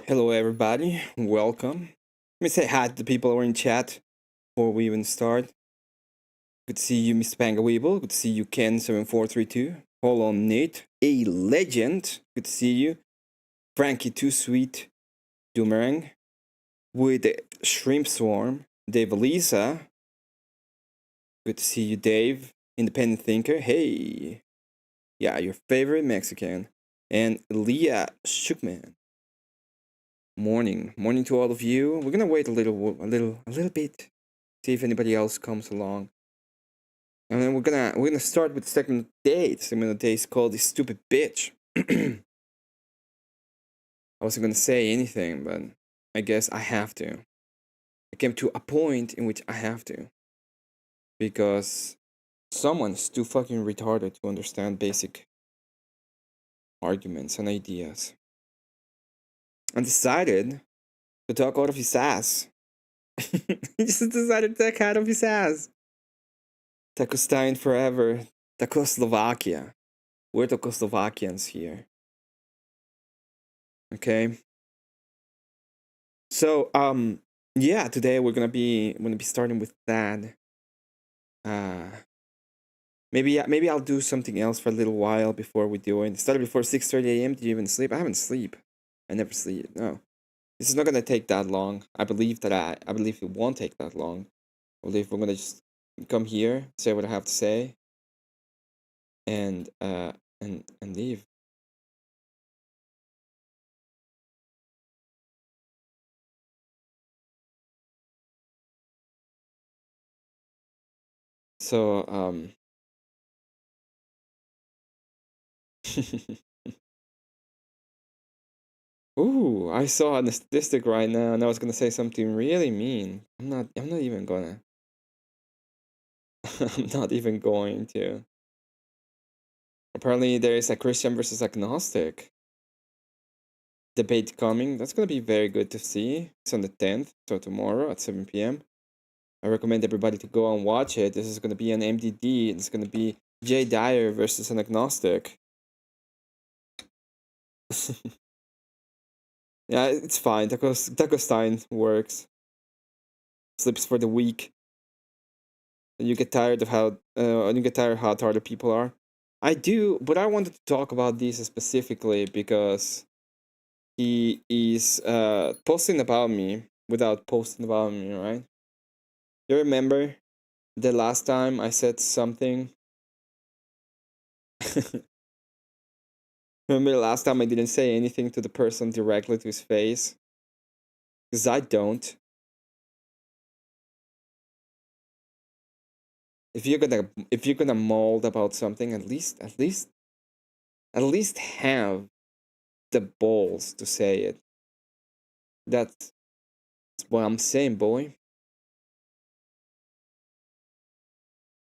Hello, everybody. Welcome. Let me say hi to the people who are in chat before we even start. Good to see you, Mr. Pangaweeble. Good to see you, Ken7432. Hold on, Nate. A legend. Good to see you. Frankie Too Sweet. Doomerang. With the Shrimp Swarm. Dave Elisa. Good to see you, Dave. Independent Thinker. Hey. Yeah, your favorite Mexican. And Leah Shookman. Morning to all of you. We're gonna wait a little bit, see if anybody else comes along, and then we're gonna start with segment day. Segment of the day is called "The Stupid Bitch." I wasn't gonna say anything, but I guess I have to. I came to a point in which I have to, because someone's too fucking retarded to understand basic arguments and ideas, and decided to talk out of his ass. He just decided to talk out of his ass. Takostein forever. Czechoslovakia. We're Czechoslovakians here. Okay. So yeah, today we're gonna be starting with that. Maybe I'll do something else for a little while before we do it. It started before 6:30 a.m. Did you even sleep? I haven't sleep. I never sleep. No. This is not gonna take that long. I believe it won't take that long. I believe we're gonna just come here, say what I have to say, and leave. So Ooh, I saw a statistic right now, and I was gonna say something really mean. I'm not even gonna. I'm not even going to. Apparently, there is a Christian versus agnostic debate coming. That's gonna be very good to see. It's on the 10th, so tomorrow at 7 p.m. I recommend everybody to go and watch it. This is gonna be an MDD. It's gonna be Jay Dyer versus an agnostic. Yeah, it's fine. Taco Stein works. Slips for the weak. And you get tired of how tired people are. I do, but I wanted to talk about this specifically because he is posting about me without posting about me, right? You remember the last time I said something? Remember the last time I didn't say anything to the person directly to his face? Because I don't. If you're gonna mold about something, at least have the balls to say it. That's what I'm saying, boy.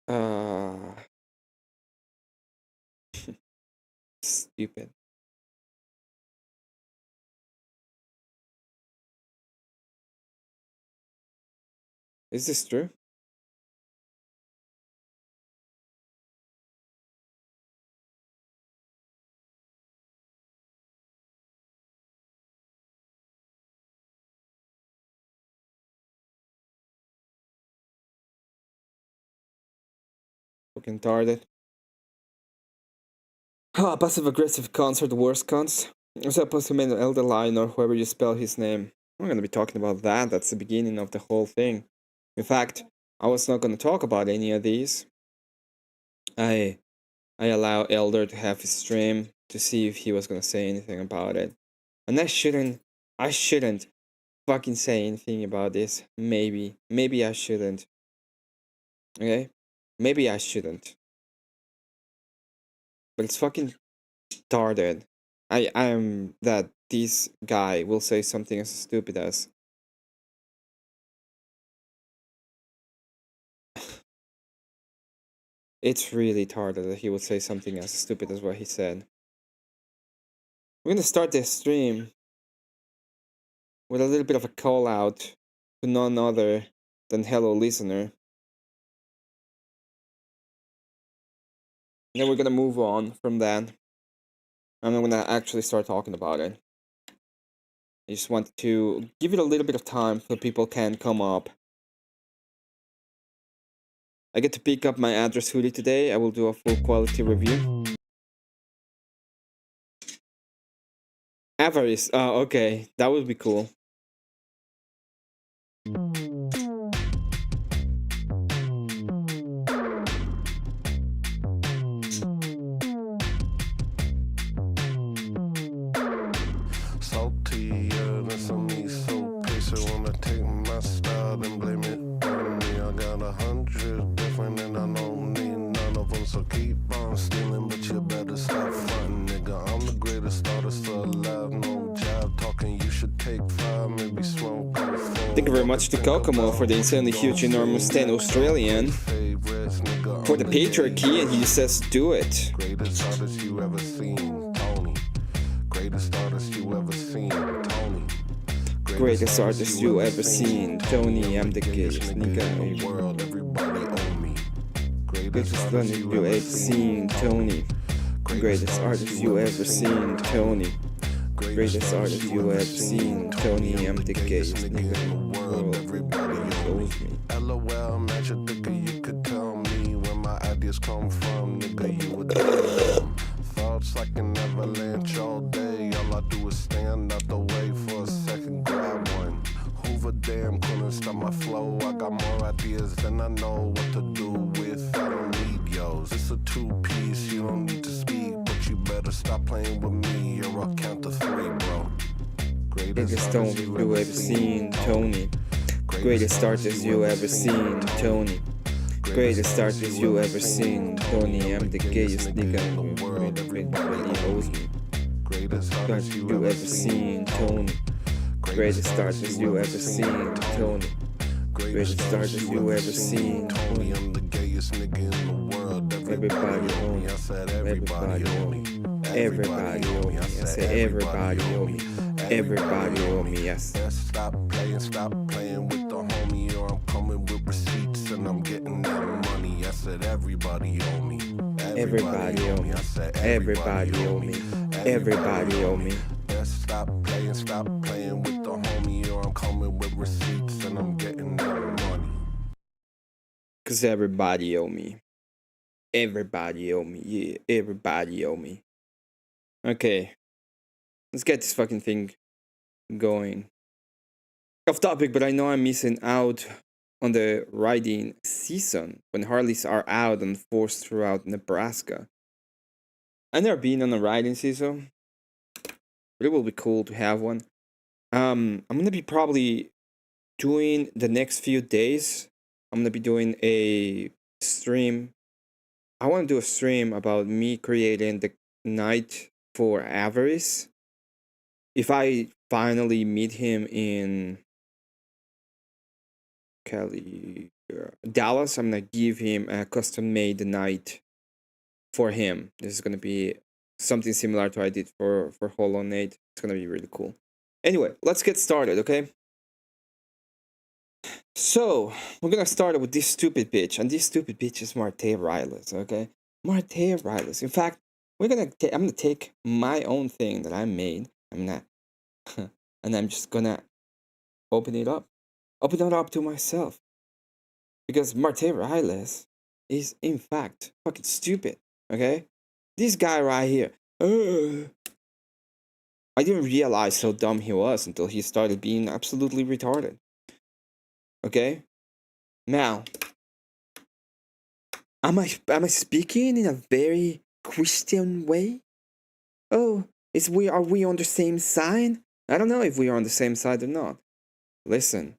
Uh, Stupid. Is this true? Fucking retarded. Passive aggressive cons are the worst cons. As opposed to an elder line or whoever you spell his name. I'm gonna be talking about that. That's the beginning of the whole thing. In fact, I was not gonna talk about any of these. I allow Elder to have his stream to see if he was gonna say anything about it. And I shouldn't fucking say anything about this. Maybe I shouldn't. Okay? Maybe I shouldn't. But it's fucking retarded. I am that this guy will say something as stupid as it's really retarded that he would say something as stupid as what he said. We're gonna start this stream with a little bit of a call out to none other than Hello Listener. And then we're gonna move on from that. And I'm gonna actually start talking about it. I just wanted to give it a little bit of time so people can come up. I get to pick up my address hoodie today. I will do a full quality review. Avarice. Oh, okay. That would be cool. Saltier than some miso paste. Wanna take my style and blame it on me. I got 100 different and I don't need none of them. So keep on stealing, but you better stop fronting, nigga. I'm the greatest artist alive. No job talking, you should take 5, maybe smoke on 4. Thank you very much to Kokomo for the insanely huge, enormous 10 Australian. For the patriarchy, and he says, do it. Greatest artist you ever seen, Tony. Greatest artist you ever seen, Tony. Greatest artist you ever seen, Tony. I'm the gayest nigga in the world. Everybody owe me. Greatest artist you ever seen, Tony. Greatest artist you ever seen, Tony. Greatest artist you ever seen, Tony. I'm the gayest nigga in the world. Everybody owes me. LOL, magic nigga, you could tell me where my ideas come from, nigga. You would tell them. Thoughts like an avalanche all day. All I do is stand out the way for a second, grab one. Hoover damn couldn't stop my flow. I got more ideas than I know what to do with. I don't need yours. It's a 2-piece, you don't need to speak, but you better stop playing with me or I'll count to 3, bro. Greatest artist you ever seen, Tony. Greatest artist you ever seen, Tony. Greatest artist you ever seen, Tony. I'm the gayest nigga in the world. Everybody owes me. Greatest artist you ever seen, Tony. Greatest artist you ever seen, Tony. Greatest artist you ever seen, Tony. I'm the gayest nigga in the world. Everybody owe me. I said everybody owe me. Everybody owe me. I said everybody owe me. Everybody owe me. Yes. Stop playing with the homie, or I'm coming with receipts and I'm getting that money. I said everybody owe me. Everybody owe me. I said Everybody owe me. Everybody owe me. Stop playing with the homie, or I'm coming with receipts and I'm getting that money. Cause everybody owe me. Everybody owe me. Yeah, everybody owe me. Okay. Let's get this fucking thing going. Off topic, but I know I'm missing out on the riding season when Harleys are out and forced throughout Nebraska. I've never been on a riding season, but it will be cool to have one. I'm gonna be probably doing the next few days. I'm gonna be doing a stream. I want to do a stream about me creating the night for Avarice. If I finally meet him in Dallas, I'm gonna give him a custom-made night for him. This is gonna be something similar to what I did for Hollow Knight. It's gonna be really cool. Anyway, let's get started, okay? So, we're gonna start with this stupid bitch, and this stupid bitch is Martae Riles, okay? Martae Riles. In fact, I'm gonna take my own thing that I made. And I'm just gonna open it up to myself, because Martae Riles is in fact fucking stupid. Okay, this guy right here. I didn't realize how dumb he was until he started being absolutely retarded. Okay, now am I speaking in a very Christian way? Oh, are we on the same side? I don't know if we are on the same side or not. Listen,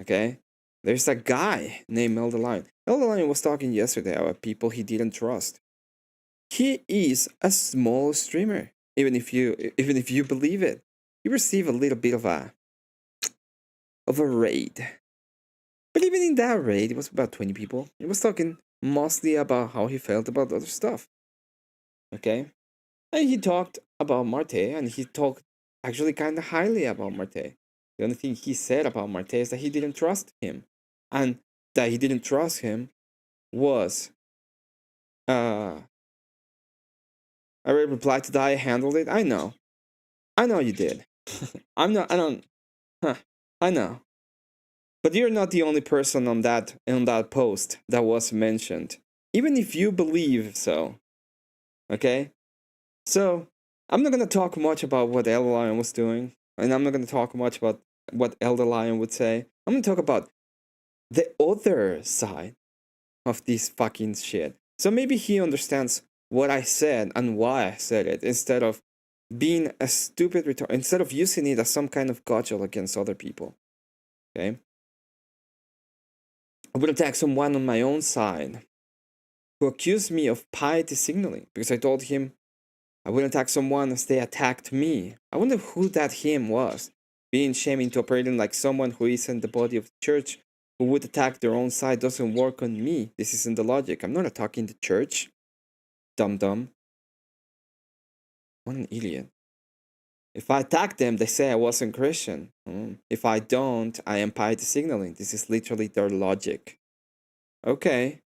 okay? There's a guy named Eldelion. Eldelion was talking yesterday about people he didn't trust. He is a small streamer, even if you believe it. He received a little bit of a raid. But even in that raid, it was about 20 people. He was talking mostly about how he felt about other stuff. Okay? And he talked about Martae, and he talked actually kind of highly about Martae. The only thing he said about Martae is that he didn't trust him. And that he didn't trust him was... I replied to that, I handled it. I know you did. I'm not. I don't. Huh, I know. But you're not the only person on that post that was mentioned. Even if you believe so, okay? So I'm not gonna talk much about what Elder Lion was doing, and I'm not gonna talk much about what Elder Lion would say. I'm gonna talk about the other side of this fucking shit. So maybe he understands what I said and why I said it, instead of being a stupid retard, instead of using it as some kind of cudgel against other people. Okay? I would attack someone on my own side who accused me of piety signaling because I told him I would attack someone as they attacked me. I wonder who that him was. Being shamed into operating like someone who isn't the body of the church, who would attack their own side, doesn't work on me. This isn't the logic. I'm not attacking the church. Dum dum. What an idiot. If I attack them, they say I wasn't Christian. If I don't, I am piety signaling. This is literally their logic. Okay.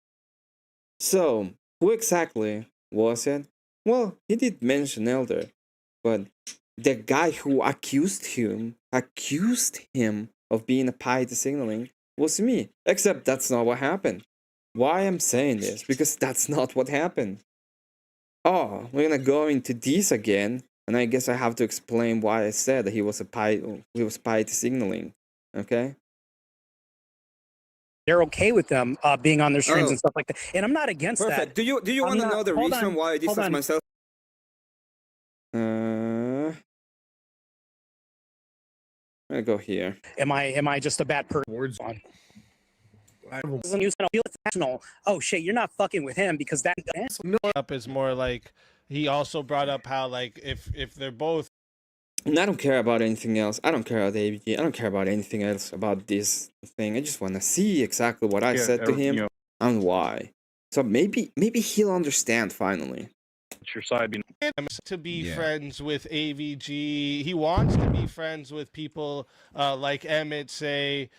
So, who exactly was it? Well, he did mention Elder, but the guy who accused him of being a piety signaling was me. Except that's not what happened. Why I'm saying this? Because that's not what happened. Oh, we're gonna go into this again, and I guess I have to explain why I said that he was piety signaling. Okay. They're okay with them being on their streams and stuff like that, and I'm not against Perfect. that. Do you want to know the reason why I distance myself? I'm gonna go here. Am I just a bad person? Words on. Doesn't use feel it's national. Oh shit, you're not fucking with him because that up is more like he also brought up how like if they're both. And I don't care about anything else. I don't care about ABG. I don't care about anything else about this thing. I just want to see exactly what I said to him and why. So maybe he'll understand finally. Your side being To be friends with AVG, he wants to be friends with people like Emmett. Say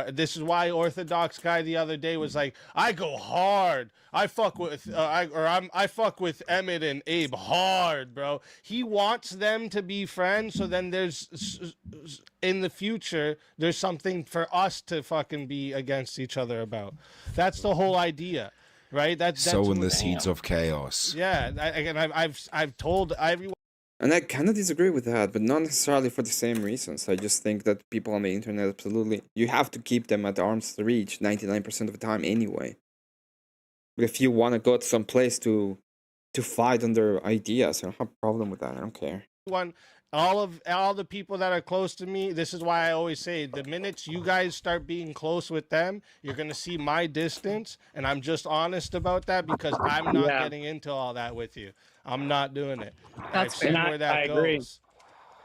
this is why Orthodox guy the other day was like, I go hard. I fuck with I fuck with Emmett and Abe hard, bro. He wants them to be friends, so then there's in the future there's something for us to fucking be against each other about. That's the whole idea. Right, that's sowing the seeds of chaos. Yeah, I've told everyone, and I kind of disagree with that, but not necessarily for the same reasons. I just think that people on the internet, absolutely, you have to keep them at arm's reach 99% of the time anyway. But if you want to go to some place to fight on their ideas, I don't have a problem with that. I don't care. All the people that are close to me, this is why I always say the minutes you guys start being close with them, you're gonna see my distance, and I'm just honest about that because I'm not getting into all that with you. I'm not doing it. That's fair. Where that goes.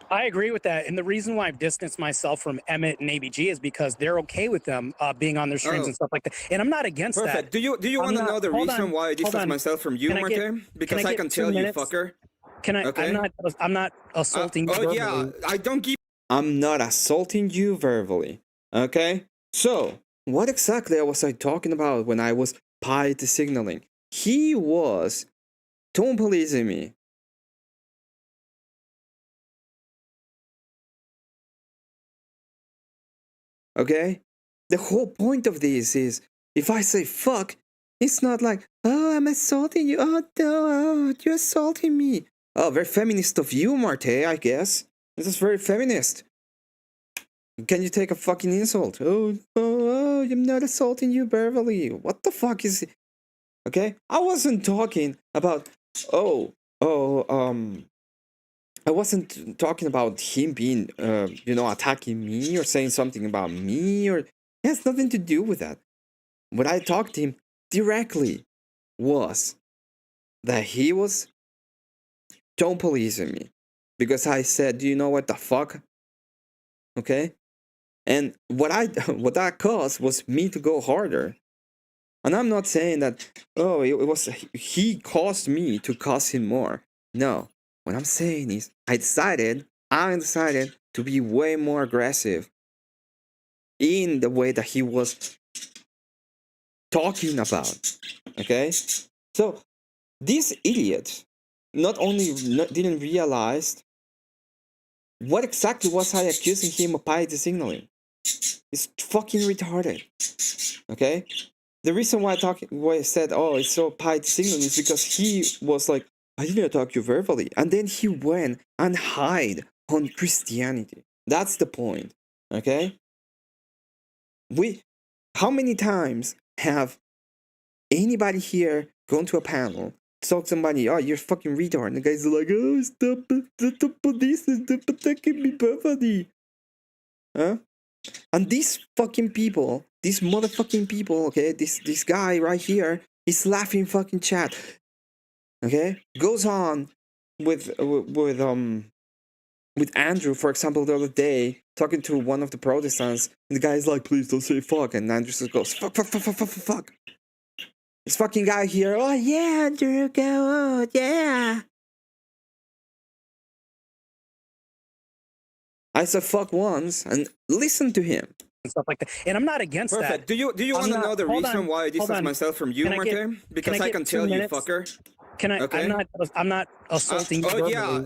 I agree with that, and the reason why I've distanced myself from Emmett and ABG is because they're okay with them being on their streams and stuff like that, and I'm not against that. Do you want to know the reason why I distance myself from you, Martae? Because I can tell you, fucker. Can I? Okay. I'm not assaulting you verbally. Yeah, I don't keep. I'm not assaulting you verbally. Okay. So what exactly was I talking about when I was piety signaling? He was tone policing me. Okay. The whole point of this is if I say fuck, it's not like, oh, I'm assaulting you. Oh no, oh, you're assaulting me. Oh, very feminist of you, Martae, I guess. This is very feminist. Can you take a fucking insult? Oh, I'm not assaulting you, Beverly. What the fuck is it? Okay? I wasn't talking about, I wasn't talking about him being, attacking me or saying something about me, or it has nothing to do with that. What I talked to him directly was that he was tone policing me because I said, do you know what the fuck? Okay? And what that caused was me to go harder. And I'm not saying that, he caused me to cuss him more. No. What I'm saying is, I decided to be way more aggressive in the way that he was talking about. Okay? So, this idiot not only didn't realize What exactly was I accusing him of piety signaling? It's fucking retarded. Okay? The reason why I said, oh, it's so piety signaling is because he was like, I didn't attack you verbally. And then he went and hid on Christianity. That's the point. Okay? How many times have anybody here gone to a panel, talk to somebody, oh, you're fucking retard, and the guy's like, oh, stop this, stop attacking me verbally. Huh? And these fucking people, these motherfucking people, okay, this guy right here is laughing fucking chat. Okay? Goes on with Andrew, for example, the other day, talking to one of the Protestants, and the guy's like, please don't say fuck, and Andrew just goes, fuck. This fucking guy here, oh yeah, Andrew, go, oh yeah. I said fuck once, and listen to him. And stuff like that. And I'm not against Perfect. that. Do you want to know the reason why I distance myself from you, Martae? Because I can tell you, fucker. Can I? Okay. I'm not assaulting you. Oh yeah,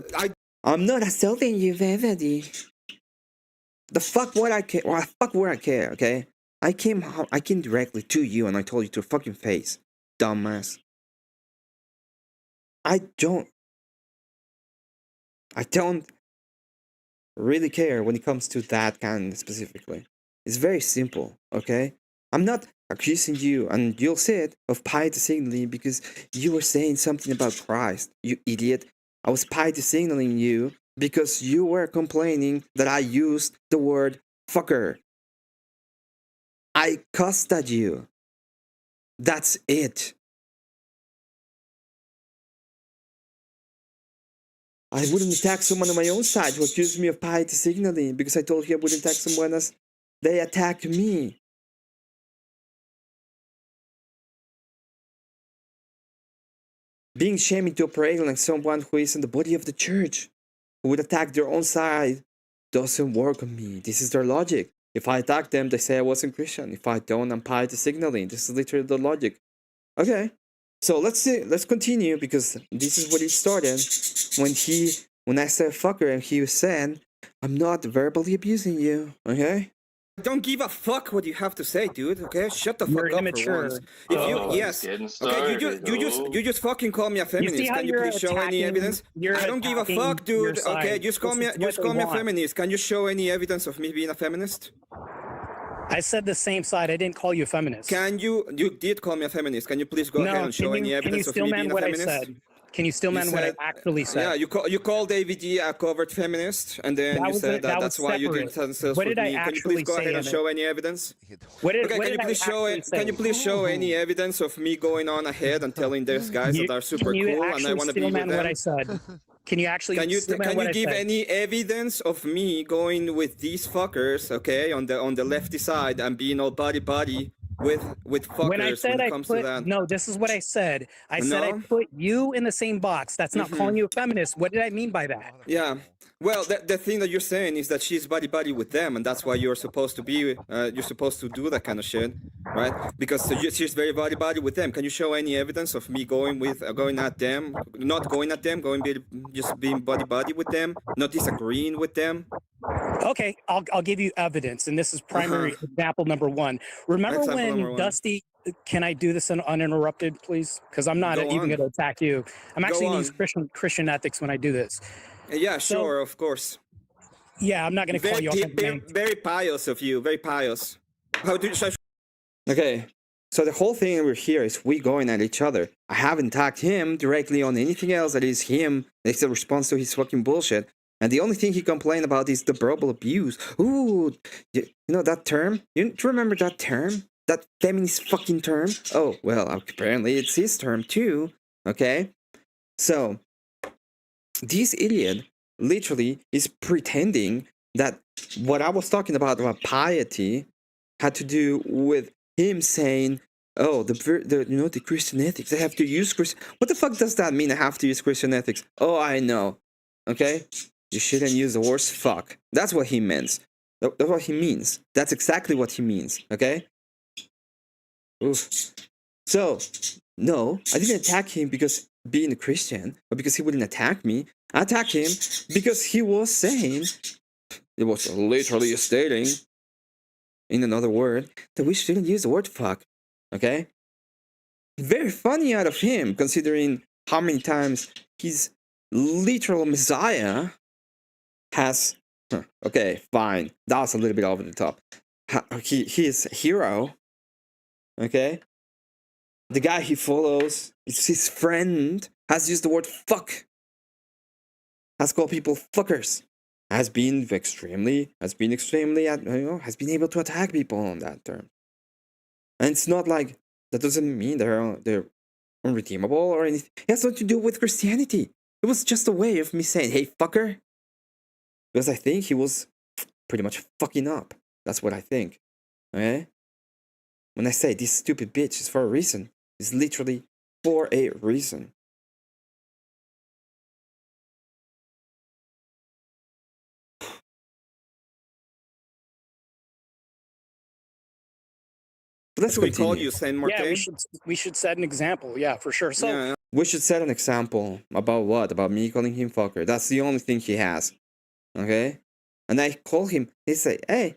I'm not assaulting you, verbally. The fuck what I care? Well, fuck where I care. Okay. I came directly to you, and I told you to your fucking face, dumbass. I don't really care when it comes to that kind specifically. It's very simple, okay? I'm not accusing you, and you'll say it, of piety signaling because you were saying something about Christ, you idiot. I was piety signaling you because you were complaining that I used the word fucker. I cussed at you. That's it. I wouldn't attack someone on my own side who accused me of piety signaling because I told you I wouldn't attack someone as they attacked me. Being shaming to operate like someone who is in the body of the church, who would attack their own side, doesn't work on me. This is their logic. If I attack them, they say I wasn't Christian. If I don't, I'm piety signaling. This is literally the logic. Okay. So let's continue, because this is what it started when I said fucker and he said, I'm not verbally abusing you, okay? I don't give a fuck what you have to say, dude, okay? Shut the fuck up for once. If you just fucking call me a feminist. Can you please show any evidence? I don't give a fuck, dude. Okay, just call me a feminist. Can you show any evidence of me being a feminist? I said the same side. I didn't call you a feminist. You did call me a feminist. Can you please go ahead and show any evidence of me being a feminist? Can you still man what I actually said? Yeah, you called AVG a covert feminist, and then you said that's why you did themselves with me. Can you please go ahead and show any evidence? Can you please show any evidence of me going on ahead and telling those guys that are super cool and I want to be with them? What I said? Can you actually? Can you give any evidence of me going with these fuckers, okay, on the lefty side and being all buddy with fuckers when it comes to that? No, this is what I said. I said I put you in the same box. That's not calling you a feminist. What did I mean by that? Yeah. Well, the thing that you're saying is that she's buddy with them, and that's why you're supposed to be you're supposed to do that kind of shit, right? Because she's very buddy with them. Can you show any evidence of me going at them, not going at them, just being buddy with them, not disagreeing with them? Okay, I'll give you evidence, and this is primary example number one. Remember when Dusty? Can I do this uninterrupted, please? Because I'm not even going to attack you. I'm actually going to use Christian ethics when I do this. Yeah, sure, of course. Yeah, I'm not going to call you all very pious of you, very pious. Okay, so the whole thing over here is we going at each other. I haven't attacked him directly on anything else that is him. It's a response to his fucking bullshit. And the only thing he complained about is the verbal abuse. Ooh, you know that term? Do you remember that term? That feminist fucking term? Oh, well, apparently it's his term too. Okay? So, this idiot literally is pretending that what I was talking about piety had to do with him saying, oh, the Christian ethics, I have to use Christian. What the fuck does that mean, I have to use Christian ethics? Oh, I know. Okay? You shouldn't use the word fuck. That's what he means. That's what he means. That's exactly what he means. Okay? Oof. So, no, I didn't attack him because being a Christian, or because he wouldn't attack me attacked him because he was saying, it was literally stating, in another word, that we shouldn't use the word fuck. Okay? Very funny out of him, considering how many times his literal messiah has. Okay, fine. That was a little bit over the top. His hero. Okay? The guy he follows, it's his friend, has used the word fuck. Has called people fuckers. Has been extremely, has been able to attack people on that term. And it's not like, that doesn't mean they're unredeemable or anything. It has nothing to do with Christianity. It was just a way of me saying, hey, fucker. Because I think he was pretty much fucking up. That's what I think. Okay? When I say this stupid bitch is for a reason, it's literally for a reason. Let's continue. We call you Saint Martae? Yeah, we should set an example. Yeah, for sure. So yeah. We should set an example about what? About me calling him fucker. That's the only thing he has. Okay? And I call him, he say, hey.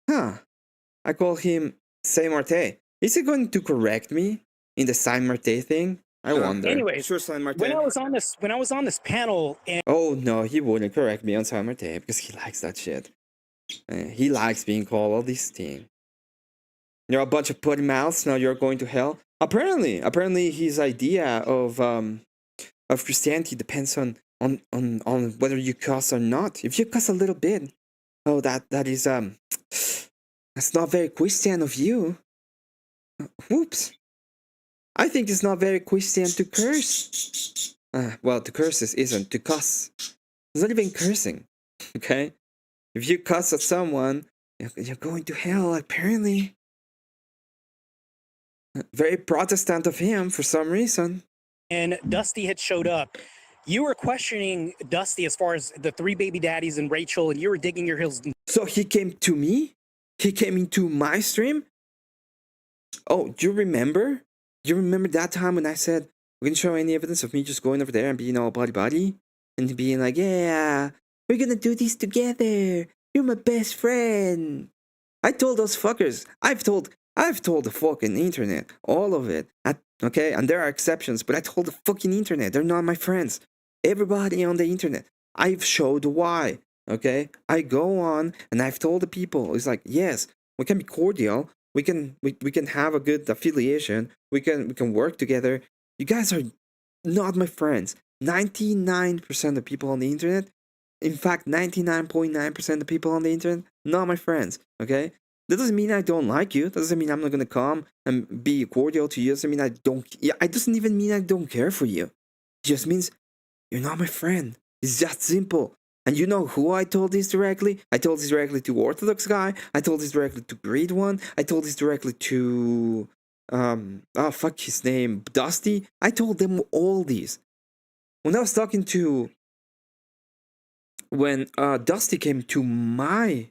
Huh. I call him Saint Martae. Is he going to correct me in the Saint Martae thing? I wonder. Anyways, sure, Saint Martae. When I was on this panel, and oh no, he wouldn't correct me on Saint Martae because he likes that shit. He likes being called all these things. You're a bunch of putty mouths. Now you're going to hell. Apparently, his idea of Christianity depends on whether you cuss or not. If you cuss a little bit, oh, that is that's not very Christian of you. Whoops. I think it's not very Christian to curse. Well, to curse isn't to cuss. It's not even cursing. Okay. If you cuss at someone, you're going to hell, apparently. Very Protestant of him for some reason. And Dusty had showed up. You were questioning Dusty as far as the 3 baby daddies and Rachel, and you were digging your heels. So he came to me? He came into my stream? Oh, do you remember? Do you remember that time when I said, we didn't show any evidence of me just going over there and being all buddy-buddy? And being like, yeah, we're gonna do this together. You're my best friend. I told those fuckers. I've told the fucking internet. All of it. Okay? And there are exceptions, but I told the fucking internet. They're not my friends. Everybody on the internet. I've showed why. Okay? I go on and I've told the people. It's like, yes, we can be cordial. We can have a good affiliation. We can work together. You guys are not my friends. 99% of people on the internet, in fact, 99.9% of people on the internet, not my friends. Okay? That doesn't mean I don't like you. That doesn't mean I'm not gonna come and be cordial to you. It doesn't mean I don't. Yeah, it doesn't even mean I don't care for you. It just means you're not my friend. It's that simple. And you know who I told this directly? I told this directly to Orthodox guy. I told this directly to Greed One. I told this directly to fuck his name, Dusty. I told them all these. When I was talking to Dusty came to my,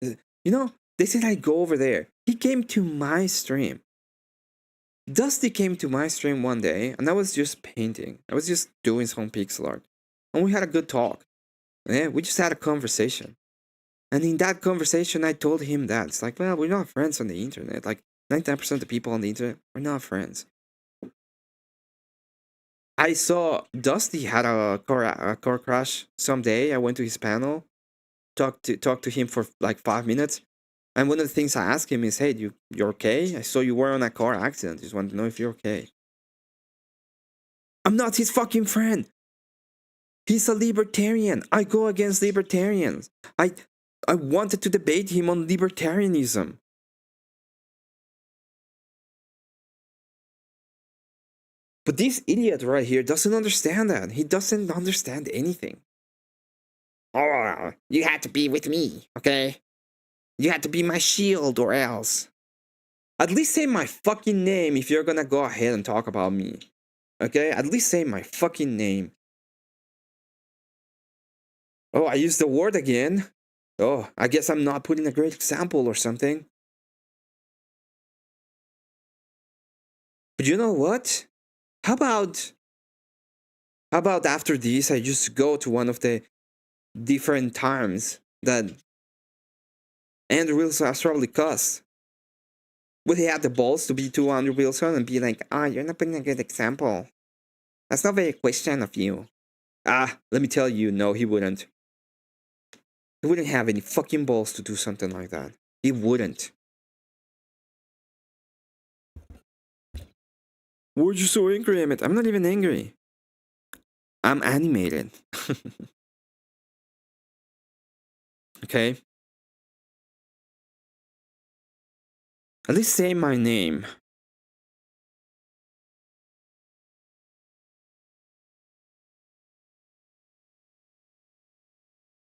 they said I go over there. He came to my stream. Dusty came to my stream one day, and I was just painting. I was just doing some pixel art, and we had a good talk. Yeah, we just had a conversation. And in that conversation, I told him that. It's like, well, we're not friends on the internet. Like, 99% of the people on the internet are not friends. I saw Dusty had a car crash someday. I went to his panel, talked to him for like 5 minutes. And one of the things I asked him is, hey, you're okay? I saw you were on a car accident. Just wanted to know if you're okay. I'm not his fucking friend. He's a libertarian. I go against libertarians. I wanted to debate him on libertarianism. But this idiot right here doesn't understand that. He doesn't understand anything. Oh, you had to be with me, okay? You had to be my shield or else. At least say my fucking name if you're gonna go ahead and talk about me. Okay? At least say my fucking name. Oh, I used the word again. Oh, I guess I'm not putting a great example or something. But you know what? How about How about after this, I just go to one of the different times that Andrew Wilson has probably cussed? Would he have the balls to be too Andrew Wilson and be like, you're not putting a good example. That's not very Christian of you. Let me tell you, no, he wouldn't. He wouldn't have any fucking balls to do something like that. He wouldn't. Why are you so angry, Emmett? I'm not even angry. I'm animated. Okay? At least say my name.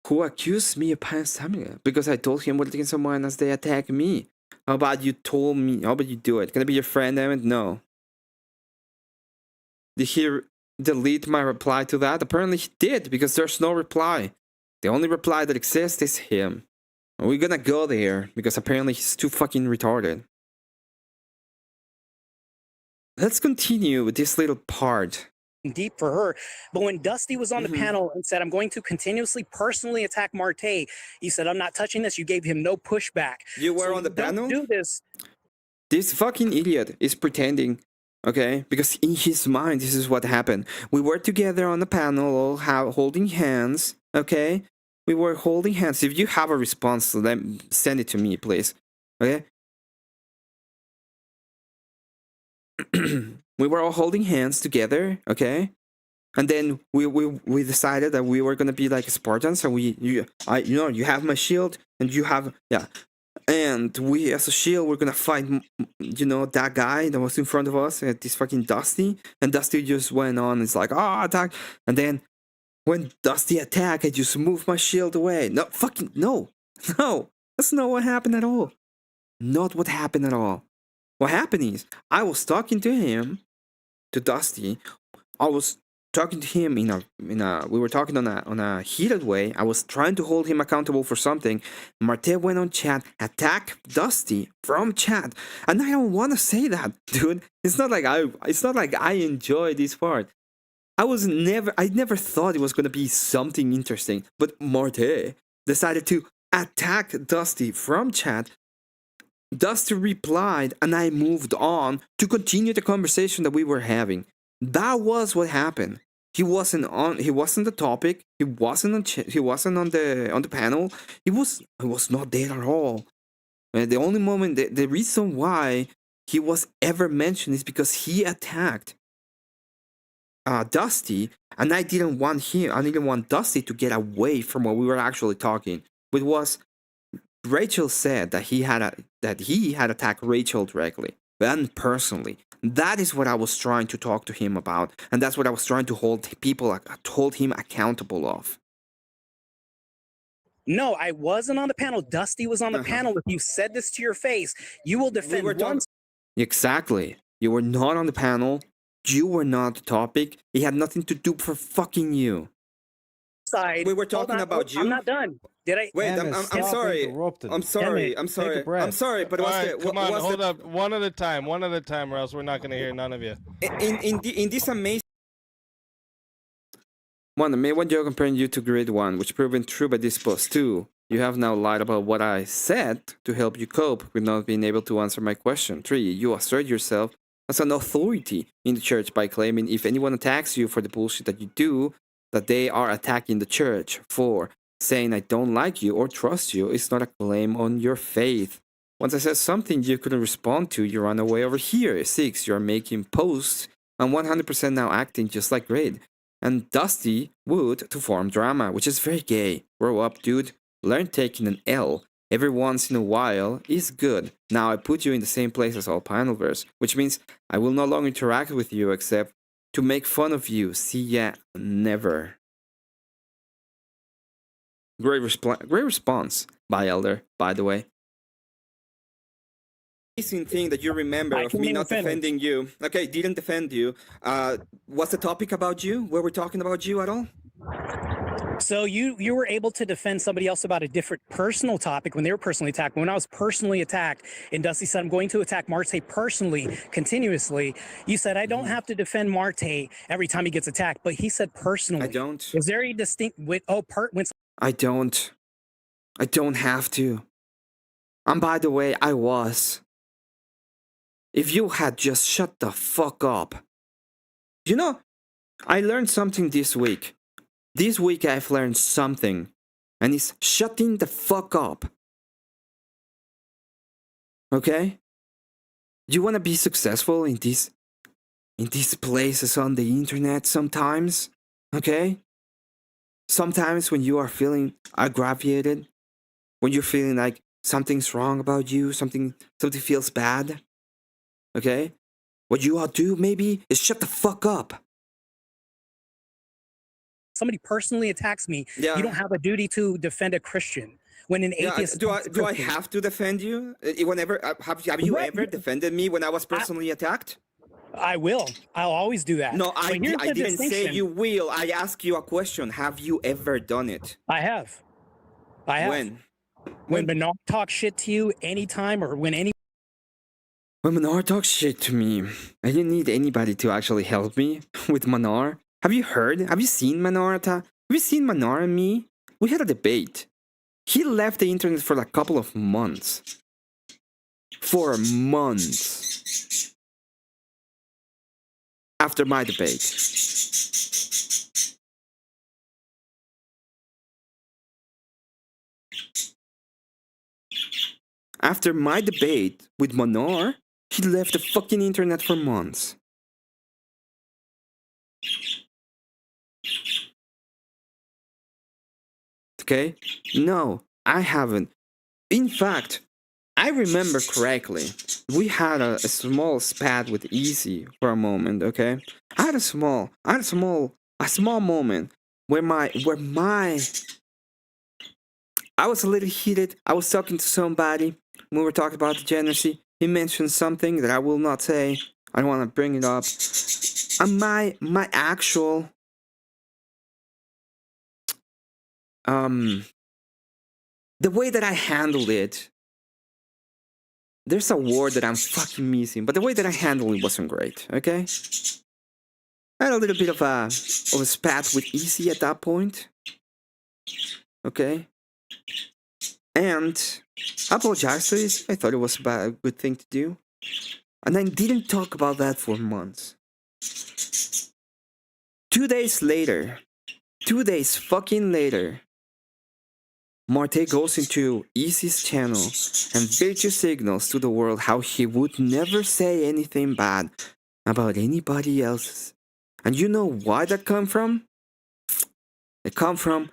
Who accused me of panstamina because I told him what against someone as they attack me. How about you told me? How about you do it? Can I be your friend, Emmett? No. Did he delete my reply to that? Apparently he did, because there's no reply. The only reply that exists is him. And we're gonna go there, because apparently he's too fucking retarded. Let's continue with this little part. Deep for her. But when Dusty was on the panel and said, I'm going to continuously personally attack Martae, he said, I'm not touching this. You gave him no pushback. You were on the panel? Don't do this. This fucking idiot is pretending, okay? Because in his mind, this is what happened. We were together on the panel, all holding hands, okay? We were holding hands. If you have a response, send it to me, please, okay? We were all holding hands together, okay? And then we decided that we were gonna be like Spartans, and you have my shield, and you have, yeah. And we, as a shield, we're gonna fight, that guy that was in front of us, this fucking Dusty. And Dusty just went on, it's like, attack. And then when Dusty attacked, I just moved my shield away. No, fucking, no. That's not what happened at all. Not what happened at all. What happened is, I was talking to him, to Dusty. I was talking to him we were talking on a heated way. I was trying to hold him accountable for something. Martae went on chat, attacked Dusty from chat, and I don't want to say that, dude. It's not like I enjoy this part. I never thought it was gonna be something interesting, but Martae decided to attack Dusty from chat. Dusty replied, and I moved on to continue the conversation that we were having. That was what happened. He wasn't the topic. He wasn't on the panel. He was not there at all. And the only moment, the reason why he was ever mentioned is because he attacked Dusty, and I didn't want Dusty to get away from what we were actually talking. It was, Rachel said that he had attacked Rachel directly and personally. That is what I was trying to talk to him about, and that's what I was trying to hold him accountable of. No, I wasn't on the panel. Dusty was on the panel. If you said this to your face, you will defend one. Exactly. You were not on the panel. You were not the topic. It had nothing to do for fucking you. Side. We were talking about you. I'm not done. Did I? Wait, I'm sorry. I'm sorry. I'm sorry. But come on, hold up. One at a time, or else we're not going to hear none of you. In this amazing one, I made one joke comparing you to Grid 1, which proven true by this post 2. You have now lied about what I said to help you cope with not being able to answer my question. 3. You assert yourself as an authority in the church by claiming if anyone attacks you for the bullshit that you do, that they are attacking the church. 4. Saying I don't like you or trust you is not a claim on your faith. Once I said something you couldn't respond to, you ran away over here. 6. You are making posts and 100% now acting just like Grid and Dusty would to form drama, which is very gay. Grow up, dude. Learn taking an L every once in a while is good. Now I put you in the same place as all panelverse, which means I will no longer interact with you except to make fun of you. See ya, never. Great response by Elder, by the way. Amazing thing that you remember of me not defending you. Okay, didn't defend you. What's the topic about you? Were we talking about you at all? So you were able to defend somebody else about a different personal topic when they were personally attacked. When I was personally attacked, and Dusty said, I'm going to attack Martae personally, continuously, you said, I don't have to defend Martae every time he gets attacked, but he said personally. I don't. Is there a distinct, when I don't. I don't have to. And by the way, I was. If you had just shut the fuck up. You know, I learned something this week. This week I've learned something. And it's shutting the fuck up. Okay? You wanna be successful in these places on the internet sometimes? Okay? Sometimes when you are feeling aggravated, when you're feeling like something's wrong about you, something feels bad, okay? What you ought to do maybe is shut the fuck up. somebody personally attacks me, Yeah. you don't have a duty to defend a Christian. When an atheist, do I have to defend you? Whenever have you ever defended me when I was personally attacked? I will. I'll always do that. No, I didn't say you will. I ask you a question. Have you ever done it? I have. When Menard talks shit to you anytime, or when Menard talks shit to me, I didn't need anybody to actually help me with Menard. Have you heard? Have you seen Menard? Have you seen Menard and me? We had a debate. He left the internet for like a couple of months. For months. After my debate. After my debate with Menard, he left the fucking internet for months. Okay? No, I haven't. In fact, I remember correctly, we had a small spat with Easy for a moment, okay? I had a small moment where I was a little heated. I was talking to somebody. We were talking about degeneracy. He mentioned something that I will not say. I don't want to bring it up. And my actual the way that I handled it, there's a word that I'm fucking missing, but the way that I handled it wasn't great, okay? I had a little bit of a spat with Easy at that point, okay? And I apologize for this. I thought it was a good thing to do. And I didn't talk about that for months. 2 days later, 2 days fucking later, Martae goes into Easy's channel and virtue signals to the world how he would never say anything bad about anybody else's. And you know why that come from? It come from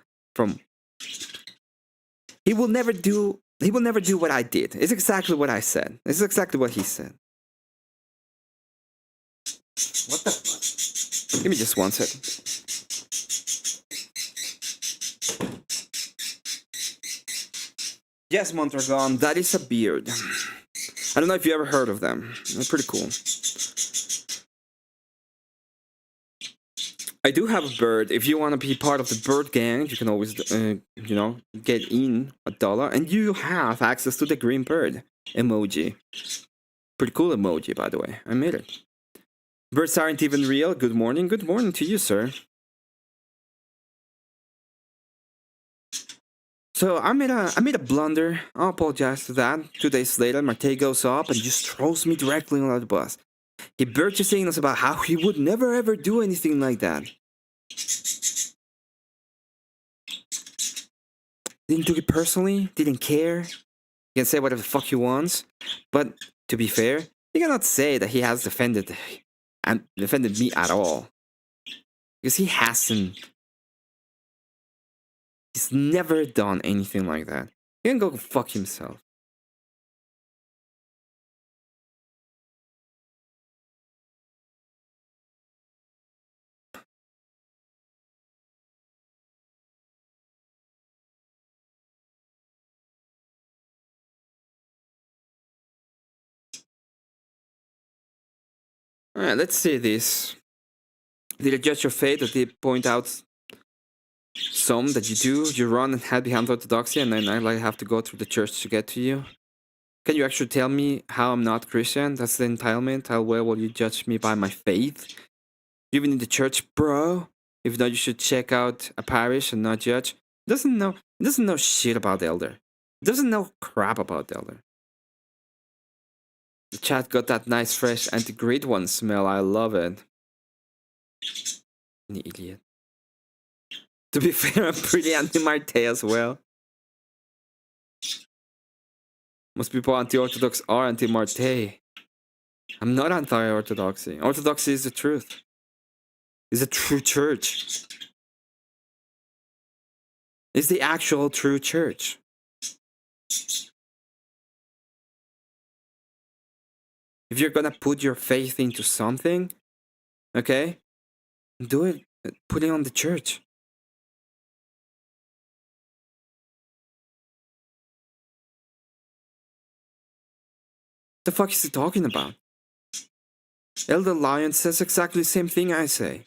he will never do what I did. It's exactly what I said. It's exactly what he said. What the fuck? Give me just 1 second. Yes, Mondragon, that is a beard. I don't know if you ever heard of them. They're pretty cool. I do have a bird. If you want to be part of the bird gang, you can always, get in $1, and you have access to the green bird emoji. Pretty cool emoji, by the way. I made it. Birds aren't even real. Good morning. Good morning to you, sir. So I made a blunder. I apologize for that. 2 days later, Martae goes up and just throws me directly on the bus. He virtue signals about how he would never ever do anything like that. Didn't take it personally. Didn't care. He can say whatever the fuck he wants. But to be fair, you cannot say that he has defended me at all, because he hasn't. He's never done anything like that. He can go fuck himself. Alright, let's see this. Did it judge your fate, or did it point out some that you do. You run and hide behind orthodoxy, and then I like have to go through the church to get to you. Can you actually tell me how I'm not Christian? That's the entitlement. How well will you judge me by my faith? Even in the church, bro. If not, you should check out a parish and not judge. Doesn't know shit about the elder. Doesn't know crap about the elder. The chat got that nice fresh anti-grid one smell. I love it. An idiot. To be fair, I'm pretty anti-Martae as well. Most people anti-Orthodox are anti-Martae. I'm not anti-Orthodoxy. Orthodoxy is the truth. It's a true church. It's the actual true church. If you're gonna put your faith into something, okay, do it. Put it on the church. The fuck is he talking about? Elder Lion says exactly the same thing I say.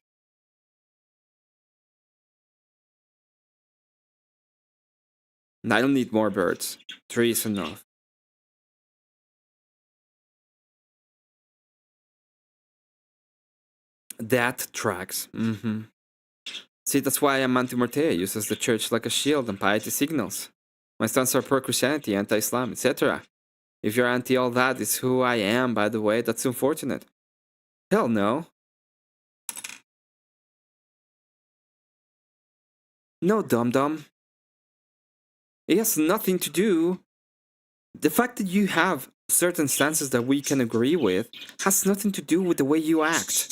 And I don't need more birds. 3 is enough. That tracks. See, that's why I'm anti-Martae. Uses the church like a shield and piety signals. My stance are pro-Christianity, anti-Islam, etc. If you're anti all that, is who I am, by the way. That's unfortunate. Hell no. No, dum-dum. It has nothing to do. The fact that you have certain stances that we can agree with has nothing to do with the way you act.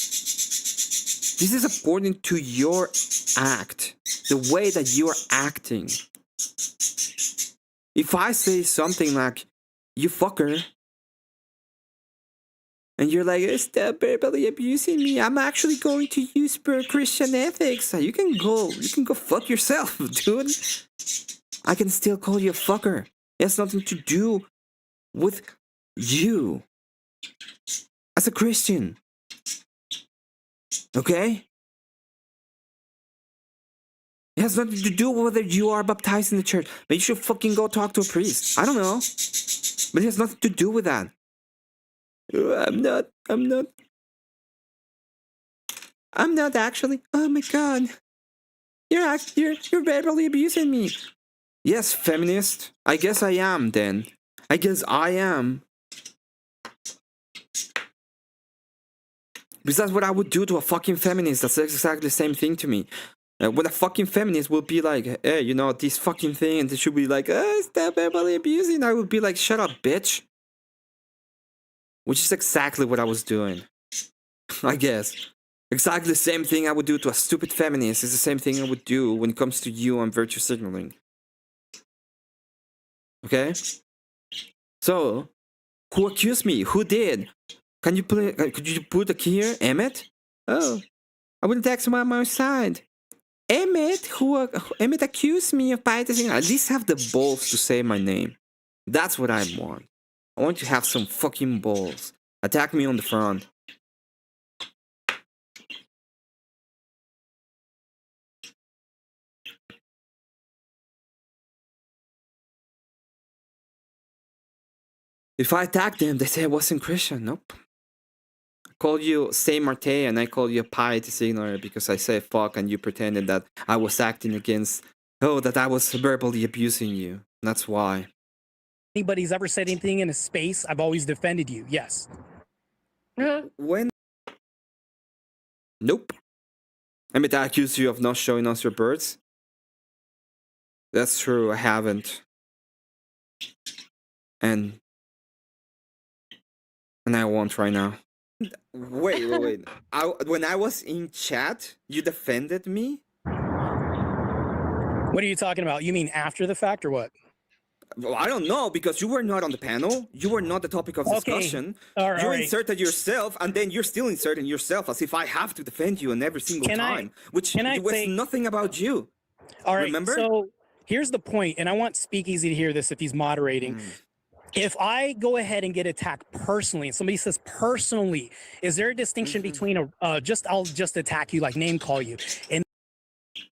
This is according to your act, the way that you are acting. If I say something like, you fucker, and you're like, stop verbally abusing me, I'm actually going to use Christian ethics. You can go fuck yourself, dude. I can still call you a fucker. It has nothing to do with you as a Christian. Okay? It has nothing to do with whether you are baptized in the church. But you should fucking go talk to a priest. I don't know. But it has nothing to do with that. I'm not actually. Oh my god. You're verbally abusing me. Yes, feminist. I guess I am then. I guess I am. Because that's what I would do to a fucking feminist. That's exactly the same thing to me. When a fucking feminist will be like, hey, you know, this fucking thing, and they should be like, stop verbally abusing, I would be like, shut up, bitch. Which is exactly what I was doing. I guess. Exactly the same thing I would do to a stupid feminist is the same thing I would do when it comes to you on virtue signaling. Okay? So, who accused me? Who did? Can you play? Could you put a key here? Emmet? Oh, I wouldn't text him on my side. Emmet accused me of biting. At least have the balls to say my name. That's what I want. I want you to have some fucking balls. Attack me on the front. If I attack them, they say I wasn't Christian. Nope. I called you Saint Martae and I called you a piety signaler because I say fuck and you pretended that I was acting against, that I was verbally abusing you. That's why. Anybody's ever said anything in a space, I've always defended you. Yes. When? Nope. I mean, I accuse you of not showing us your birds. That's true, I haven't. And I won't right now. Wait. When I was in chat, you defended me? What are you talking about? You mean after the fact or what? Well, I don't know, because you were not on the panel. You were not the topic of discussion. Okay. You inserted yourself, and then you're still inserting yourself as if I have to defend you on every single time. Which was nothing about you. All right, remember? So here's the point, and I want Speakeasy to hear this if he's moderating. If I go ahead and get attacked personally, and somebody says personally, is there a distinction between I'll just attack you, like name call you, and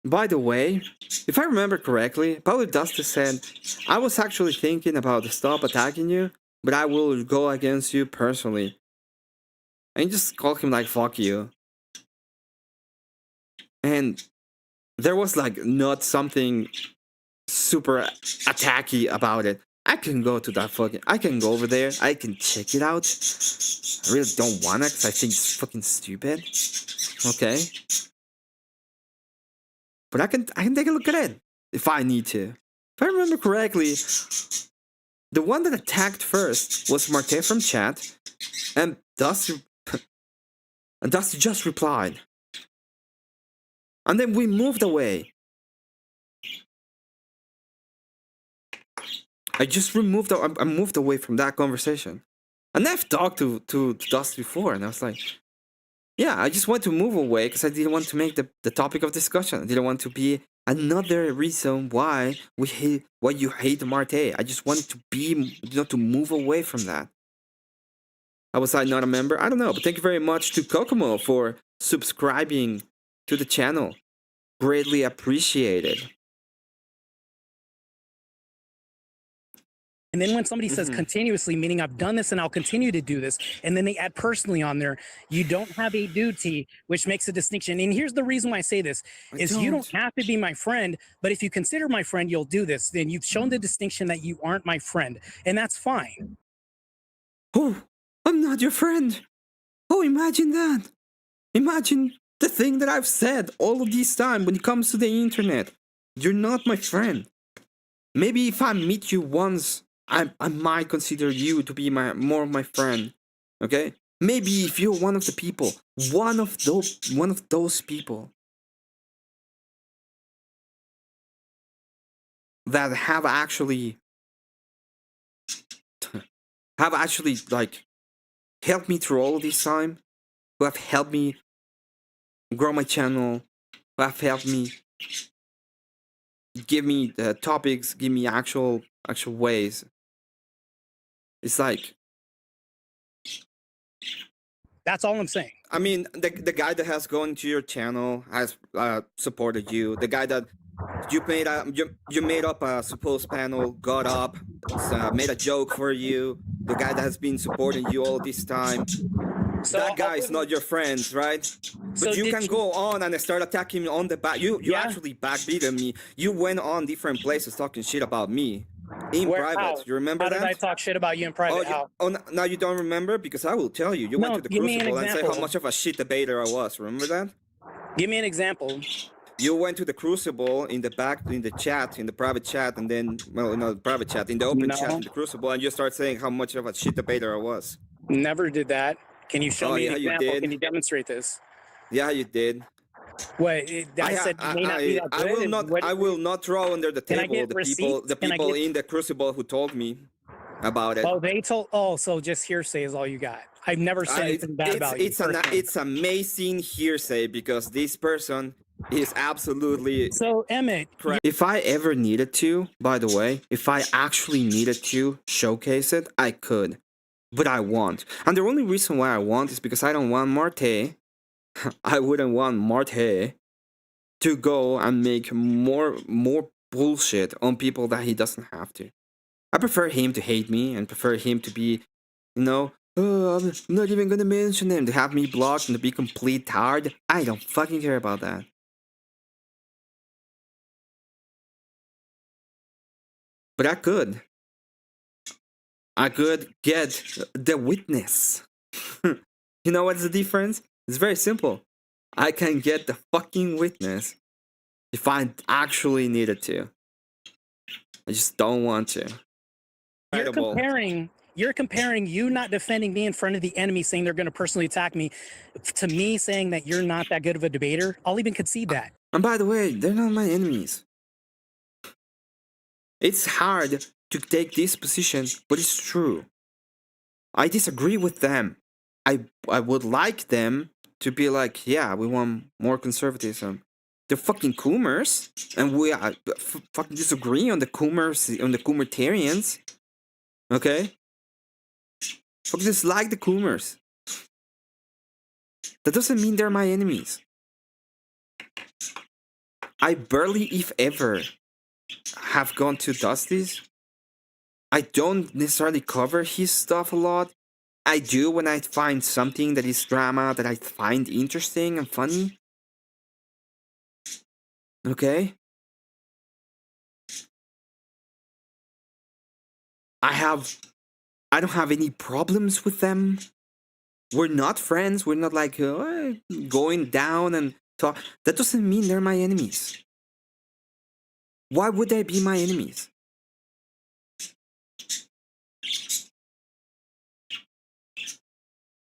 By the way, if I remember correctly, probably Dusty said, I was actually thinking about to stop attacking you, but I will go against you personally. And just call him like, fuck you. And there was like not something super attacky about it. I can go to that fucking, I can go over there, I can check it out. I really don't wanna, because I think it's fucking stupid. Okay? But I can take a look at it if I need to. If I remember correctly, the one that attacked first was Martae from chat, and Dusty just replied. And then we moved away. I just I moved away from that conversation. And I've talked to Dusty before, and I was like, yeah, I just want to move away because I didn't want to make the topic of discussion. I didn't want to be another reason why you hate Martae. I just wanted to be, to move away from that. How was I not a member? I don't know, but thank you very much to Kokomo for subscribing to the channel. Greatly appreciated. And then when somebody says continuously, meaning I've done this and I'll continue to do this, and then they add personally on there, you don't have a duty, which makes a distinction. And here's the reason why I say this, is you don't have to be my friend, but if you consider my friend, you'll do this. Then you've shown the distinction that you aren't my friend, and that's fine. Oh, I'm not your friend. Oh, imagine that. Imagine the thing that I've said all of this time when it comes to the internet. You're not my friend. Maybe if I meet you once, I might consider you to be more of my friend. Okay? Maybe if you're one of the people, one of those people that have actually like helped me through all of this time, who have helped me grow my channel, who have helped me give me topics, give me actual ways. It's like, that's all I'm saying. I mean, the guy that has gone to your channel has supported you. The guy that you made up a supposed panel, got up, made a joke for you. The guy that has been supporting you all this time. So that guy is not your friend, right? But so you can go on and start attacking me on the back. You actually backbeated me. You went on different places talking shit about me. In private, how? You remember that? How did I talk shit about you in private? Now you don't remember? Because I will tell you. You went to the Crucible and said how much of a shit debater I was. Remember that? Give me an example. You went to the Crucible in the chat, in the private chat, and then, well, no, the private chat, in the open chat in the Crucible, and you start saying how much of a shit debater I was. Never did that. Can you show me an example? Can you demonstrate this? Yeah, you did. What? I said may not be that good. I will not throw under the table the people in the Crucible who told me about it. Oh, they told. Oh, so just hearsay is all you got. I've never said anything bad about you. It's amazing hearsay because this person is absolutely so Emmett. Correct. If I ever needed to, by the way, if I actually needed to showcase it, I could. But I won't. And the only reason why I want is because I don't want Martae. I wouldn't want Martae to go and make more bullshit on people that he doesn't have to. I prefer him to hate me and prefer him to be, oh, I'm not even gonna mention him, to have me blocked and to be complete tired. I don't fucking care about that. But I could get the witness. You know what's the difference? It's very simple. I can get the fucking witness if I actually needed to. I just don't want to. You're comparing you not defending me in front of the enemy, saying they're going to personally attack me, to me saying that you're not that good of a debater. I'll even concede that. And by the way, they're not my enemies. It's hard to take this position, but it's true. I disagree with them. I would like them to be like, yeah, we want more conservatism. They're fucking Coomers, and we fucking disagree on the Coomers, on the Coomertarians. Okay? Fucking dislike the Coomers. That doesn't mean they're my enemies. I barely, if ever, have gone to Dusty's. I don't necessarily cover his stuff a lot. I do when I find something that is drama that I find interesting and funny. Okay? I don't have any problems with them. We're not friends. We're not like going down and talk. That doesn't mean they're my enemies. Why would they be my enemies?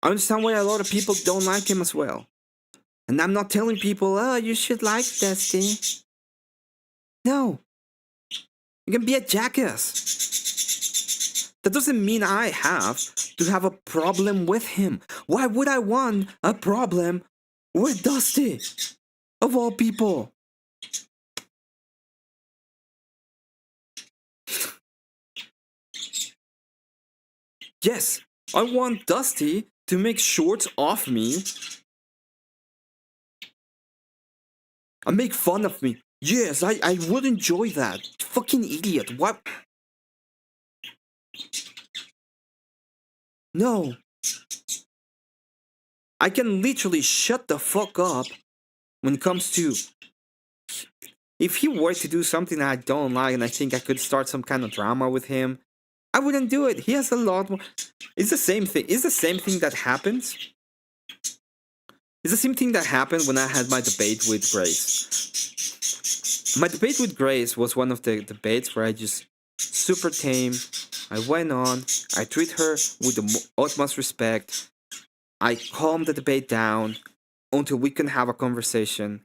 I understand why a lot of people don't like him as well. And I'm not telling people, oh, you should like Dusty. No. You can be a jackass. That doesn't mean I have to have a problem with him. Why would I want a problem with Dusty? Of all people. Yes, I want Dusty to make shorts off me and make fun of me. Yes, I would enjoy that. Fucking idiot. What? No. I can literally shut the fuck up when it comes to... If he were to do something that I don't like and I think I could start some kind of drama with him, I wouldn't do it. He has a lot more... It's the same thing. It's the same thing that happens. It's the same thing that happened when I had my debate with Grace. My debate with Grace was one of the debates where I just super tame. I went on. I treat her with the utmost respect. I calmed the debate down until we can have a conversation.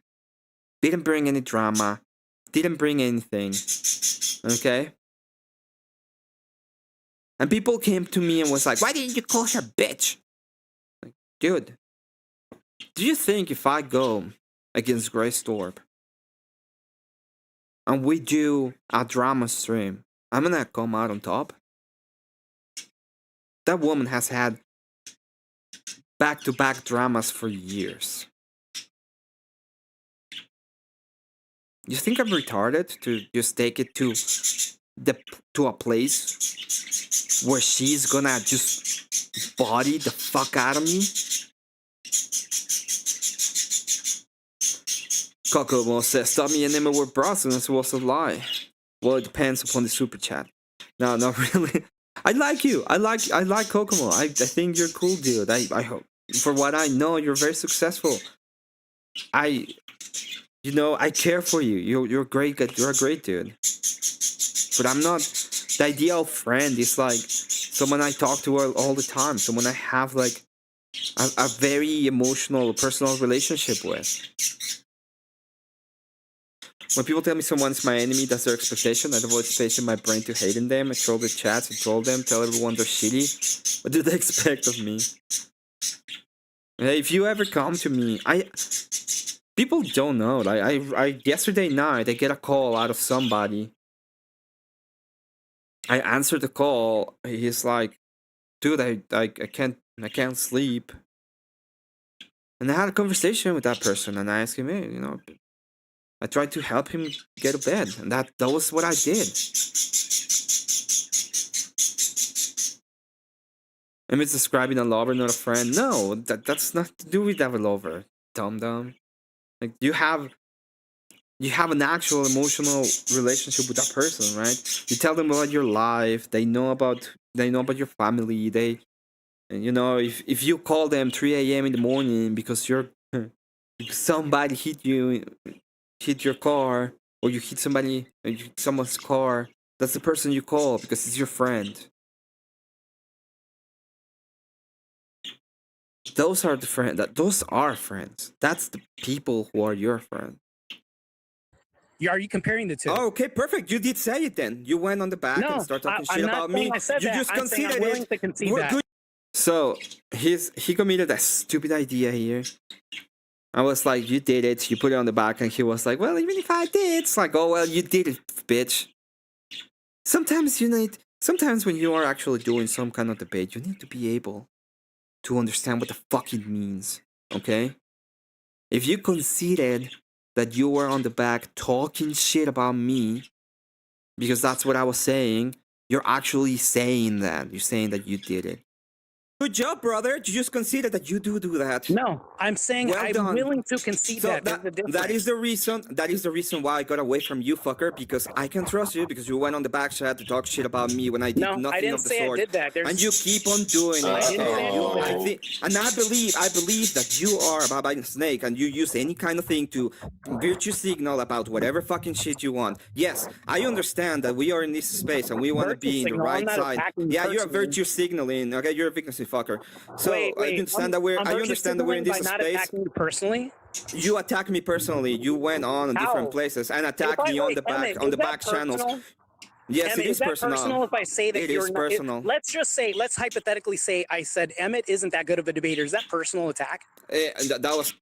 Didn't bring any drama. Didn't bring anything. Okay? And people came to me and was like, why didn't you call her bitch? Like, dude, do you think if I go against Grace Thorpe and we do a drama stream, I'm gonna come out on top? That woman has had back-to-back dramas for years. You think I'm retarded to just take it to a place where she's gonna just body the fuck out of me? Kokomo says, stop me and Emma were bros and this was a lie. Well, it depends upon the super chat. No, not really. I like you. I like Kokomo. I think you're cool, dude. I hope, for what I know, you're very successful. I care for you. You're great. You're a great dude. But I'm not. The ideal friend is like someone I talk to all the time. Someone I have like a very emotional, personal relationship with. When people tell me someone's my enemy, that's their expectation. I avoid space in my brain to hating them. I troll the chats, I troll them, tell everyone they're shitty. What do they expect of me? Hey, if you ever come to me, people don't know. I yesterday night I get a call out of somebody. I answered the call. He's like, dude, I can't sleep. And I had a conversation with that person, and I asked him, hey, I tried to help him get to bed, and that was what I did. And it's describing a lover, not a friend. No, that's not to do with that lover, dum. Like you have an actual emotional relationship with that person, right? You tell them about your life. They know about your family. If you call them 3 a.m. in the morning because somebody hit your car, or you hit someone's car, that's the person you call because it's your friend. Those are friends. That's the people who are your friend. Are you comparing the two? Oh, okay, perfect. You did say it then. You went on the back and started talking shit about me. I said you that. just I'm conceded willing it. to concede We're that. good. So he committed a stupid idea here. I was like, you did it. You put it on the back, and he was like, well, even if I did, it's like, oh well, you did it, bitch. Sometimes when you are actually doing some kind of debate, you need to be able to understand what the fuck it means. Okay? If you conceded that you were on the back talking shit about me, because that's what I was saying, you're actually saying that. You're saying that you did it. Good job, brother. You just conceded that you do that. No, I'm saying Well I'm done. willing to concede So that. that is the reason. That is the reason why I got away from you, fucker. Because I can trust you. Because you went on the back chat to talk shit about me when I did No, nothing I didn't of the say sort. I did that. And you keep on doing it. I didn't say I did that. And I believe that you are a Baba Snake, and you use any kind of thing to virtue signal about whatever fucking shit you want. Yes, I understand that we are in this space and we want to be in the right side. Yeah, you're virtue signaling. Okay, you're a victim fucker. So wait, I understand that we're. I understand that we're in this by not space. attacking you personally. You attacked me personally. You went on different places and attacked me on the back channels. Yes, Emmett, it is personal. If I say that it is personal. Let's just say, let's hypothetically say I said Emmett isn't that good of a debater. Is that personal attack? That was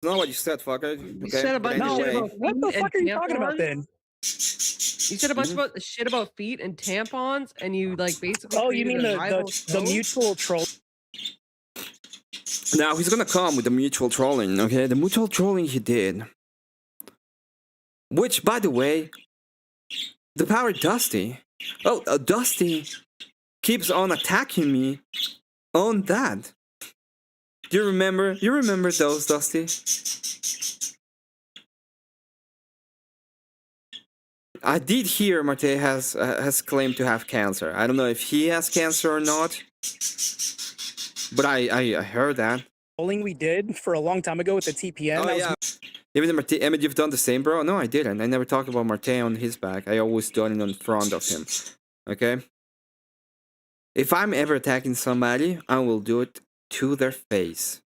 not what you said, fucker. Okay? You said a bunch of shit about What the fuck are you talking about then? You said a bunch about shit about feet and tampons, and you like basically. Oh, you mean the mutual troll? Now he's gonna come with the mutual trolling. Okay, the mutual trolling he did. Which, by the way, the power Dusty. Oh, Dusty keeps on attacking me on that. Do you remember? You remember those, Dusty? I did hear Martae has claimed to have cancer. I don't know if he has cancer or not, but I heard that. Polling we did for a long time ago with the TPN. Oh yeah. Even Martae, Emmet, you've done the same, bro? No, I didn't. I never talked about Martae on his back. I always done it in front of him. Okay? If I'm ever attacking somebody, I will do it to their face.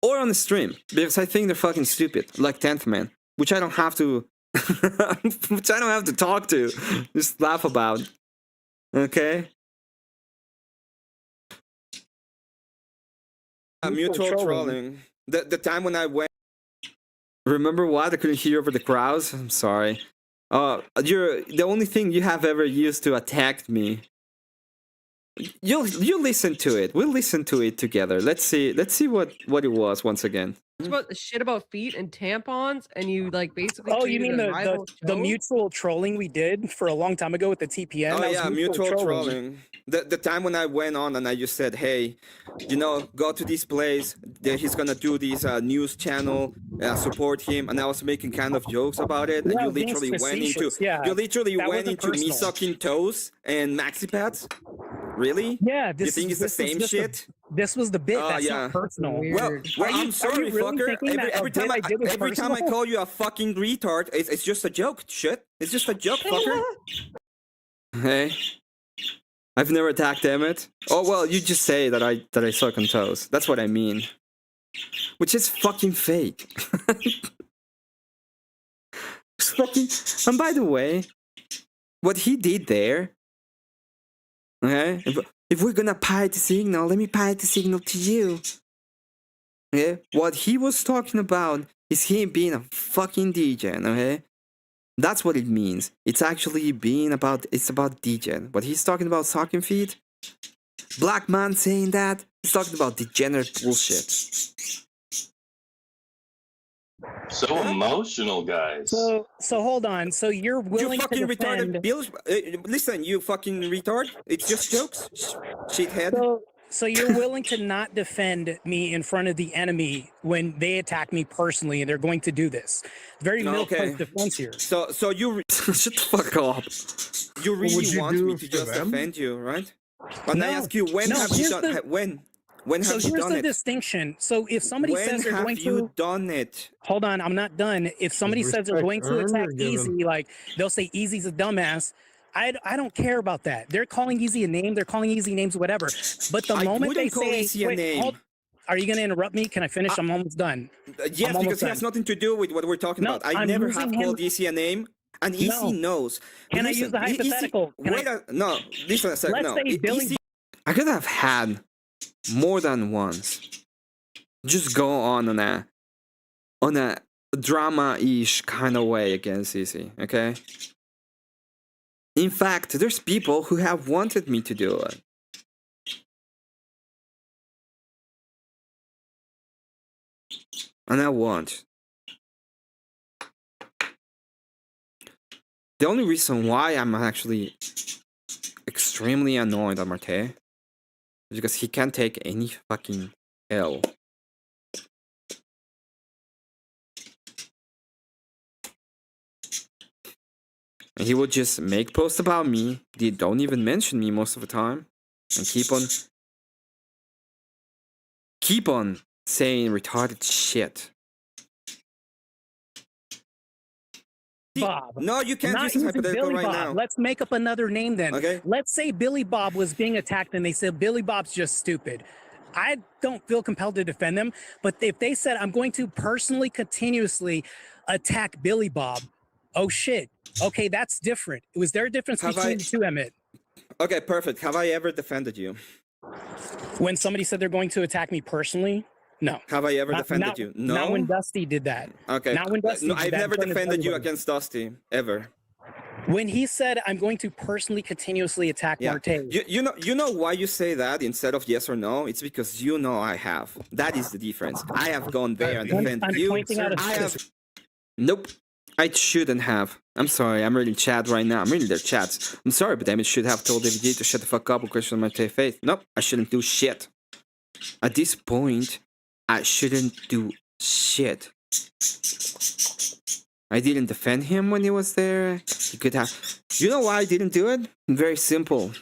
Or on the stream, because I think they're fucking stupid, like 10th Man, which I don't have to which I don't have to talk to. Just laugh about. Okay? Mutual trolling. The time when I went. Remember what? I couldn't hear over the crowds. I'm sorry. You're the only thing you have ever used to attack me. You listen to it. We'll listen to it together. Let's see what it was once again. About the shit about feet and tampons, and you like basically. Oh, you mean the mutual trolling we did for a long time ago with the TPN? Oh yeah, mutual trolling. The time when I went on and I just said, hey, go to this place. He's gonna do this news channel. Support him, and I was making kind of jokes about it. And you literally went into me sucking toes and maxi pads. Really? Yeah. You think it's the same shit? This was the bit. That's not personal. Well, I'm sorry, fucker. Every time I call you a fucking retard, it's just a joke. Shit, it's just a joke, fucker. Hey, I've never attacked Emmet. Oh well, you just say that I suck on toes. That's what I mean. Which is fucking fake. It's fucking. And by the way, what he did there. Okay, if we're gonna pirate the signal, let me pirate the signal to you. Okay, what he was talking about is him being a fucking DJ. Okay, that's what it means. It's actually about DJ. What he's talking about sucking feet. Black man saying that he's talking about degenerate bullshit. So emotional, guys. So hold on. So you're willing you fucking to defend... retarded Bill. Listen, you fucking retard. It's just jokes, shithead. So you're willing to not defend me in front of the enemy when they attack me personally, and they're going to do this. Very milquetoast defense here. So you shut the fuck up. You really want me to just defend you, right? And I ask you, when have you done? When have you done it? So here's the distinction. So if somebody says they're going to... When have you done it? Hold on, I'm not done. If somebody says they're going to attack Easy, like they'll say Easy's a dumbass, I don't care about that. They're calling Easy a name. They're calling Easy names, whatever. But the moment they say... Easy a name. Are you going to interrupt me? Can I finish? I'm almost done. Yes, because it has nothing to do with what we're talking about. I never have called Easy a name. And Easy knows. Can I use the hypothetical? Listen a second. Let's say Billy... I could have had more than once just go on a drama-ish kind of way against Easy, okay? In fact, there's people who have wanted me to do it. And I won't. The only reason why I'm actually extremely annoyed at Martae is because he can't take any fucking L. And he would just make posts about me. They don't even mention me most of the time. And keep on saying retarded shit. Bob. No, you can't use this hypothetical Billy right Bob. now. Let's make up another name then. Okay. Let's say Billy Bob was being attacked and they said Billy Bob's just stupid. I don't feel compelled to defend them, but if they said I'm going to personally continuously attack Billy Bob, oh shit. Okay, that's different. Was there a difference between the two, Emmett? Okay, perfect. Have I ever defended you? When somebody said they're going to attack me personally? No. Have I ever defended you? No. Not when Dusty did that. Okay. Not when Dusty no, did I've that never in front of defended you everybody. against Dusty ever. When he said I'm going to personally continuously attack Martae. You know why you say that instead of yes or no? It's because you know I have. That is the difference. I have gone there and defended you. I have. Nope. I shouldn't have. I'm sorry, I'm reading chat right now. I'm reading their chats. I'm sorry, but Emmett should have told AVG to shut the fuck up and question Martae faith. Nope, I shouldn't do shit. At this point, I shouldn't do shit. I didn't defend him when he was there. He could have. You know why I didn't do it? Very simple.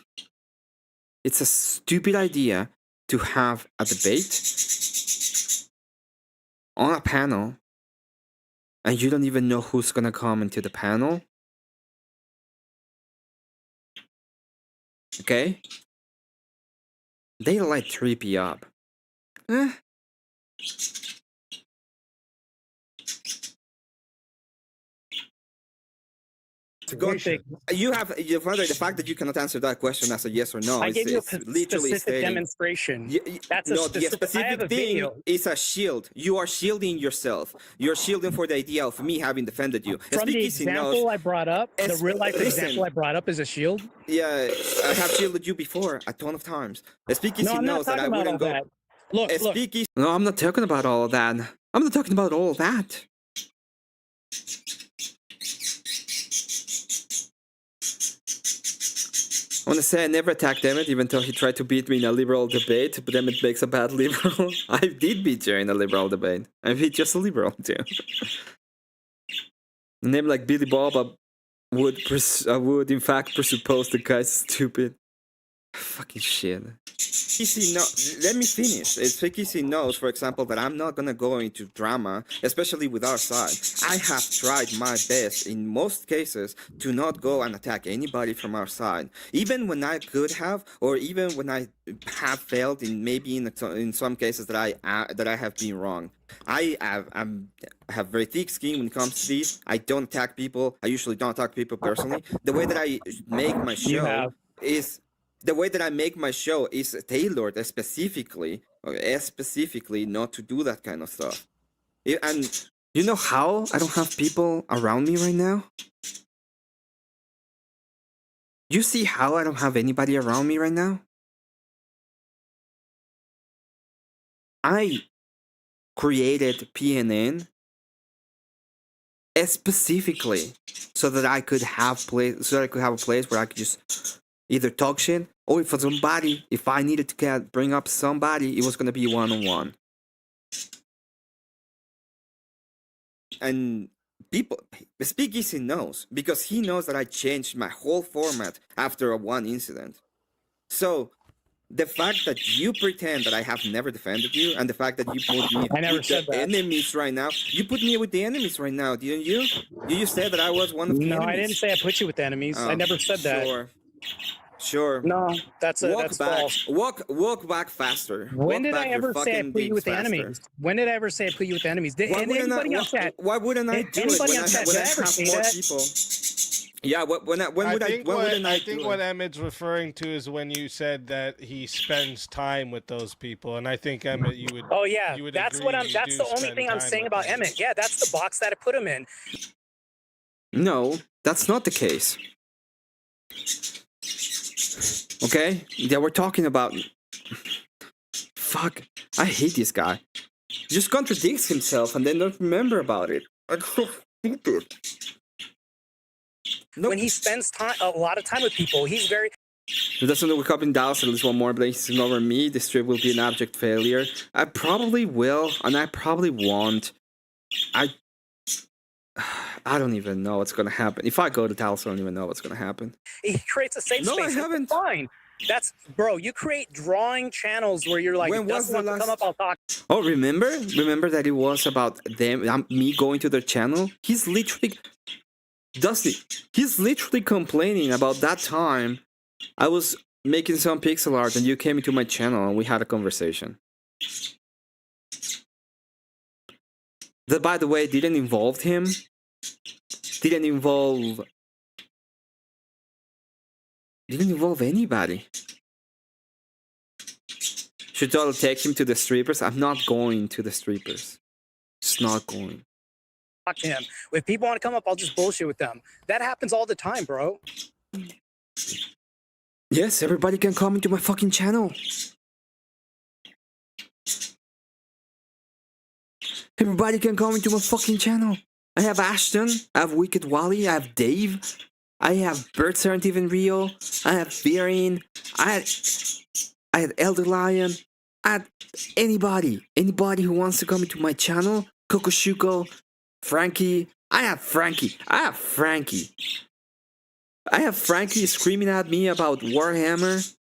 It's a stupid idea to have a debate on a panel and you don't even know who's gonna come into the panel. Okay? They light 3P up. You have the fact that you cannot answer that question as a yes or no. I gave you a literally specific demonstration. That's the specific thing is a shield. You are shielding yourself. You're shielding for the idea of me having defended you. From the example I brought up, the real life example I brought up is a shield. Yeah, I have shielded you before a ton of times. Speakeasy knows that I wouldn't go. Look. No, I'm not talking about all of that. I'm not talking about all of that. I want to say I never attacked Emmett, even though he tried to beat me in a liberal debate, but Emmett makes a bad liberal. I did beat you in a liberal debate. I beat just a liberal, too. A name like Billy Bob would in fact presuppose the guy's stupid. Fucking shit. Let me finish. Speakeasy knows, for example, that I'm not gonna go into drama, especially with our side. I have tried my best in most cases to not go and attack anybody from our side, even when I could have, or even when I have failed in some cases that I have been wrong. I have very thick skin when it comes to these. I don't attack people. I usually don't attack people personally. The way that I make my show is. The way that I make my show is tailored specifically not to do that kind of stuff. And you know how I don't have people around me right now? You see how I don't have anybody around me right now? I created PNN specifically so that I could have a place where I could just either talk shit, or if I needed to bring up somebody, it was gonna be one-on-one. And Speakeasy knows, because he knows that I changed my whole format after one incident. So, the fact that you pretend that I have never defended you, and the fact that you put me with the enemies right now, you put me with the enemies right now, didn't you? You said that I was one of the enemies. No, I didn't say I put you with the enemies. I never said that. Sure. No, that's false. Walk back faster. When did I ever say I put you with the enemies? When did I ever say I put you with the enemies? Why wouldn't I do it when I have more people? Yeah, when would I do it? I think what Emmett's referring to is when you said that he spends time with those people, and I think Emmett, you would. Oh yeah, that's the only thing I'm saying about Emmett. Yeah, that's the box that I put him in. No, that's not the case. Okay? Yeah, we're talking about... Fuck. I hate this guy. just contradicts himself and then don't remember about it. Like, so stupid. Nope. When he spends a lot of time with people, he's very. If doesn't wake up in Dallas at least one more place over me, this trip will be an abject failure. I probably will, and I probably won't. I don't even know what's gonna happen. If I go to Dallas, I don't even know what's gonna happen. He creates a safe No, space. I haven't. Fine. That's bro. You create drawing channels where you're like, when was the last? Come up, I'll talk. Oh, remember that it was about them, me going to their channel. He's literally, Dusty. He's literally complaining about that time. I was making some pixel art, and you came into my channel, and we had a conversation. That, by the way, didn't involve him. Didn't involve anybody. Should I take him to the strippers? I'm not going to the strippers. Just not going. Talk to him. If people want to come up, I'll just bullshit with them. That happens all the time, bro. Yes, everybody can come into my fucking channel. Everybody can come into my fucking channel. I have Ashton, I have Wicked Wally, I have Dave, I have Bird Serentive in Rio, I have Virin, I had Elder Lion, I had anybody who wants to come into my channel, Kokoshuko, Frankie, I have Frankie screaming at me about Warhammer.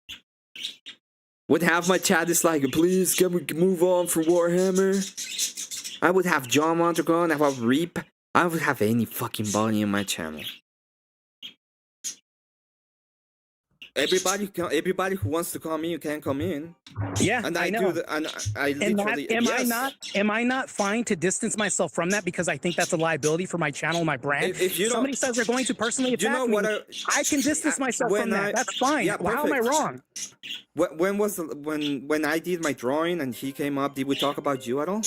Would have my chat is like, please can we move on from Warhammer? I would have John Mondragon, I would have Reap, I would have any fucking body in my channel. Everybody who wants to come in, you can come in. Yeah, and I know. Am I not fine to distance myself from that because I think that's a liability for my channel, my brand? If somebody says they're going to personally attack me, I can distance myself from that. That's fine. Yeah, how am I wrong? When was when I did my drawing and he came up? Did we talk about you at all?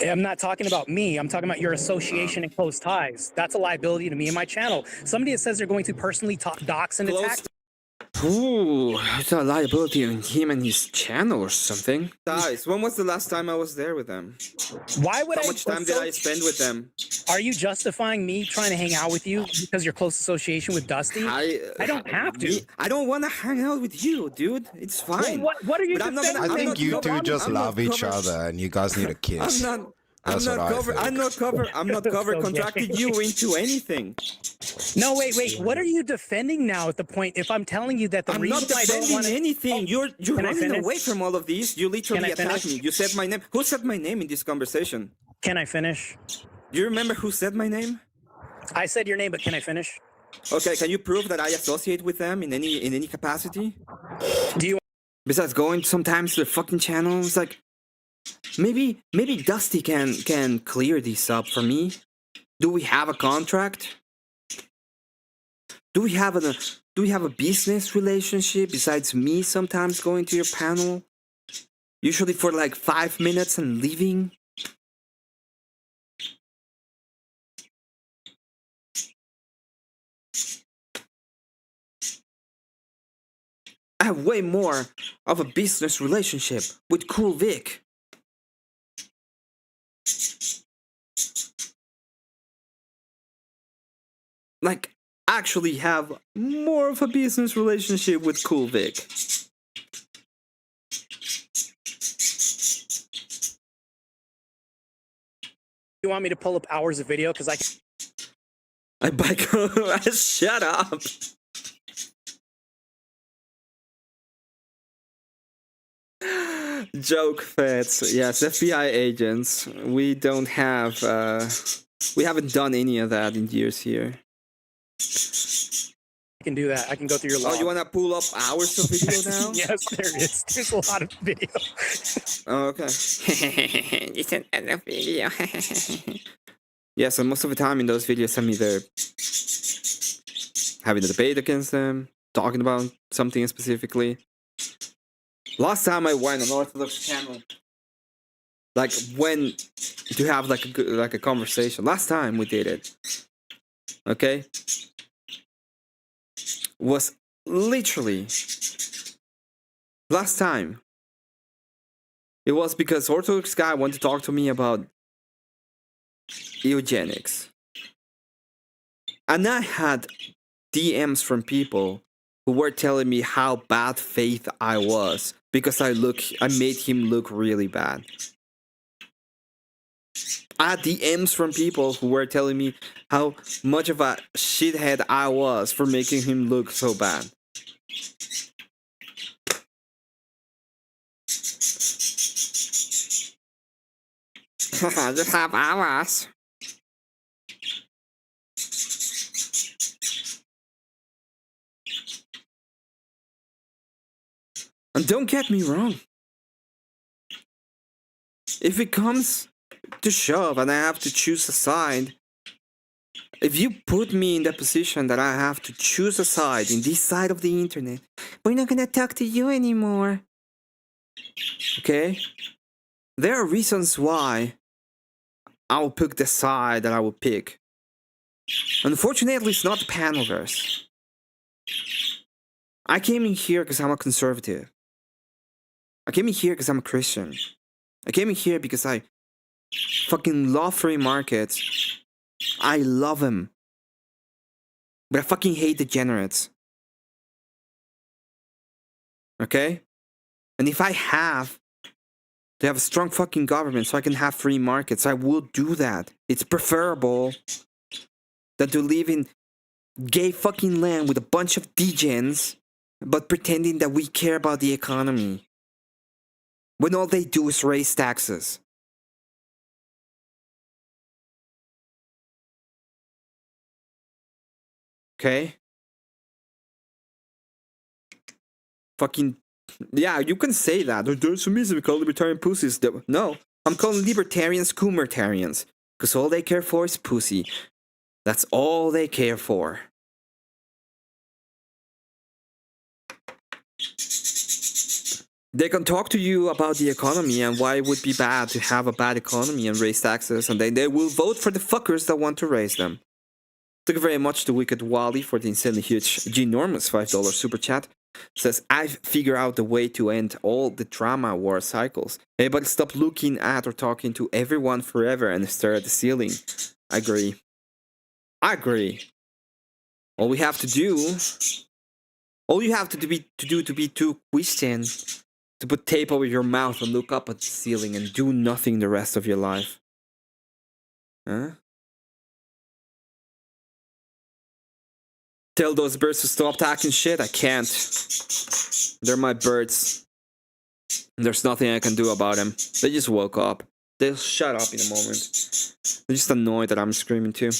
I'm not talking about me. I'm talking about your association and close ties. That's a liability to me and my channel. Somebody that says they're going to personally dox and attack. Ooh, it's a liability on him and his channel or something. Guys, when was the last time I was there with them? Why would How much time did I spend with them? Are you justifying me trying to hang out with you because you're close association with Dusty? I don't have to. I don't want to hang out with you, dude. It's fine. Well, what are you defending? I think you two just love each other and you guys need a kiss. I'm not contracting you into anything. No, wait. What are you defending now at the point? If I'm telling you that the reason I don't want anything, you're running away from all of these. You literally attacked me. You said my name. Who said my name in this conversation? Can I finish? Do you remember who said my name? I said your name, but can I finish? Okay, can you prove that I associate with them in any capacity? Do you? Besides going sometimes to the fucking channel, it's like. Maybe Dusty can clear this up for me. Do we have a contract? Do we have a business relationship besides me sometimes going to your panel? Usually for like 5 minutes and leaving? I have way more of a business relationship with Cool Vic. Like, actually have more of a business relationship with Cool Vic. You want me to pull up hours of video? Because I bike. Shut up. Joke fets. Yes, FBI agents. We don't have. We haven't done any of that in years here. I can do that. I can go through your log. Oh, you want to pull up hours of video now? Yes, there is. There's a lot of video. Oh, okay. It's another video. Yeah, so most of the time in those videos, I'm either having a debate against them, talking about something specifically. Last time I went on Orthodox channel, like when to have like a conversation. Last time we did it, okay, was literally last time It was because Orthodox guy wanted to talk to me about eugenics. And I had DMs from people who were telling me how bad faith I was because I made him look really bad. I had DMs from people who were telling me how much of a shithead I was for making him look so bad. Just have hours. And don't get me wrong. If it comes to shove and I have to choose a side, if you put me in the position that I have to choose a side in this side of the internet, we're not gonna talk to you anymore. Okay? There are reasons why I will pick the side that I will pick. Unfortunately, it's not the panelverse. I came in here because I'm a conservative. I came in here because I'm a Christian. I came in here because I fucking love free markets. I love them. But I fucking hate degenerates. Okay? And if I have to have a strong fucking government so I can have free markets, I will do that. It's preferable than to live in gay fucking land with a bunch of degens, but pretending that we care about the economy. When all they do is raise taxes. Okay? Fucking, yeah, you can say that. There's some reason we call libertarian pussies. No, I'm calling libertarians coomertarians. Because all they care for is pussy. That's all they care for. They can talk to you about the economy and why it would be bad to have a bad economy and raise taxes, and then they will vote for the fuckers that want to raise them. Thank you very much to Wicked Wally for the insanely huge, ginormous $5 super chat. Says, I've figured out the way to end all the drama war cycles. Everybody stop looking at or talking to everyone forever and stare at the ceiling. I agree. I agree. All we have to do, all you have to do to be too Christian, to put tape over your mouth and look up at the ceiling and do nothing the rest of your life. Huh? Tell those birds to stop talking shit? I can't. They're my birds. There's nothing I can do about them. They just woke up. They'll shut up in a moment. They're just annoyed that I'm screaming too.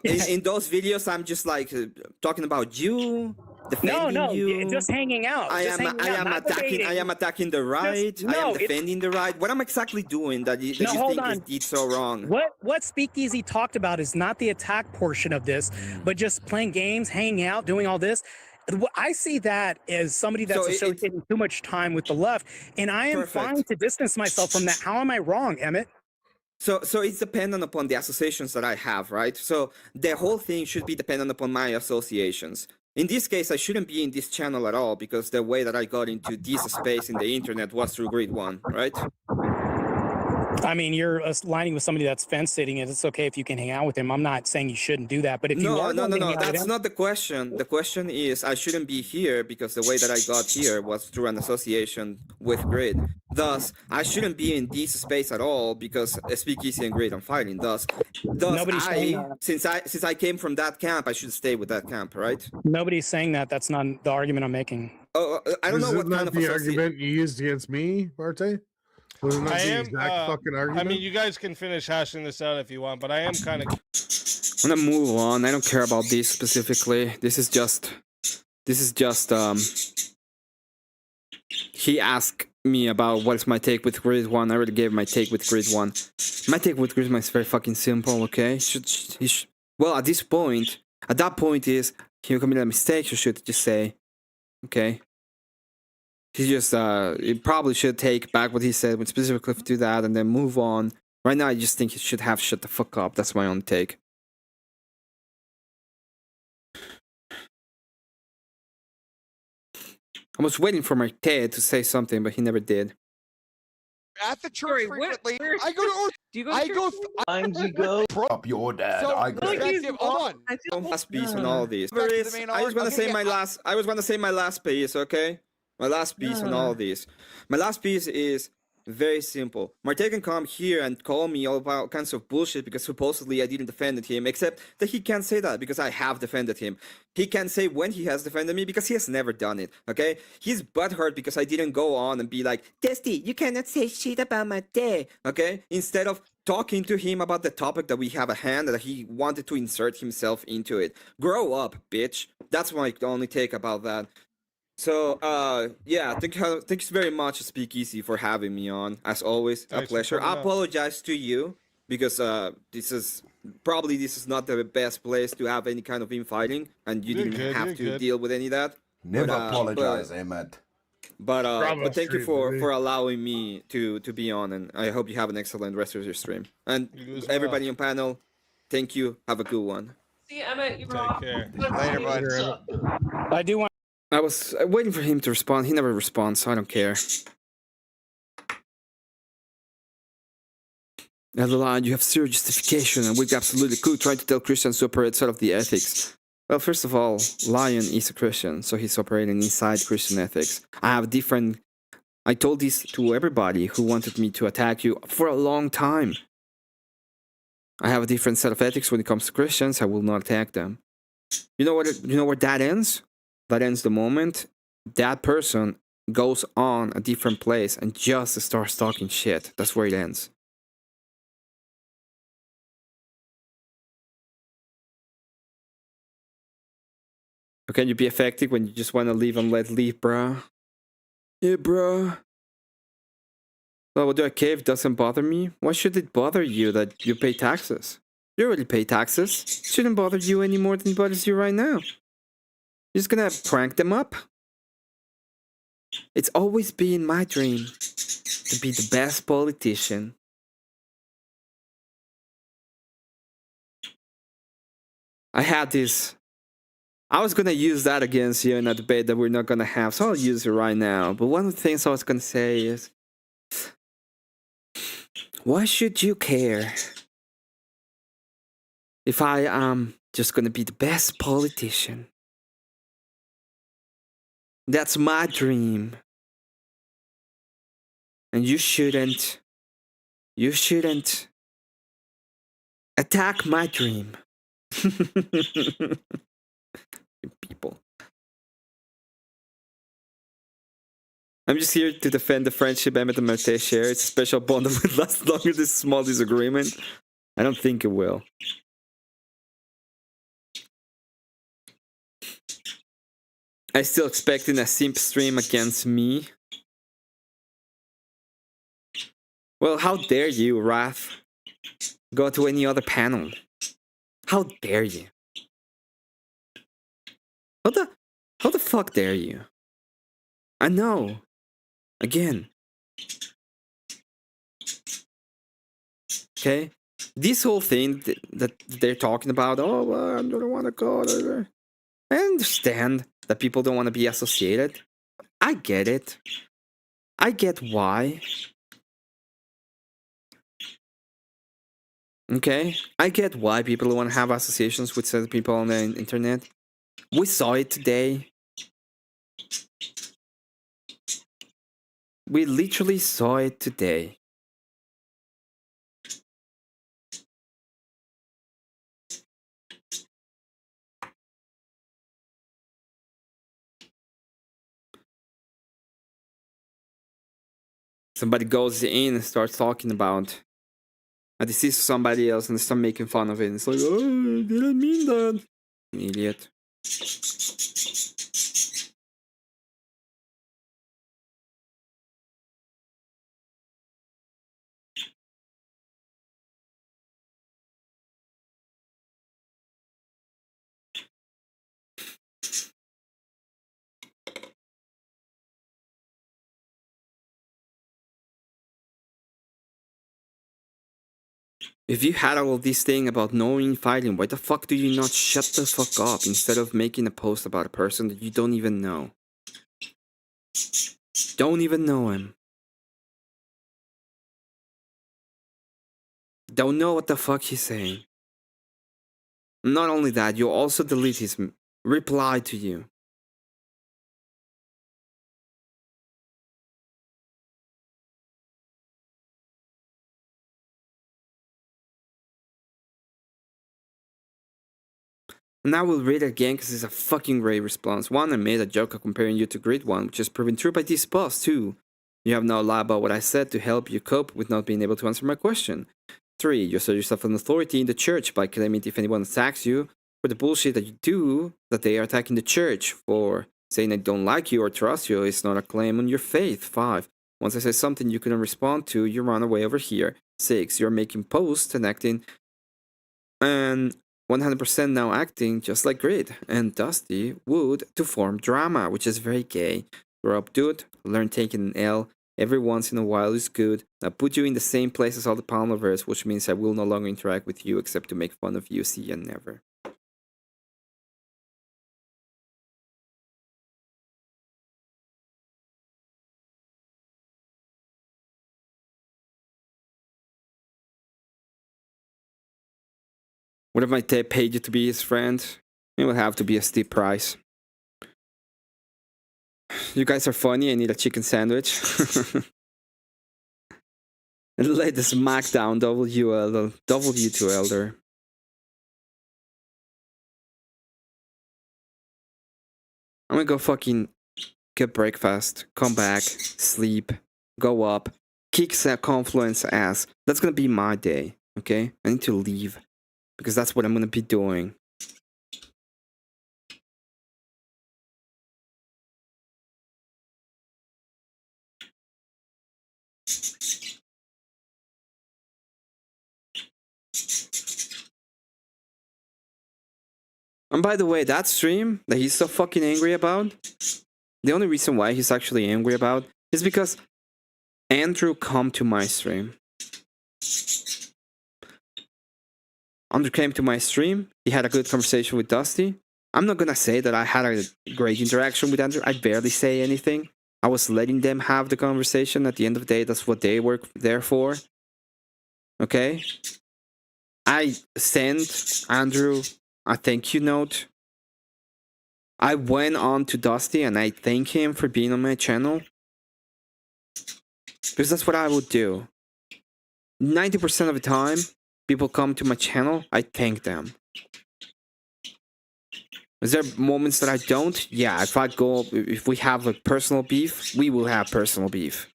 In those videos, I'm just like talking about you, defending you. Just hanging out. I am attacking the right. I am defending the right. What I'm exactly doing that you think is so wrong? What Speakeasy talked about is not the attack portion of this, but just playing games, hanging out, doing all this. I see that as somebody that's associating too much time with the left, and I am fine to distance myself from that. How am I wrong, Emmett? So it's dependent upon the associations that I have, right? So the whole thing should be dependent upon my associations. In this case, I shouldn't be in this channel at all because the way that I got into this space in the internet was through Grid 1, right? I mean, you're aligning with somebody that's fence sitting, and it's okay if you can hang out with him. I'm not saying you shouldn't do that, but if you are no, that's not the question. The question is, I shouldn't be here because the way that I got here was through an association with Grid. Thus, I shouldn't be in this space at all because Speakeasy and Grid are fighting. Thus, since I came from that camp, I should stay with that camp, right? Nobody's saying that. That's not the argument I'm making. Oh, I don't know what kind of the argument you used against me, Martae? Wasn't that the exact fucking argument? I mean, you guys can finish hashing this out if you want, but I am kind of. I'm gonna move on. I don't care about this specifically. This is just. He asked me about what is my take with Grid 1. I already gave my take with Grid 1. My take with Grid 1 is very fucking simple, okay? Well, at that point is, he committed a mistake, you should just say, okay? He probably should take back what he said, but specifically do that and then move on. Right now, I just think he should have shut the fuck up. That's my own take. I was waiting for Martae to say something, but he never did. At the church frequently. I go to. Do you go? I go. Mind you go. Up your dad. So, I agree. perspective, hold on. I feel Last piece on all of these. Back to the main I was arc. gonna Okay, say yeah, my last. I was gonna say my last piece. Okay, my last piece on all of these. My last piece is very simple. Martae can come here and call me all about kinds of bullshit because supposedly I didn't defend him, except that he can't say that because I have defended him. He can't say when he has defended me because he has never done it, okay? He's butthurt because I didn't go on and be like, Dusty, you cannot say shit about Martae, okay? Instead of talking to him about the topic that we have at hand, that he wanted to insert himself into it. Grow up, bitch. That's my only take about that. So, yeah, thanks very much, Speakeasy, for having me on. As always, Thanks a for pleasure. coming I up. apologize to you because this is not the best place to have any kind of infighting, and you You're didn't good, have you're to good. deal with any of that. Never But, apologize, Emmet. But Bravo thank you stream, baby. for allowing me to be on, and I hope you have an excellent rest of your stream. And You as everybody well. on panel, thank you. Have a good one. See, Emmett, you were Take off. care. Later, bud. What's up? I do want. I was waiting for him to respond. He never responds, so I don't care. Adeline, you have zero justification, and we absolutely could try to tell Christians to operate sort of the ethics. Well, first of all, Lion is a Christian, so he's operating inside Christian ethics. I told this to everybody who wanted me to attack you for a long time. I have a different set of ethics when it comes to Christians. I will not attack them. You know where that ends? That ends the moment that person goes on a different place and just starts talking shit. That's where it ends. How can you be effective when you just want to leave and let leave, bruh? Yeah, bruh. Well, do a cave doesn't bother me. Why should it bother you that you pay taxes? You already pay taxes. It shouldn't bother you any more than it bothers you right now. You're just gonna prank them up? It's always been my dream to be the best politician. I had this. I was gonna use that against you in a debate that we're not gonna have, so I'll use it right now. But one of the things I was gonna say is, why should you care if I am just gonna be the best politician? That's my dream. And you shouldn't attack my dream. People. I'm just here to defend the friendship Emmet and Martae share. It's a special bond that will last longer this small disagreement. I don't think it will. I still expecting a simp stream against me. Well, how dare you, Wrath, go to any other panel? How dare you? How the fuck dare you? I know. Again. Okay? This whole thing that they're talking about, oh, well, I don't want to go. I understand that people don't want to be associated. I get it. I get why. Okay? I get why people want to have associations with certain people on the internet. We saw it today. We literally saw it today. Somebody goes in and starts talking about a disease to somebody else and they start making fun of it. And it's like, oh, I didn't mean that. An idiot. If you had all this thing about knowing fighting, why the fuck do you not shut the fuck up instead of making a post about a person that you don't even know? Don't even know him. Don't know what the fuck he's saying. Not only that, you also delete his reply to you. And I will read it again because it's a fucking great response. 1, I made a joke of comparing you to Grid 1, which is proven true by this boss. 2, you have no lie about what I said to help you cope with not being able to answer my question. 3, you assert yourself an authority in the church by claiming if anyone attacks you for the bullshit that you do, that they are attacking the church. 4, saying I don't like you or trust you is not a claim on your faith. 5, once I say something you couldn't respond to, you run away over here. 6, you're making posts and acting and 100% now acting just like Grid and Dusty would to form drama, which is very gay. Grow up, dude. Learn taking an L every once in a while is good. I'll put you in the same place as all the Palmavers, which means I will no longer interact with you except to make fun of you. See ya never. What if my dad paid you to be his friend? It would have to be a steep price. You guys are funny. I need a chicken sandwich. Let the smackdown W to Elder. I'm gonna go fucking get breakfast, come back, sleep, go up, kick Confluence ass. That's gonna be my day, okay? I need to leave because that's what I'm gonna be doing. And by the way, that stream that he's so fucking angry about, the only reason why he's actually angry about is because Andrew come to my stream. Andrew came to my stream, he had a good conversation with Dusty. I'm not gonna say that I had a great interaction with Andrew, I barely say anything. I was letting them have the conversation. At the end of the day, that's what they were there for. Okay? I sent Andrew a thank you note. I went on to Dusty and I thank him for being on my channel. Because that's what I would do. 90% of the time, people come to my channel, I thank them. Is there moments that I don't? Yeah, if we have a personal beef, we will have personal beef.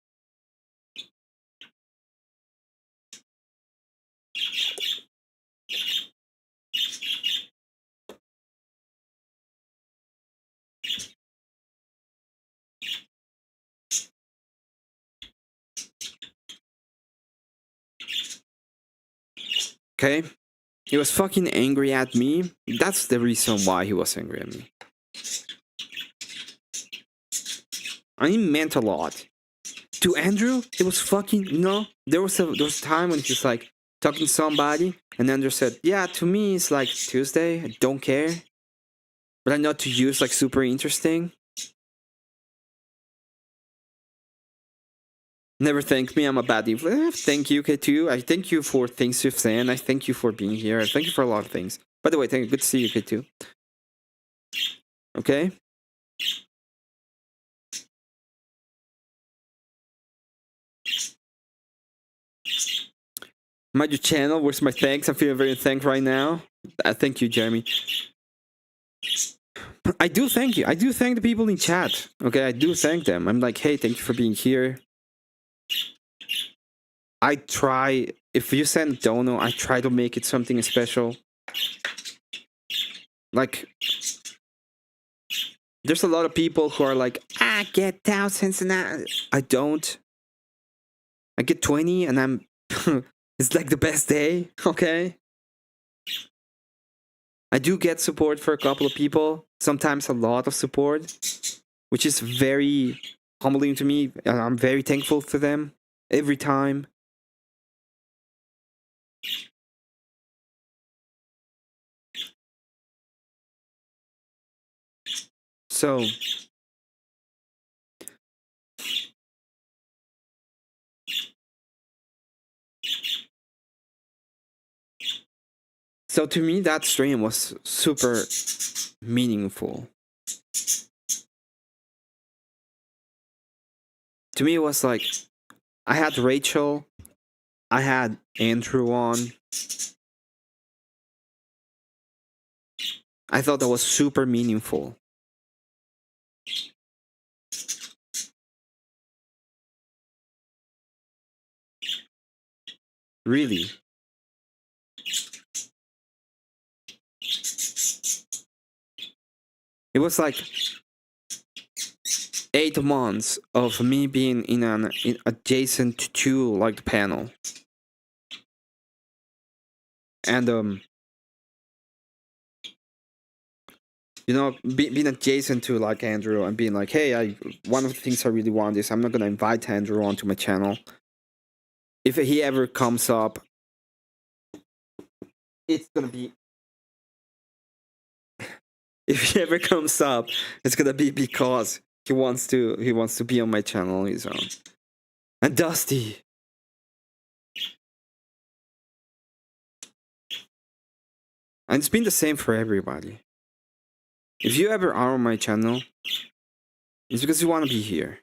Okay? He was fucking angry at me. That's the reason why he was angry at me. And he meant a lot. To Andrew, it was fucking, there was a time when he's like talking to somebody, and Andrew said, yeah, to me it's like Tuesday, I don't care. But I know to you it's like super interesting. Never thank me, I'm a bad influence. Thank you, K2. I thank you for things you've said. I thank you for being here. I thank you for a lot of things. By the way, thank you. Good to see you, K2. Okay? My channel, where's my thanks? I'm feeling very thankful right now. Thank you, Jeremy. I do thank you. I do thank the people in chat. Okay, I do thank them. I'm like, hey, thank you for being here. I try, if you send dono, I try to make it something special. Like, there's a lot of people who are like, I get thousands and I don't. I get 20 and I'm, it's like the best day, okay? I do get support for a couple of people, sometimes a lot of support, which is very humbling to me. I'm very thankful for them every time. So, So to me, that stream was super meaningful. To me, it was like, I had Rachel, I had Andrew on. I thought that was super meaningful. Really. It was like 8 months of me being in an adjacent to like the panel. And you know, being adjacent to like Andrew and being like, hey, one of the things I really want is I'm not gonna invite Andrew onto my channel. If he ever comes up, it's gonna be if he ever comes up, it's gonna be because he wants to be on my channel on his own. And Dusty. And it's been the same for everybody. If you ever are on my channel, it's because you want to be here.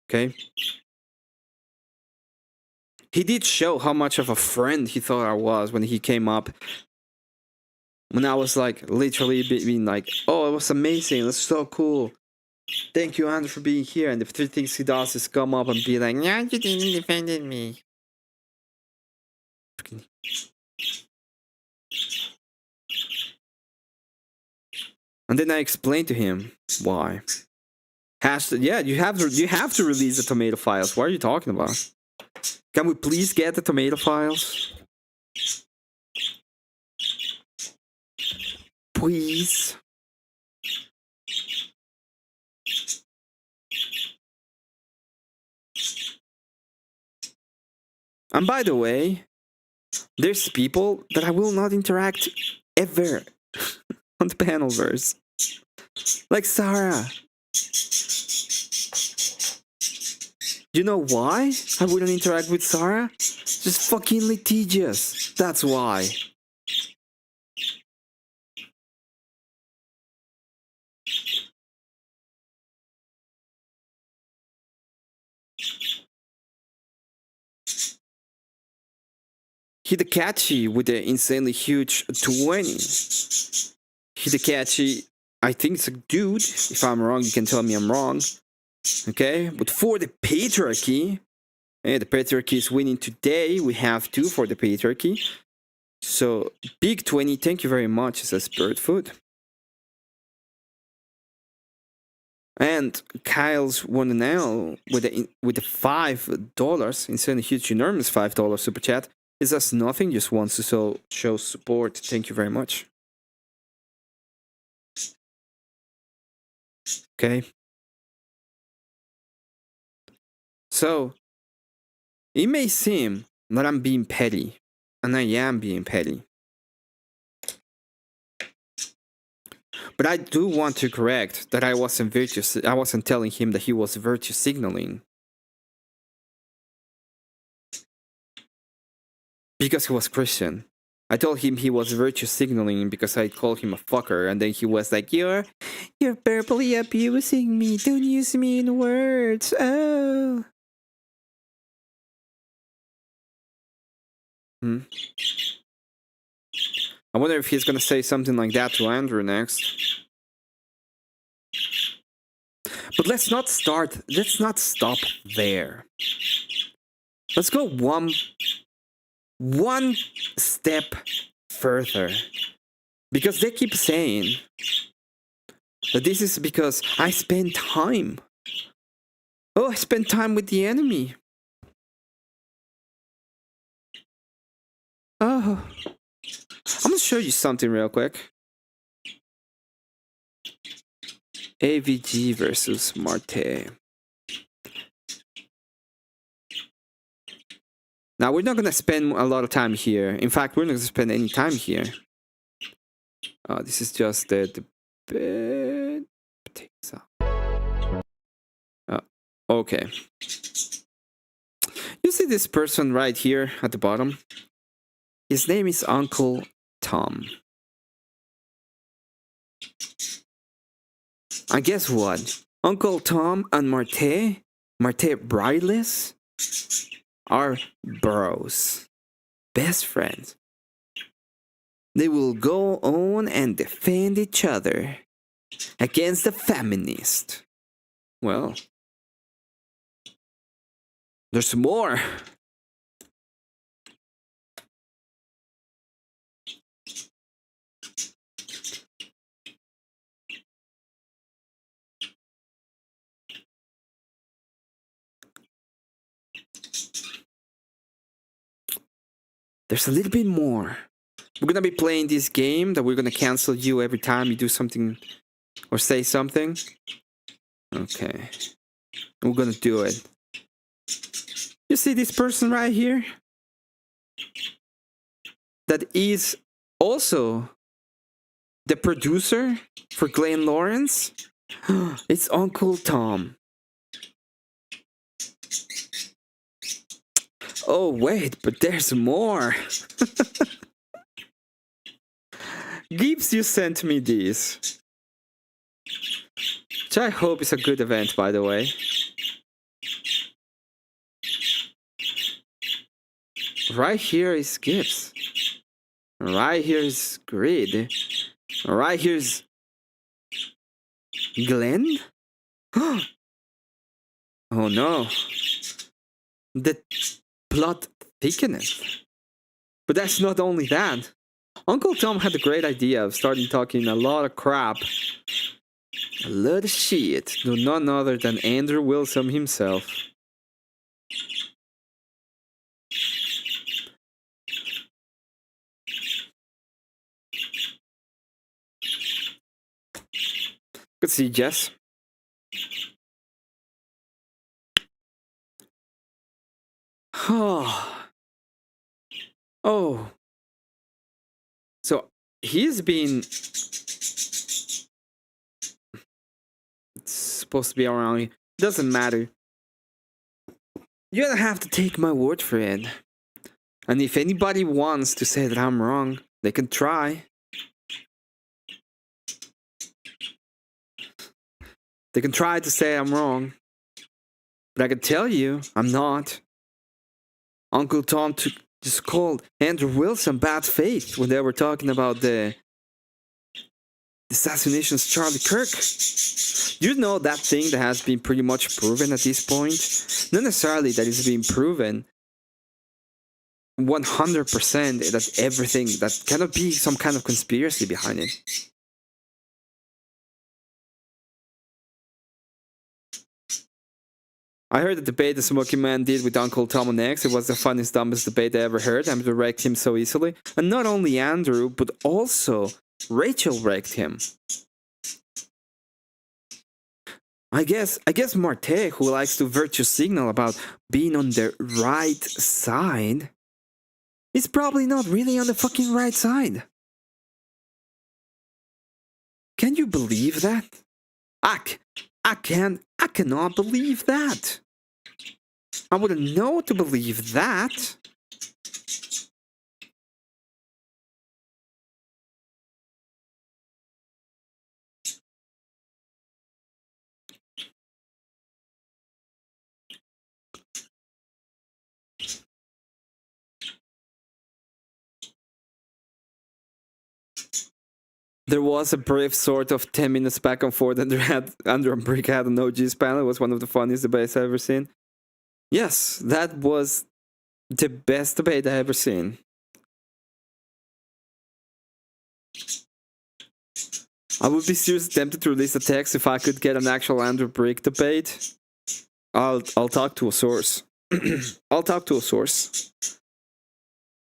Okay? He did show how much of a friend he thought I was when he came up. When I was like, literally being like, oh, it was amazing, that's so cool. Thank you, Andrew, for being here. And the 3 things he does is come up and be like, yeah, you didn't defend me. And then I explained to him why. Yeah, you have to release the tomato files. What are you talking about? Can we please get the tomato files? Please. And by the way, there's people that I will not interact ever on the panelverse. Like Sarah. You know why I wouldn't interact with Sarah? Just fucking litigious. That's why. Hidekachi with the insanely huge 20. Hidekachi, I think it's a dude. If I'm wrong, you can tell me I'm wrong. Okay, but for the patriarchy, the patriarchy is winning today. We have 2 for the patriarchy. So, big 20, thank you very much, says Bird Food. And Kyle's won now with the $5, insanely huge, enormous $5 super chat. It says nothing, just wants to show support. Thank you very much. Okay. So, it may seem that I'm being petty, and I am being petty. But I do want to correct that I wasn't telling him that he was virtue signaling. Because he was Christian. I told him he was virtue signaling because I called him a fucker, and then he was like, You're verbally abusing me, don't use me in words, oh. I wonder if he's gonna say something like that to Andrew next. But let's not stop there. Let's go one step further. Because they keep saying that this is because I spend time. Oh, I spend time with the enemy. Oh. I'm gonna show you something real quick. AVG versus Martae. Now, we're not gonna spend a lot of time here. In fact, we're not gonna spend any time here. This is just the bed. Okay. You see this person right here at the bottom? His name is Uncle Tom. And guess what? Uncle Tom and Martae Bridless, are bros. Best friends. They will go on and defend each other against the feminist. Well, there's more. There's a little bit more. We're gonna be playing this game that we're gonna cancel you every time you do something or say something. Okay. We're gonna do it. You see this person right here? That is also the producer for Glenn Lawrence. It's Uncle Tom. Oh wait, but there's more. Gibbs, you sent me this. Which I hope is a good event, by the way. Right here is Gibbs. Right here is Grid. Right here is Glenn? Oh no. The plot thickeneth. But that's not only that. Uncle Tom had the great idea of starting talking a lot of crap. A lot of shit to none other than Andrew Wilson himself. Good see, Jess. Oh. So he's been supposed to be around here. Doesn't matter. You're gonna have to take my word for it. And if anybody wants to say that I'm wrong, they can try. They can try to say I'm wrong. But I can tell you, I'm not. Uncle Tom just called Andrew Wilson bad faith when they were talking about the assassinations of Charlie Kirk. You know that thing that has been pretty much proven at this point? Not necessarily that it's been proven 100% that everything, that cannot be some kind of conspiracy behind it. I heard the debate the Smoky Man did with Uncle Tom on X. It was the funniest, dumbest debate I ever heard. Andrew wrecked him so easily. And not only Andrew, but also Rachel wrecked him. I guess Martae, who likes to virtue signal about being on the right side, is probably not really on the fucking right side. Can you believe that? I cannot believe that. I wouldn't know to believe that. There was a brief sort of 10 minutes back and forth and Andrew and Brick had an OG's panel. It was one of the funniest debates I've ever seen. Yes, that was the best debate I've ever seen. I would be seriously tempted to release a text if I could get an actual Andrew Brick debate. I'll talk to a source. I'll talk to a source.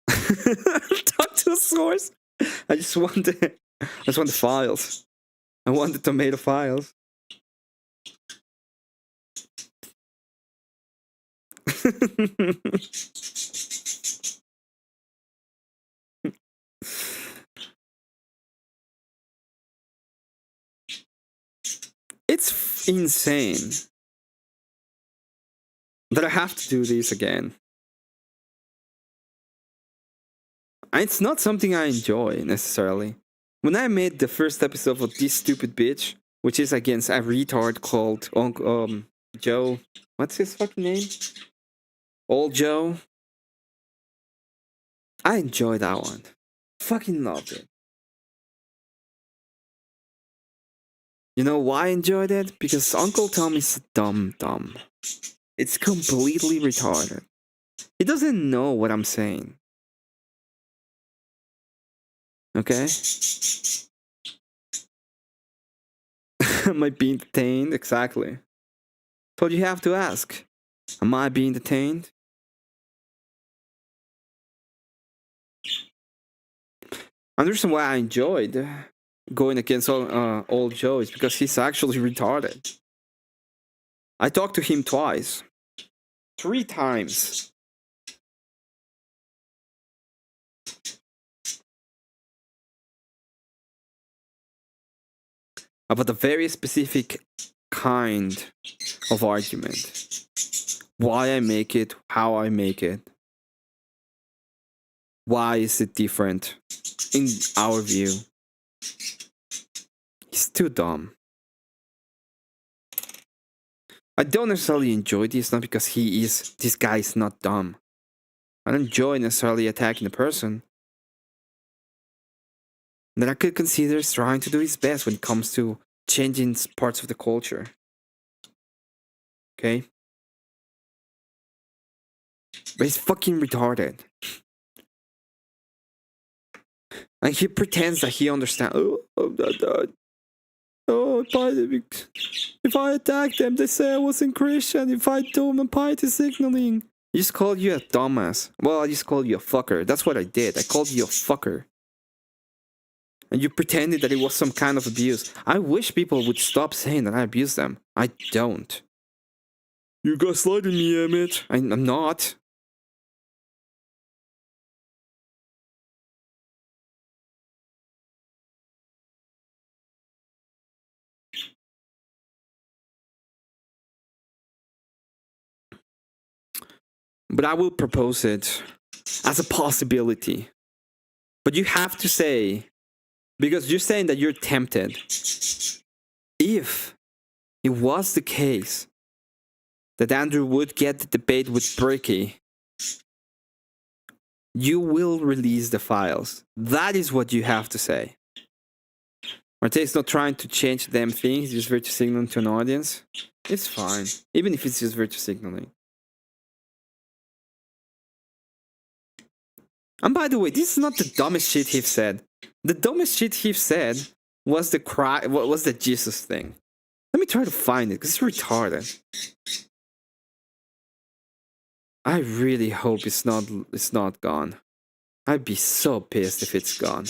Talk to a source? I just want the files. I want the tomato files. It's insane that I have to do this again. It's not something I enjoy necessarily. When I made the first episode of This Stupid Bitch, which is against a retard called Joe, what's his fucking name? Old Joe. I enjoyed that one. Fucking loved it. You know why I enjoyed it? Because Uncle Tom is dumb. It's completely retarded. He doesn't know what I'm saying. Okay? Am I being detained? Exactly. But you have to ask. Am I being detained? And the reason why I enjoyed going against old Joe is because he's actually retarded. I talked to him twice. 3 times. About a very specific kind of argument. Why I make it, how I make it. Why is it different in our view? He's too dumb. I don't necessarily enjoy this, not because this guy is not dumb. I don't enjoy necessarily attacking the person that I could consider is trying to do his best when it comes to changing parts of the culture. Okay? But he's fucking retarded. And he pretends that he understands. If I attack them, they say I wasn't Christian. If I do, I'm piety signaling. I just called you a dumbass. Well, I just called you a fucker. That's what I did. I called you a fucker. And you pretended that it was some kind of abuse. I wish people would stop saying that I abuse them. I don't. You gaslighting me, Emmett. I'm not. But I will propose it as a possibility. But you have to say, because you're saying that you're tempted. If it was the case that Andrew would get the debate with Bricky, you will release the files. That is what you have to say. Martae is not trying to change the damn thing, he's just virtue signaling to an audience. It's fine, even if it's just virtue signaling. And by the way, this is not the dumbest shit he've said. The dumbest shit he've said was the Jesus thing. Let me try to find it, because it's retarded. I really hope it's not gone. I'd be so pissed if it's gone.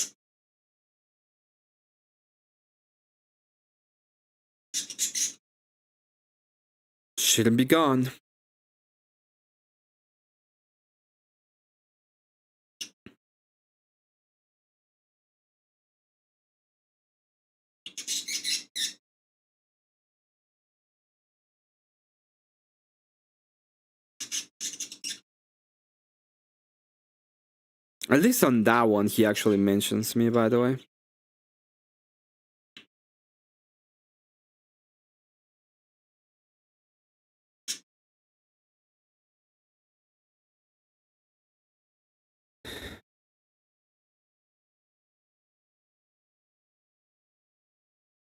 Shouldn't be gone. At least on that one, he actually mentions me, by the way.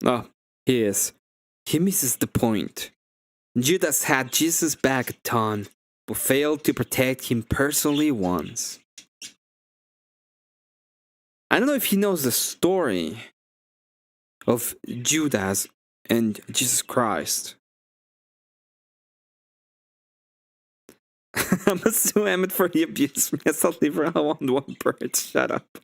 Oh, he is. He misses the point. Judas had Jesus back a ton, but failed to protect him personally once. I don't know if he knows the story of Judas and Jesus Christ. I'm gonna sue Emmett for he abused me as a liver. I want one bird. Shut up.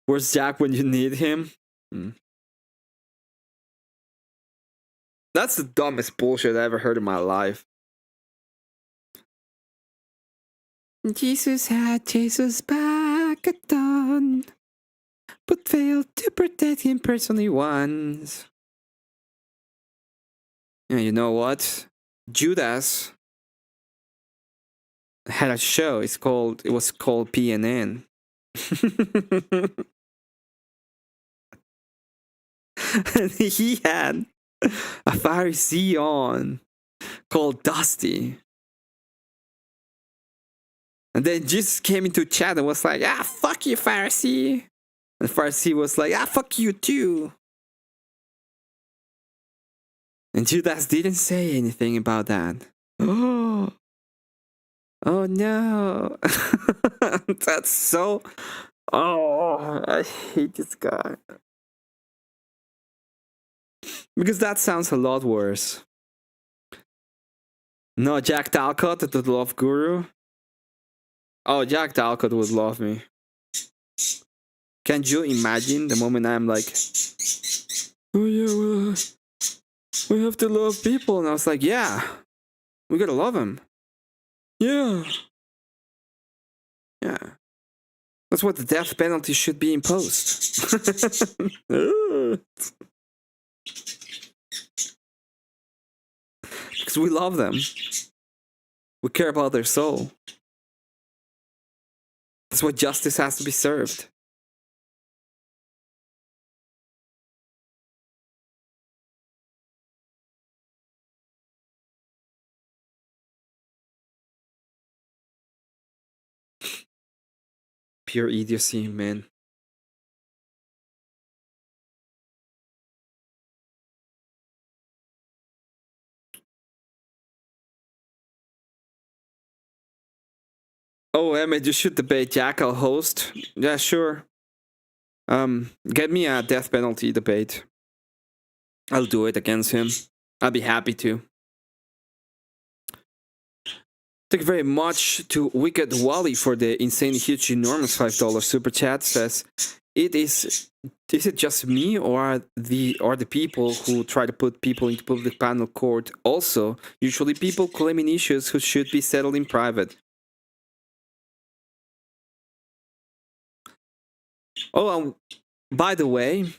Where's Jack when you need him? That's the dumbest bullshit I ever heard in my life. Jesus had Jesus back a ton, but failed to protect him personally once. Yeah, you know what? Judas had a show. It was called PNN. And he had a Pharisee on called Dusty. And then Jesus came into chat and was like, ah, fuck you, Pharisee. And the Pharisee was like, ah, fuck you too. And Judas didn't say anything about that. Oh, oh no. That's so... Oh, I hate this guy. Because that sounds a lot worse. No, Jack Talcott, the love guru. Oh, Jack Talcott would love me. Can you imagine the moment I'm like, oh yeah, well, we have to love people. And I was like, yeah, we gotta love them. Yeah. Yeah. That's what the death penalty should be imposed. Because we love them. We care about their soul. That's why justice has to be served. Pure idiocy, man. Oh, Emmet, you should debate Jack. I'll host. Yeah, sure. Get me a death penalty debate. I'll do it against him. I'll be happy to. Thank you very much to Wicked Wally for the insane, huge, enormous $5 super chat. Says, is it just me or are the people who try to put people into public panel court also usually people claiming issues who should be settled in private? Oh, by the way,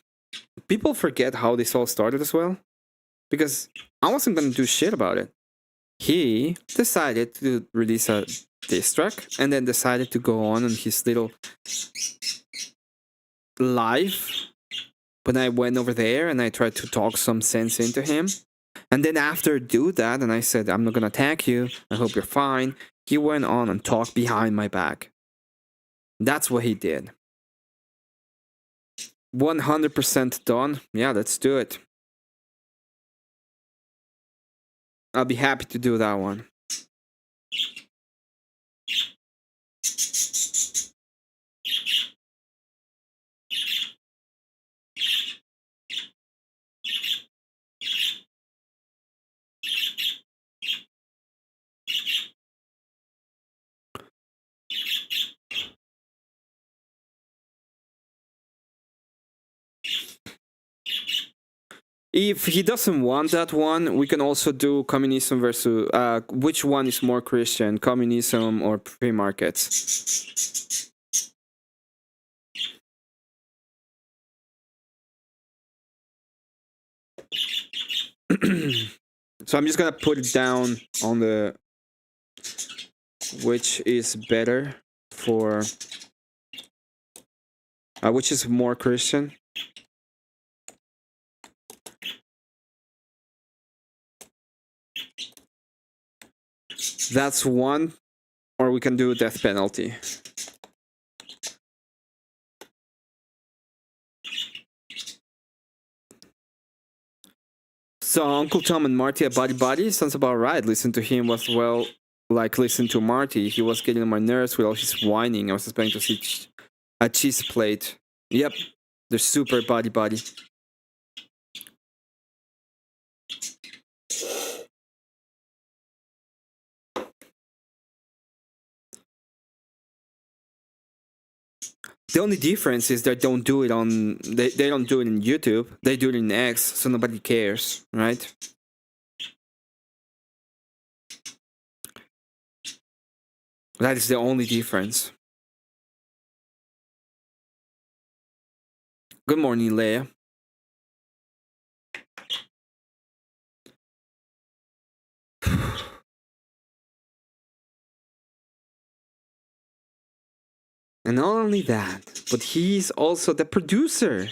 people forget how this all started as well, because I wasn't gonna do shit about it. He decided to release a diss track and then decided to go on his little live when I went over there and I tried to talk some sense into him. And then after do that, and I said, I'm not gonna attack you, I hope you're fine, he went on and talked behind my back. That's what he did. 100% done. Yeah, let's do it. I'll be happy to do that one. If he doesn't want that one, we can also do communism versus... which one is more Christian? Communism or free markets? So I'm just gonna put it down on the... which is better for... which is more Christian? That's one, or we can do death penalty. So Uncle Tom and Marty are buddy sounds about right. Listen to him was well, like listen to Marty. He was getting on my nerves with all his whining. I was expecting to see a cheese plate. Yep, they're super buddy. The only difference is they don't do it on... They don't do it in YouTube. They do it in X, so nobody cares, right? That is the only difference. Good morning, Leia. And not only that, but he's also the producer.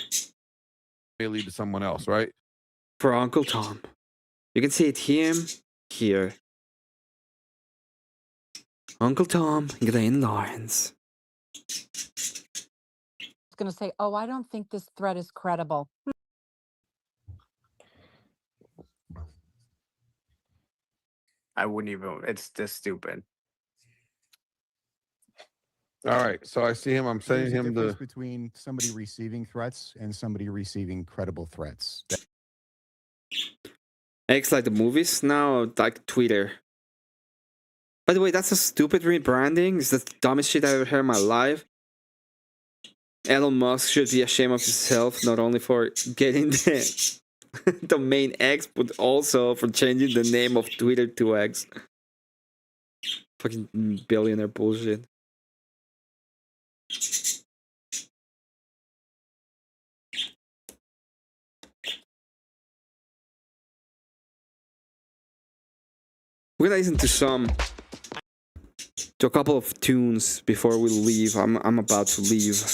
May lead to someone else, right? For Uncle Tom. You can see it here. Uncle Tom, Glenn Lawrence. Going to say, oh, I don't think this threat is credible. I wouldn't even. It's just stupid. All right, so I see him. I'm sending him the between somebody receiving threats and somebody receiving credible threats. X like the movies now, like Twitter. By the way, that's a stupid rebranding. It's the dumbest shit I ever heard in my life. Elon Musk should be ashamed of himself, not only for getting the domain X, but also for changing the name of Twitter to X. Fucking billionaire bullshit. We're gonna listen to a couple of tunes before we leave. I'm about to leave.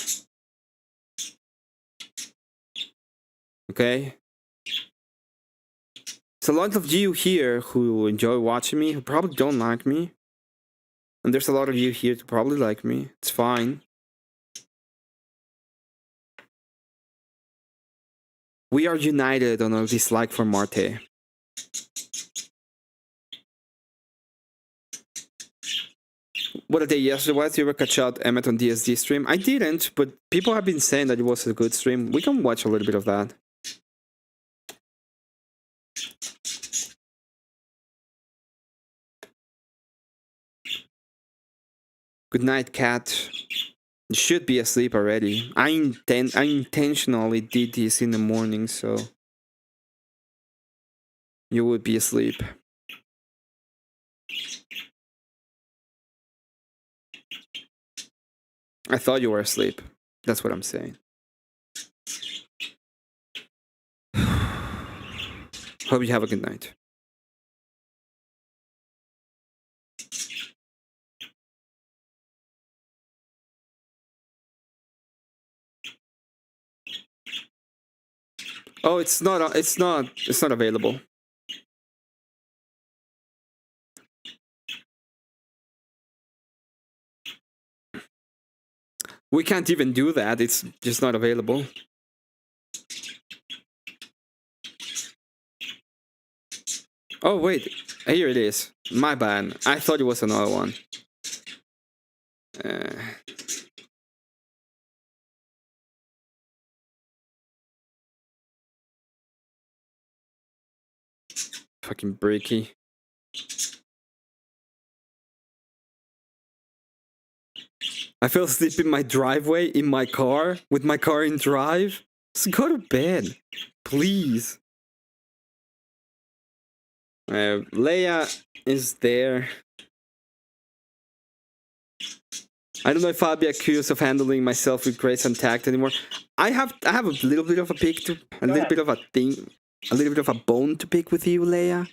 Okay? There's a lot of you here who enjoy watching me, who probably don't like me. And there's a lot of you here who probably like me. It's fine. We are united on our dislike for Martae. What a day yesterday was. You ever catch out Emmet on DSD stream? I didn't, but people have been saying that it was a good stream. We can watch a little bit of that. Good night, cat. You should be asleep already. I intentionally did this in the morning, so you would be asleep. I thought you were asleep. That's what I'm saying. Hope you have a good night. Oh, it's not available. We can't even do that. It's just not available. Oh, wait. Here it is. My bad. I thought it was another one. Fucking breaky. I fell asleep in my driveway, in my car, with my car in drive. Just go to bed, please. Leia is there. I don't know if I'll be accused of handling myself with grace and tact anymore. I have a little bit of a bone to pick with you, Leia.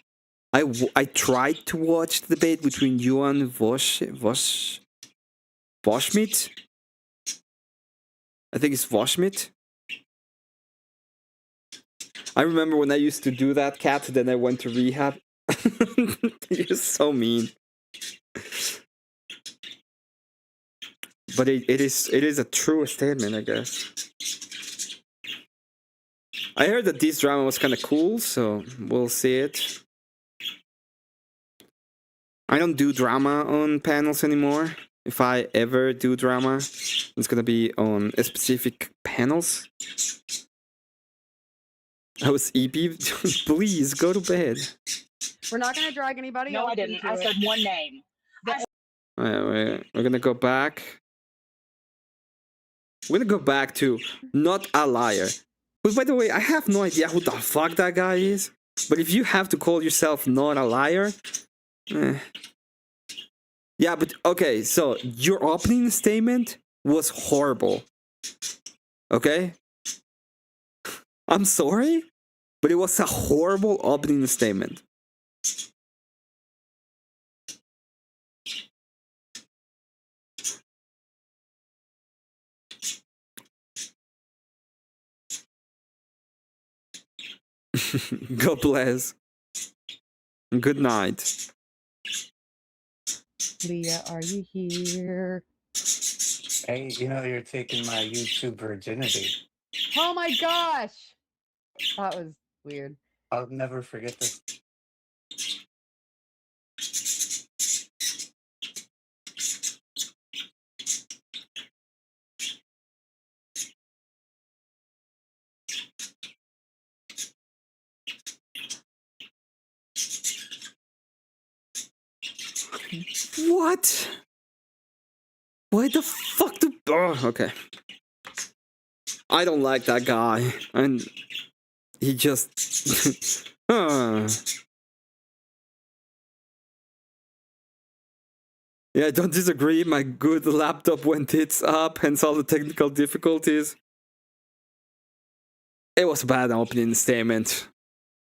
I tried to watch the debate between you and Voschmidt. I think it's Voschmidt. I remember when I used to do that, Cat, then I went to rehab. You're so mean. But it is a true statement, I guess. I heard that this drama was kind of cool, so we'll see it. I don't do drama on panels anymore. If I ever do drama, it's gonna be on specific panels. I was EP. Please go to bed. We're not gonna drag anybody else. No, I didn't. I said one name. We're gonna go back. We're gonna go back to not a liar. But by the way, I have no idea who the fuck that guy is. But if you have to call yourself not a liar, yeah, but okay, so your opening statement was horrible. Okay? I'm sorry, but it was a horrible opening statement. God bless. Good night. Leah, are you here? Hey, you know you're taking my YouTube virginity. Oh my gosh! That was weird. I'll never forget this. What? Why the fuck do... Oh, okay. I don't like that guy. And he just... Yeah, I don't disagree. My good laptop went tits up, hence all the technical difficulties. It was a bad opening statement.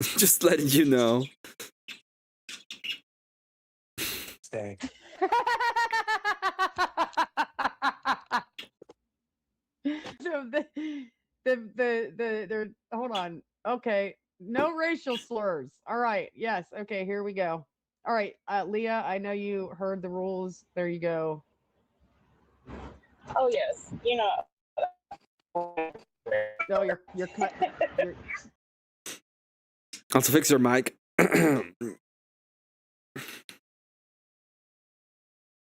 Just letting you know. Stay. So hold on. Okay. No racial slurs. All right. Yes. Okay, here we go. All right. Leah, I know you heard the rules. There you go. Oh yes. You know. No, you're cut. Also fix your mic.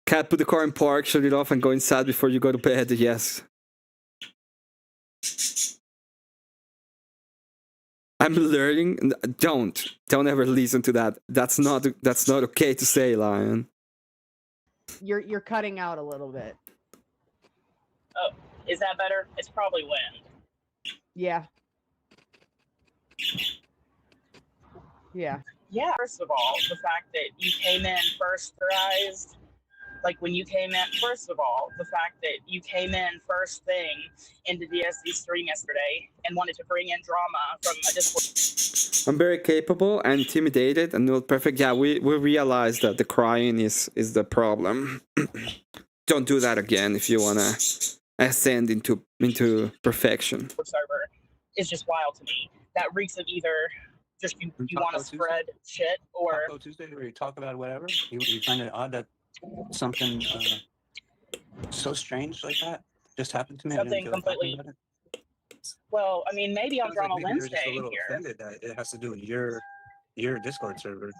Cat, put the car in park, shut it off, and go inside before you go to bed. Yes. I'm learning. Don't ever listen to that. That's not okay to say, Lion. You're cutting out a little bit. Oh, is that better? It's probably wind. Yeah. Yeah. Yeah. First of all, the fact that you came in firsterized, like when you came in, first of all, the fact that you came in first thing into DSC stream yesterday and wanted to bring in drama from a Discord. I'm very capable and intimidated and not perfect. Yeah, we realize that the crying is the problem. Don't do that again if you wanna ascend into perfection. Server is just wild to me. That reeks of either just you want to spread shit or Taco Tuesday, where you talk about whatever. You find it odd that something so strange like that just happened to me. Something completely. Well, I mean, maybe on Drama Wednesday here. Offended that it has to do with your Discord server.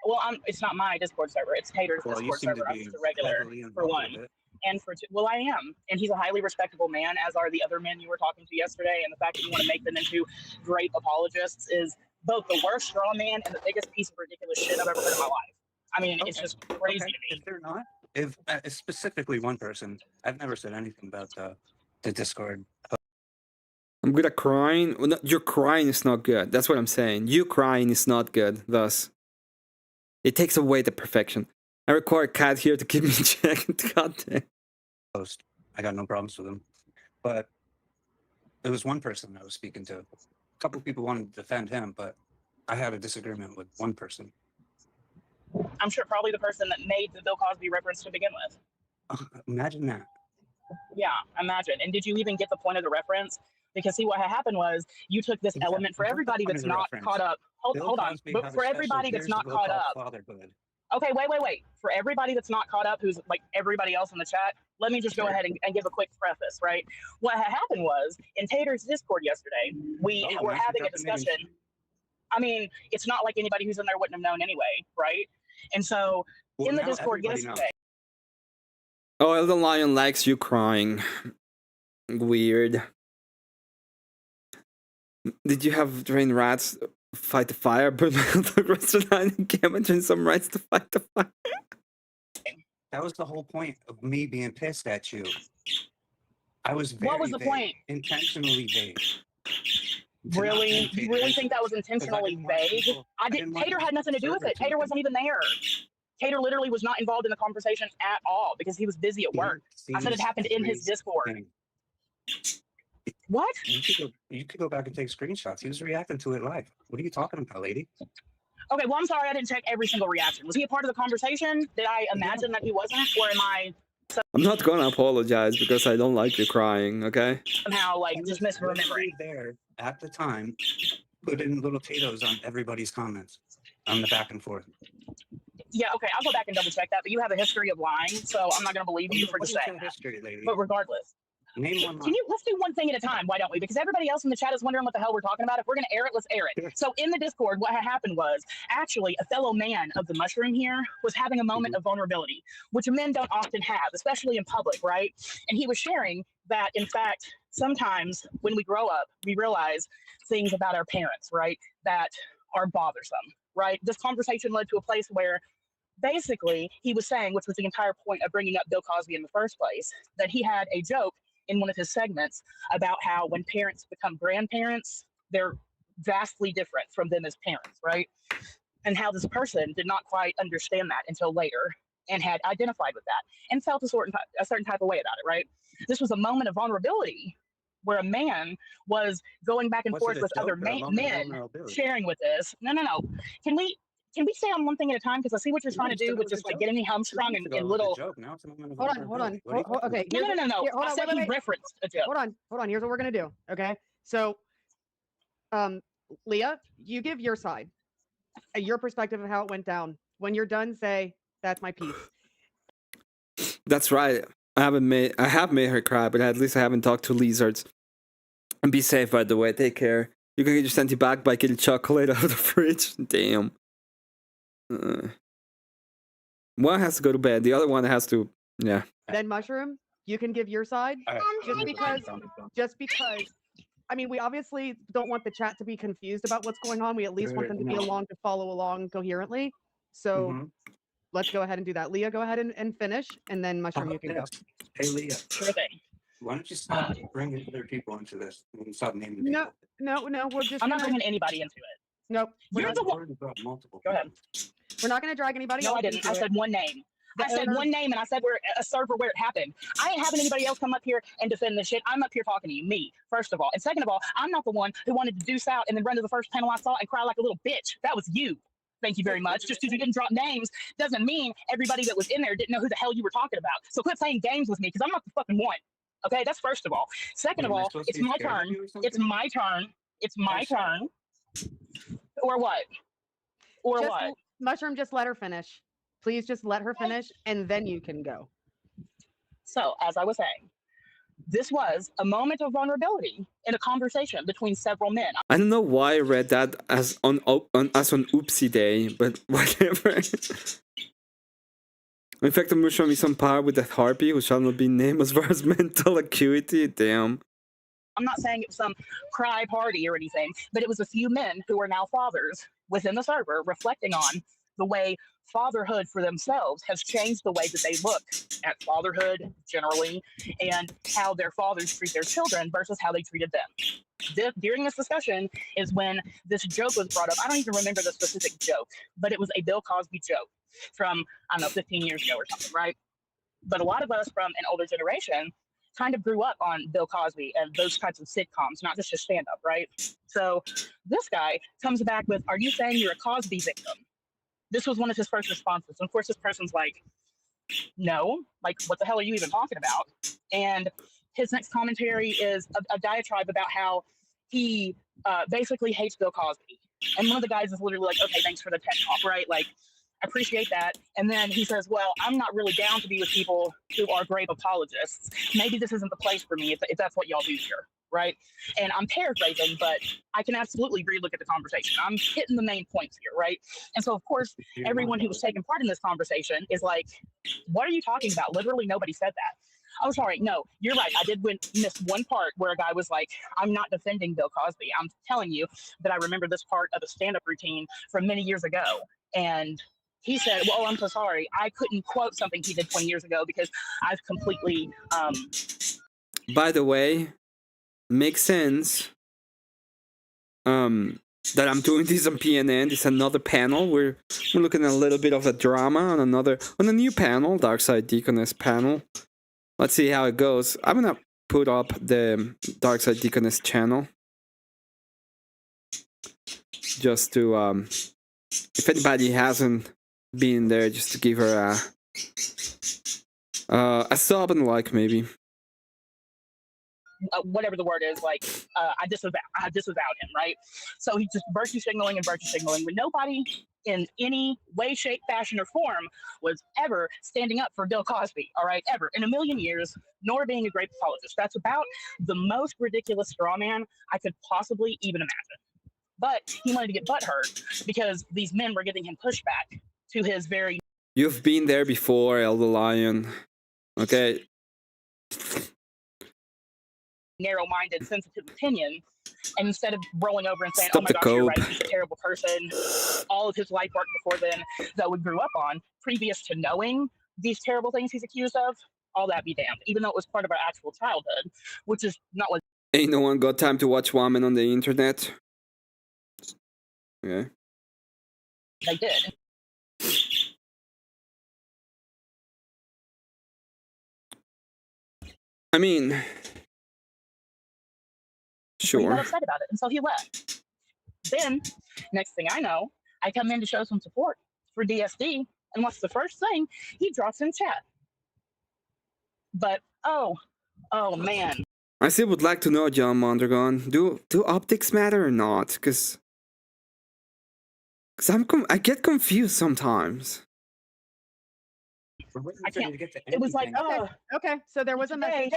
Well, it's not my Discord server. It's Tater's Discord server. I'm just a regular for one. And for two, well, I am. And he's a highly respectable man, as are the other men you were talking to yesterday. And the fact that you want to make them into great apologists is both the worst straw man and the biggest piece of ridiculous shit I've ever heard in my life. I mean, it's just crazy to me. If they're not, if specifically one person, I've never said anything about the Discord. I'm good at crying. Well, no, your crying is not good. That's what I'm saying. You crying is not good. Thus, it takes away the perfection. I require a cat here to keep me in check. Goddamn. Post. I got no problems with him, but it was one person I was speaking to. A couple of people wanted to defend him, but I had a disagreement with one person. I'm sure probably the person that made the Bill Cosby reference to begin with. Imagine that. Yeah, imagine. And did you even get the point of the reference? Because see, what had happened was you took this element for everybody that's not caught up. Hold on. But for everybody that's not caught up. Okay, wait. For everybody that's not caught up, who's like everybody else in the chat, let me just go ahead and give a quick preface, right? What had happened was, in Tater's Discord yesterday, we were having a discussion. I mean, it's not like anybody who's in there wouldn't have known anyway, right? And so, in the Discord yesterday... Oh, Elden Lion likes you crying. Weird. Did you have drain rats fight the fire? But the restaurant and Emmet some rats to fight the fire. That was the whole point of me being pissed at you. I was very What was the point? Intentionally vague. Really? You really think that was intentionally vague? Tater had nothing to do with it. Tater wasn't even there. Tater literally was not involved in the conversation at all because he was busy at work. I said it happened in his Discord. What? You could go back and take screenshots. He was reacting to it live. What are you talking about, lady? Okay, well, I'm sorry I didn't check every single reaction. Was he a part of the conversation? Did I imagine that he wasn't? Or am I... I'm not gonna apologize because I don't like you crying, okay? Somehow, like, just misremembering. There at the time put in little potatoes on everybody's comments on the back and forth. Yeah, okay, I'll go back and double check that, but you have a history of lying, so I'm not going to believe you for just saying that. History, lady? But regardless, Name one let's do one thing at a time, why don't we? Because everybody else in the chat is wondering what the hell we're talking about. If we're going to air it, let's air it. So in the Discord, what happened was actually a fellow man of the mushroom here was having a moment of vulnerability, which men don't often have, especially in public, right? And he was sharing that, in fact, sometimes when we grow up, we realize things about our parents, right, that are bothersome, right? This conversation led to a place where basically he was saying, which was the entire point of bringing up Bill Cosby in the first place, that he had a joke in one of his segments about how when parents become grandparents, they're vastly different from them as parents, right? And how this person did not quite understand that until later and had identified with that and felt a certain type of way about it, right? This was a moment of vulnerability where a man was going back and forth with other men sharing with this. No. Can we stay on one thing at a time? Because I see what you're trying to do with just like getting me hamstrung and little. Hold on. Okay. No. I said he referenced a joke. Hold on. Here's what we're gonna do. Okay. So, Leah, you give your side, your perspective of how it went down. When you're done, say that's my piece. That's right. I have made her cry, but at least I haven't talked to lizards. And be safe, by the way. Take care. You can get your sent back by getting chocolate out of the fridge. Damn. One has to go to bed. The other one has to, yeah. Then Mushroom, you can give your side. Just because. I mean, we obviously don't want the chat to be confused about what's going on. We at least want them to be along to follow along coherently. So let's go ahead and do that. Leah, go ahead and finish, and then Mushroom, you can go. Hey, Leah. Sure thing. Why don't you stop bringing other people into this and stop naming people? No. We're just. I'm not bringing anybody into it. Nope. You're the one. Go ahead. We're not going to drag anybody else. No, I didn't. I said one name. I said one name, and I said we're a server where it happened. I ain't having anybody else come up here and defend this shit. I'm up here talking to you, me, first of all. And second of all, I'm not the one who wanted to deuce out and then run to the first panel I saw and cry like a little bitch. That was you. Thank you very much. Just because you didn't drop names doesn't mean everybody that was in there didn't know who the hell you were talking about. So quit playing games with me because I'm not the fucking one. Okay, that's first of all. Second of all, it's my turn. It's my turn. It's my turn. Or what? Or what? Mushroom, just let her finish. Please just let her finish, and then you can go. So, as I was saying, this was a moment of vulnerability in a conversation between several men. I don't know why I read that as on Oopsie Day, but whatever. In fact, the mushroom is on par with that harpy who shall not be named as far as mental acuity. Damn. I'm not saying it was some cry party or anything, but it was a few men who are now fathers within the server reflecting on the way fatherhood for themselves has changed the way that they look at fatherhood generally and how their fathers treat their children versus how they treated them. During this discussion is when this joke was brought up. I don't even remember the specific joke, but it was a Bill Cosby joke from, I don't know, 15 years ago or something, right? But a lot of us from an older generation kind of grew up on Bill Cosby and those types of sitcoms, not just his stand-up, right? So this guy comes back with, "Are you saying you're a Cosby victim?" This was one of his first responses. And of course, this person's like, "No, like, what the hell are you even talking about?" And his next commentary is a diatribe about how he basically hates Bill Cosby. And one of the guys is literally like, "Okay, thanks for the TED talk," right? Like, I appreciate that. And then he says, "Well, I'm not really down to be with people who are grave apologists. Maybe this isn't the place for me if that's what y'all do here," right? And I'm paraphrasing, but I can absolutely relook at the conversation. I'm hitting the main points here, right? And so, of course, everyone who was taking part in this conversation is like, "What are you talking about? Literally nobody said that." Oh, sorry. No, you're right. I did miss one part where a guy was like, "I'm not defending Bill Cosby. I'm telling you that I remember this part of a stand-up routine from many years ago." And he said, "Well, I'm so sorry. I couldn't quote something he did 20 years ago because I've completely..." By the way, makes sense that I'm doing this on PNN. It's another panel. We're looking at a little bit of a drama on a new panel, Darkside Deaconess panel. Let's see how it goes. I'm gonna put up the Darkside Deaconess channel just to if anybody hasn't been there, just to give her a sub and like maybe. whatever the word is, like I disavowed him, right? So he's just virtue signaling when nobody in any way, shape, fashion, or form was ever standing up for Bill Cosby, all right, ever in a million years, nor being a great pathologist. That's about the most ridiculous straw man I could possibly even imagine. But he wanted to get butthurt because these men were giving him pushback to his very... You've been there before, Elder Lion. Okay. narrow-minded, sensitive opinion, and instead of rolling over and saying, Stop "Oh my the gosh, you're cope. right, he's a terrible person," all of his life work before then that we grew up on, previous to knowing these terrible things he's accused of, all that be damned. Even though it was part of our actual childhood, which is not what. Ain't no one got time to watch women on the internet. Okay. They did. I mean, He got sure. upset about it, and so he left. Then, next thing I know, I come in to show some support for DSD, and what's the first thing? He drops in chat. But, oh man. I still would like to know, John Mondragon, do optics matter or not? Because I get confused sometimes. I can't. It was like, okay. So there was a message.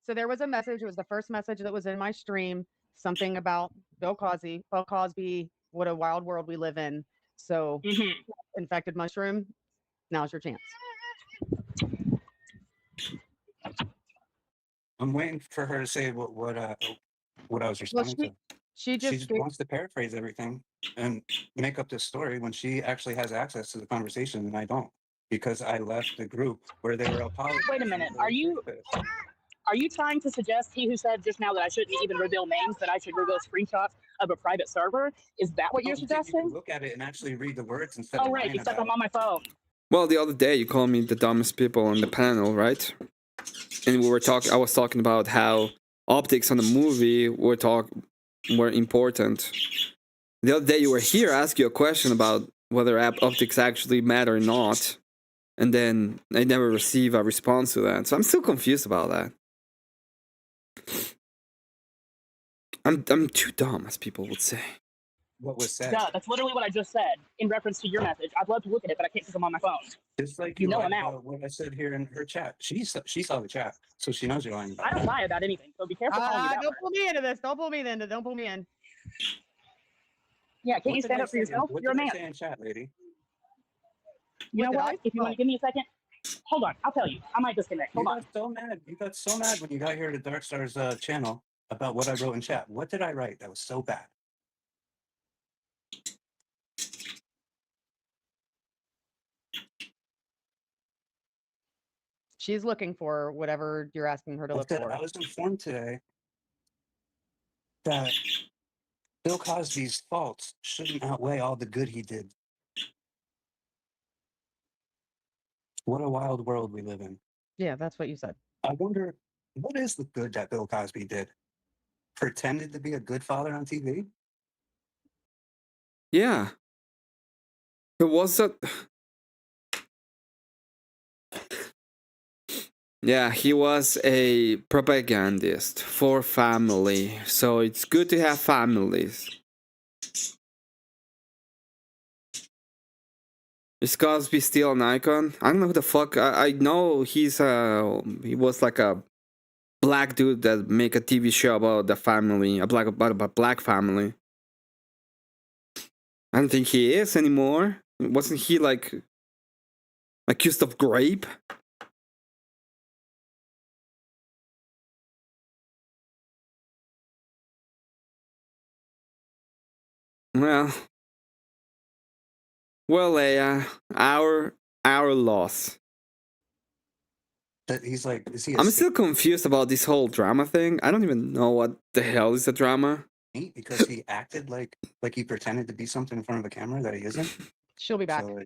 So there was a message. It was the first message that was in my stream. Something about Bill Cosby. What a wild world we live in. So, infected mushroom. Now's your chance. I'm waiting for her to say what I was responding to. She just wants to paraphrase everything and make up this story when she actually has access to the conversation and I don't, because I left the group where they were apologizing. Wait a minute. Are you trying to suggest he who said just now that I shouldn't even reveal names, that I should reveal screenshots of a private server? Is that what you're suggesting? Look at it and actually read the words instead of lying right, except I'm on my phone. Well, the other day you called me the dumbest people on the panel, right? And I was talking about how optics on the movie were important. The other day you were here, I asked you a question about whether optics actually matter or not, and then I never received a response to that. So I'm still confused about that. I'm too dumb, as people would say. What was said? Yeah, that's literally what I just said in reference to your message. I'd love to look at it, but I can't because I'm on my phone. Just like you know I'm out. What I said here in her chat. She saw the chat, so she knows you're lying. I don't lie about anything, so be careful calling me that. Don't pull me into this. Don't pull me into. Don't pull me in. Yeah, can't you stand up for yourself? You're a man. What did I say in chat, lady? You know what? If you want to give me a second, hold on. I'll tell you. I might disconnect. Hold on. You got so mad when you got here to Dark Star's channel about what I wrote in chat. What did I write that was so bad? She's looking for whatever you're asking her to look for. I was informed today that Bill Cosby's faults shouldn't outweigh all the good he did. What a wild world we live in. Yeah, that's what you said. I wonder, what is the good that Bill Cosby did? Pretended to be a good father on TV? Yeah. It was a... Yeah, he was a propagandist for family, so it's good to have families. Is Cosby still an icon? I don't know who the fuck. I know he was like a black dude that make a TV show about the family, about a black family. I don't think he is anymore. Wasn't he like accused of rape? Well, Leia, our loss. That he's like, is he? I'm still confused about this whole drama thing. I don't even know what the hell is the drama. Because he acted like he pretended to be something in front of a camera that he isn't. She'll be back. So,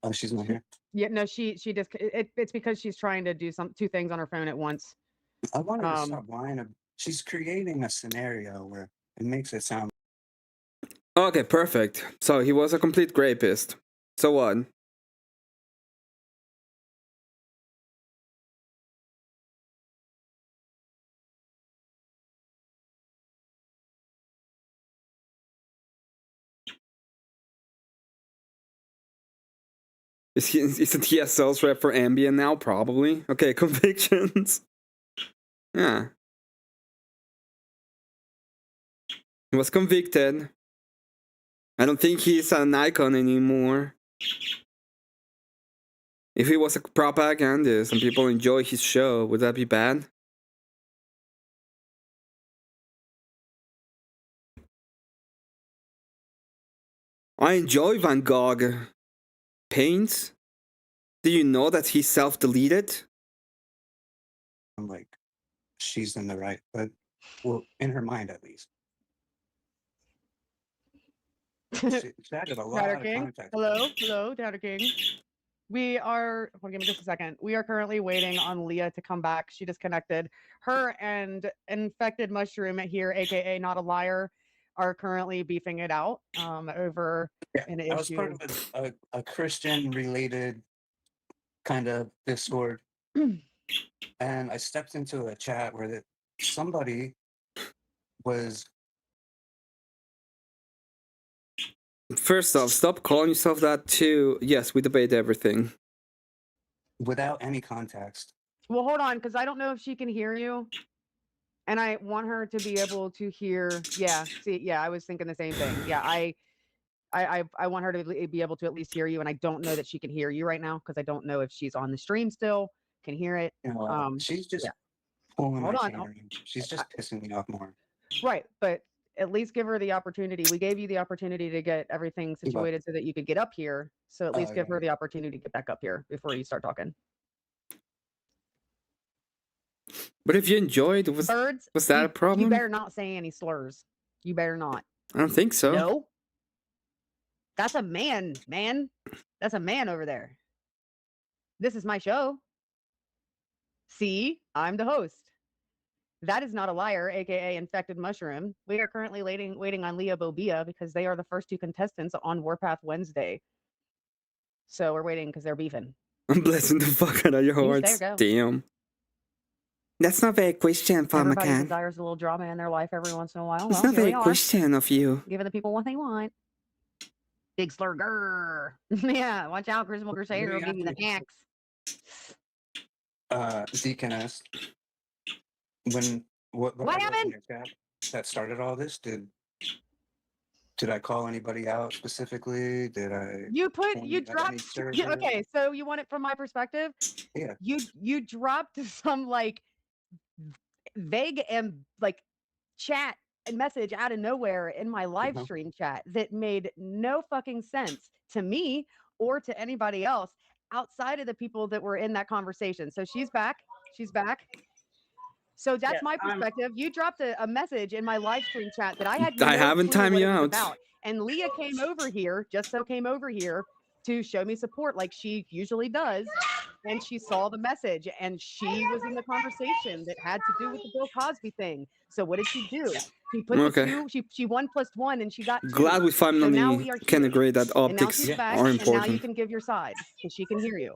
oh, she's not here. Yeah, no, she just it's because she's trying to do two things on her phone at once. I want her to stop lying. She's creating a scenario where it makes it sound. Okay, perfect. So he was a complete rapist. So what? Isn't he a sales rep for Ambien now? Probably. Okay, convictions. Yeah. He was convicted. I don't think he's an icon anymore. If he was a propagandist and people enjoy his show, would that be bad? I enjoy Van Gogh paints. Do you know that he self-deleted? I'm like, she's in the right, but well, in her mind at least. She added a lot Downer of King. context. Hello, Downer King. We are, hold on, give me just a second. We are currently waiting on Leah to come back. She disconnected. Her and Infected Mushroom here, aka Not a Liar, are currently beefing it out over an issue. I was part of a Christian-related kind of Discord, and I stepped into a chat where somebody was. First off, stop calling yourself that too. Yes, we debate everything. Without any context. Well, hold on, because I don't know if she can hear you. And I want her to be able to hear. Yeah, see, yeah, I was thinking the same thing. Yeah, I want her to be able to at least hear you, and I don't know that she can hear you right now because I don't know if she's on the stream still, can hear it. She's just pulling Hold my on. chain. She's just pissing me off more. Right, but at least give her the opportunity. We gave you the opportunity to get everything situated so that you could get up here. So at least give her the opportunity to get back up here before you start talking. But if you enjoyed, was that a problem? You better not say any slurs. You better not. I don't think so. No. That's a man. That's a man over there. This is my show. See, I'm the host. That is Not a Liar, aka Infected Mushroom. We are currently waiting on Leah Bobia because they are the first two contestants on Warpath Wednesday. So we're waiting because they're beefing. I'm blessing the fuck out of your hearts. Damn. That's not very Christian, Father Everybody McCann. desires a little drama in their life every once in a while. It's not very Christian of you. Giving the people what they want. Big slur, grrr. Yeah, watch out, Christmas Crusader will give you the axe. Deaconess, what happened? That started all this? Did I call anybody out specifically? Did I? You dropped. Okay, so you want it from my perspective? Yeah. You dropped some like vague and like chat and message out of nowhere in my live stream chat that made no fucking sense to me or to anybody else outside of the people that were in that conversation. So she's back. So that's my perspective. You dropped a message in my live stream chat that I had no haven't clue timed what you it was out. about. And Leah came over here to show me support like she usually does. And she saw the message and she was in the conversation that had to do with the Bill Cosby thing. So what did she do? She put the two, she 1 + 1 and she got 2. Glad we finally can agree that optics are important. And now you can give your side because she can hear you.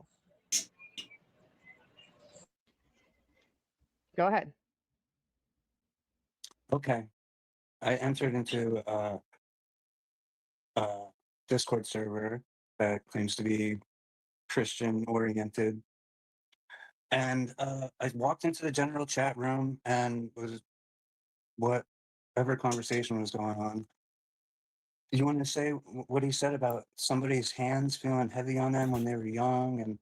Go ahead. Okay. I entered into a Discord server that claims to be Christian oriented. And I walked into the general chat room and was whatever conversation was going on. You want to say what he said about somebody's hands feeling heavy on them when they were young, and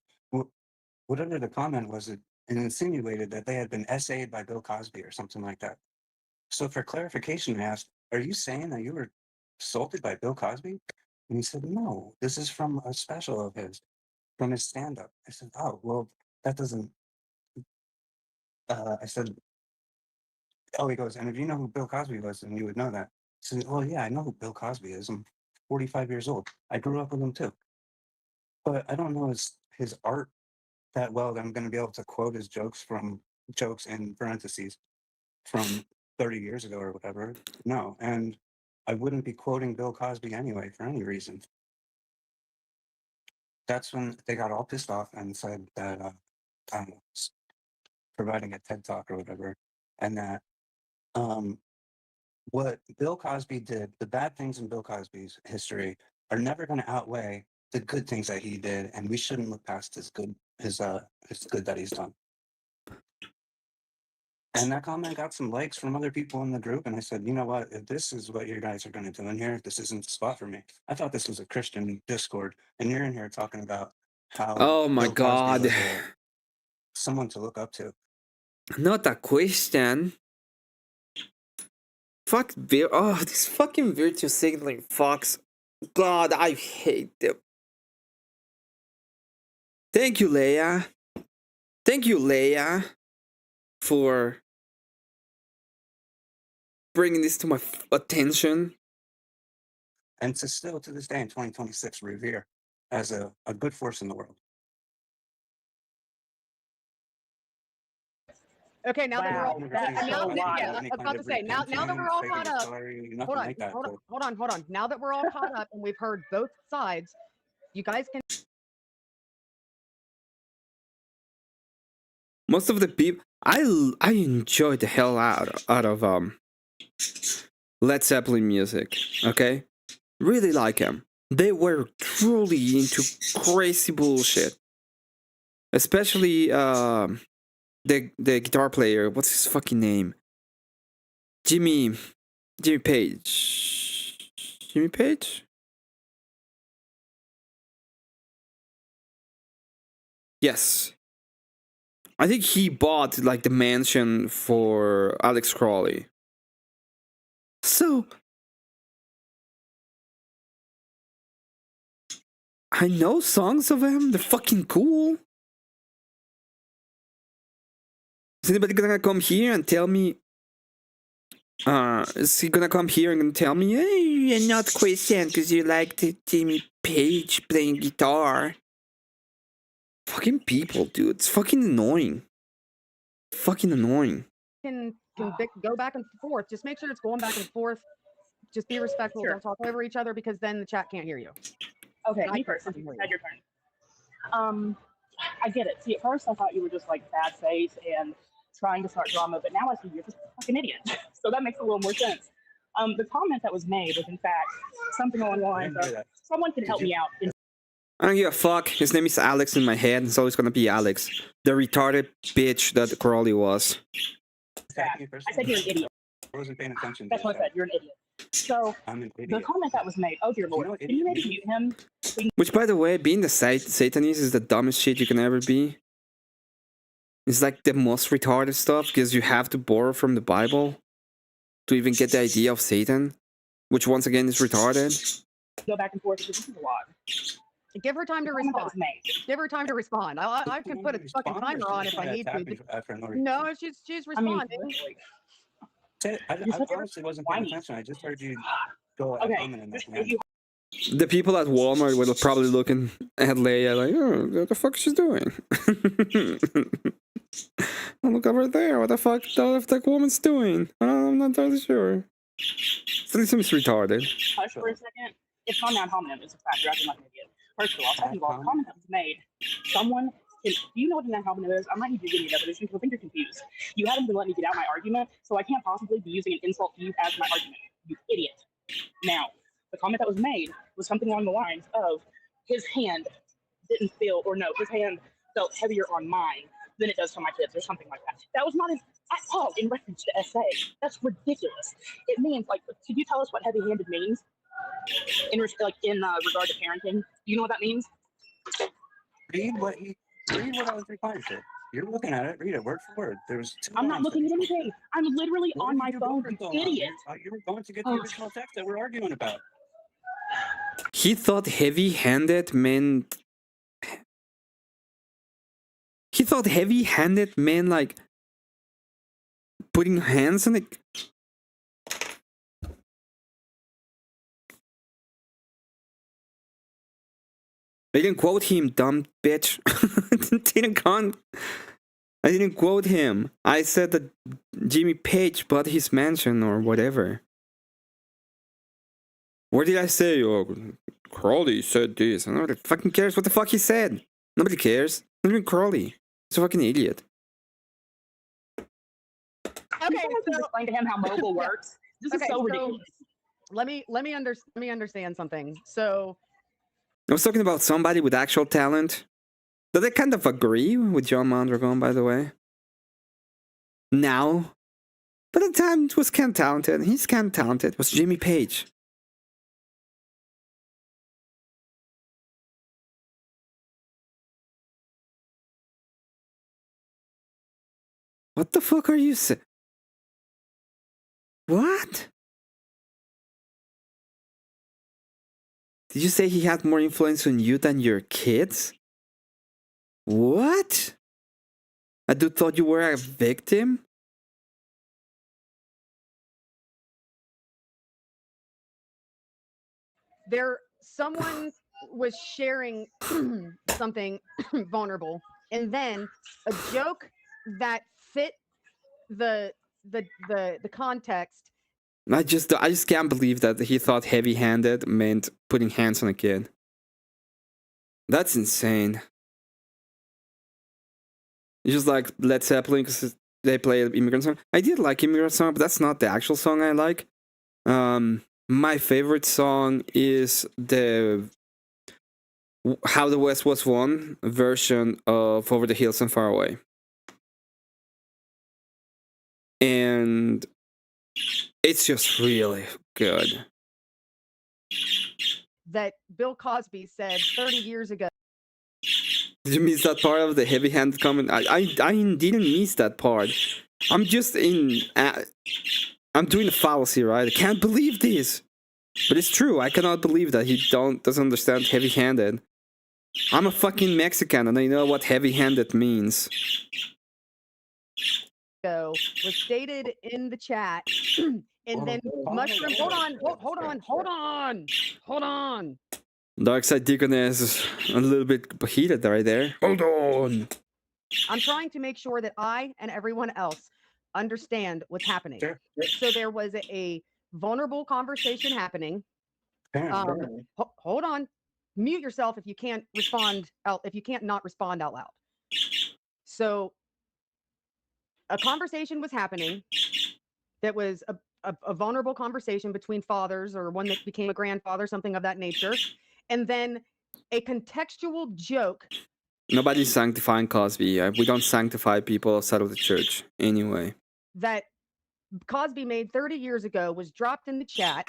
whatever the comment was, it insinuated that they had been essayed by Bill Cosby or something like that. So for clarification, I asked, "Are you saying that you were assaulted by Bill Cosby?" And he said, "No, this is from a special of his, from his stand-up." I said, "Oh, well, that doesn't." I said, "Oh," he goes, "and if you know who Bill Cosby was, then you would know that." I said, "Well, yeah, I know who Bill Cosby is. I'm 45 years old. I grew up with him too. But I don't know his art that well that I'm going to be able to quote his jokes in parentheses from 30 years ago or whatever. No, and I wouldn't be quoting Bill Cosby anyway for any reason." That's when they got all pissed off and said that I was providing a TED Talk or whatever, and that what Bill Cosby did, the bad things in Bill Cosby's history are never going to outweigh the good things that he did, and we shouldn't look past his good that he's done. And that comment got some likes from other people in the group, and I said, you know what? If this is what you guys are going to do in here, this isn't the spot for me. I thought this was a Christian Discord, and you're in here talking about how Oh my Bill Cosby god. was someone to look up to. Not a question. Fuck this fucking virtue signaling fucks. God, I hate them. Thank you, Leia. Thank you, Leia, for bringing this to my attention. And to still, to this day in 2026, revere as a good force in the world. Okay, now that we're all Wow, I was about to say now that we're all caught up. Hold on. Now that we're all caught up and we've heard both sides, you guys can. Most of the people, I enjoyed the hell out of Led Zeppelin music. Okay, really like them. They were truly into crazy bullshit. Especially the guitar player. What's his fucking name? Jimmy Page. Jimmy Page? Yes. I think he bought like the mansion for Alex Crawley. So I know songs of him. They're fucking cool. Is anybody gonna come here and tell me? Is he gonna come here and tell me, hey, you're not Christian because you like the Jimmy Page playing guitar? Fucking people, dude. It's fucking annoying. Fucking annoying. Can go back and forth. Just make sure it's going back and forth. Just be respectful. Sure. Don't talk over each other because then the chat can't hear you. Okay, me first. Had your turn. I get it. See, at first I thought you were just like bad faith and trying to start drama, but now I see you're just a fucking idiot. So that makes a little more sense. The comment that was made was in fact something along the lines of, someone can help me out. I don't give a fuck. His name is Alex in my head. It's always gonna be Alex. The retarded bitch that Crawley was. I said you're an idiot. I wasn't paying attention. That's what I said. You're an idiot. So the comment that was made, oh dear Lord, can you maybe mute him? Which, by the way, being the Satanist is the dumbest shit you can ever be. It's like the most retarded stuff because you have to borrow from the Bible to even get the idea of Satan, which once again is retarded. Go back and forth because this is a lot. Give her time to respond. Give her time to respond. I can put a fucking timer on if I need to. No, she's responding. I honestly wasn't paying attention. I just heard you go at comment in The people at Walmart were probably looking at Leia like, oh, what the fuck is she doing? Oh, look over there. What the fuck that woman's doing? I'm not totally sure. It seems retarded. Hush for a second. It's not ad hominem. It's a fact. You're acting like an idiot. First of all, second of all, the comment that was made, someone do you know what an ad hominem is? I might need you to give me a definition because I think you're confused. You haven't been letting me get out my argument, so I can't possibly be using an insult to you as my argument. You idiot. Now, the comment that was made was something along the lines of his hand didn't feel, or no, his hand felt heavier on mine than it does to my kids, or something like that. That was not at all in reference to SA. That's ridiculous. It means, like, could you tell us what heavy-handed means in regard to parenting? Do you know what that means? Read what I was replying to. You're looking at it. Read it word for word. I'm not looking at anything. I'm literally on my phone, you idiot. You were going to get the original text that we're arguing about. He thought heavy-handed meant... He thought heavy-handed meant like putting hands on it. I didn't quote him, dumb bitch. I didn't quote him. I said that Jimmy Page bought his mansion or whatever. What did I say? Oh, Crawley said this. Nobody fucking cares what the fuck he said. Nobody cares. Not even Crawley. He's a fucking idiot. Okay, so explain to him how mobile works. This is so ridiculous. Let me understand something. So I was talking about somebody with actual talent. Did I kind of agree with John Mondragon, by the way? Now. But at the time, it was kind of talented. He's kind of talented. It was Jimmy Page. What the fuck are you saying? What? Did you say he had more influence on you than your kids? What? I do thought you were a victim? Someone was sharing something vulnerable, and then a joke that fit the context. I just can't believe that he thought heavy-handed meant putting hands on a kid. That's insane. It's just like Led Zeppelin, because they play Immigrant Song. I did like Immigrant Song, but that's not the actual song I like. My favorite song is the How the West Was Won version of Over the Hills and Far Away. And it's just really good. That Bill Cosby said 30 years ago. Did you miss that part of the heavy-handed comment? I didn't miss that part. I'm just I'm doing a fallacy, right? I can't believe this. But it's true. I cannot believe that he doesn't understand heavy-handed. I'm a fucking Mexican and I know what heavy-handed means. Was stated in the chat, and then Mushroom. Hold on. Darkside Deaconess is a little bit heated right there. Hold on. I'm trying to make sure that I and everyone else understand what's happening. So there was a vulnerable conversation happening. Hold on. Mute yourself if you can't respond out. If you can't not respond out loud. So a conversation was happening that was a vulnerable conversation between fathers, or one that became a grandfather, something of that nature. And then a contextual joke. Nobody's sanctifying Cosby. We don't sanctify people outside of the church anyway. That Cosby made 30 years ago was dropped in the chat.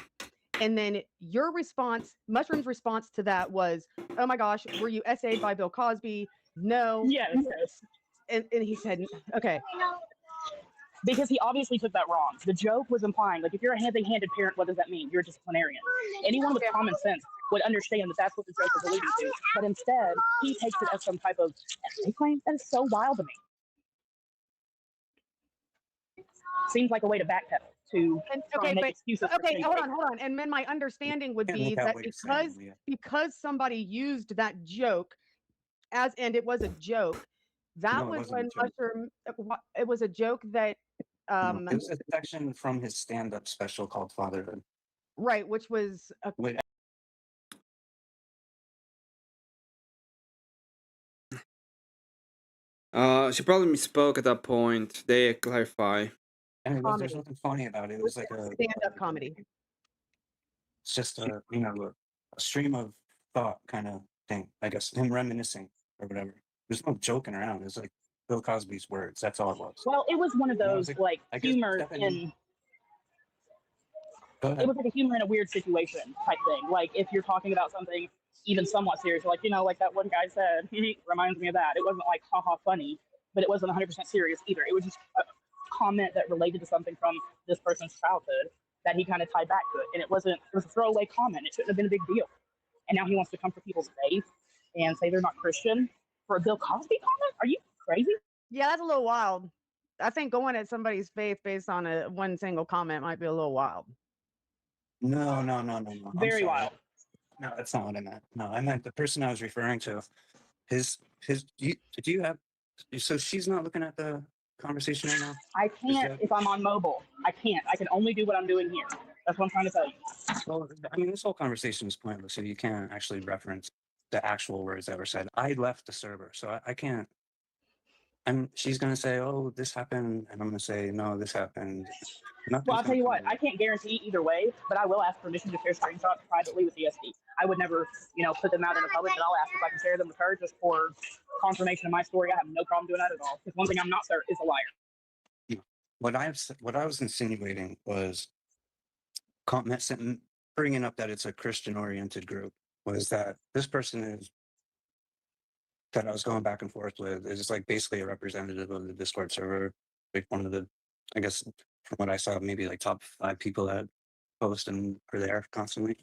And then your response, Mushroom's response to that was, oh my gosh, were you essayed by Bill Cosby? No. Yes. And he said, okay. Because he obviously took that wrong. The joke was implying, like, if you're a heavy-handed parent, what does that mean? You're a disciplinarian. Anyone with common sense would understand that that's what the joke was alluding to. But instead, he takes it as some type of essay claim. That is so wild to me. Seems like a way to backpedal, to make excuses. Okay, hold on. And then my understanding would be that because somebody used that joke and it was a joke, that was when Mushroom. It was a joke that. It was a section from his stand-up special called Fatherhood. Right, which was. She probably misspoke at that point. They clarify. And there's nothing funny about it. It was like a stand-up comedy. It's just a stream of thought kind of thing. I guess him reminiscing or whatever. There's no joking around. It's like Bill Cosby's words. That's all it was. Well, it was one of those like humor in. It was like a humor in a weird situation type thing. Like if you're talking about something even somewhat serious, like like that one guy said, reminds me of that. It wasn't like haha funny, but it wasn't 100% serious either. It was just a comment that related to something from this person's childhood that he kind of tied back to it, and it was a throwaway comment. It shouldn't have been a big deal, and now he wants to come for people's faith and say they're not Christian for a Bill Cosby comment. Are you crazy? Yeah, that's a little wild. I think going at somebody's faith based on one single comment might be a little wild. No. Very wild. No, that's not what I meant. No, I meant the person I was referring to. Do you have? So she's not looking at the conversation right now? I can't if I'm on mobile. I can't. I can only do what I'm doing here. That's what I'm trying to tell you. Well, I mean, this whole conversation is pointless if you can't actually reference the actual words that were said. I left the server, so I can't. She's going to say, oh, this happened, and I'm going to say, no, this happened. Well, I'll tell you what, I can't guarantee either way, but I will ask permission to share screenshots privately with the SD. I would never, you know, put them out in the public, but I'll ask if I can share them with her just for confirmation of my story. I have no problem doing that at all. Because one thing I'm not, sir, is a liar. What I was insinuating was bringing up that it's a Christian-oriented group was that this person is that I was going back and forth with is like basically a representative of the Discord server, like one of the, I guess from what I saw, maybe like top 5 people that post and are there constantly.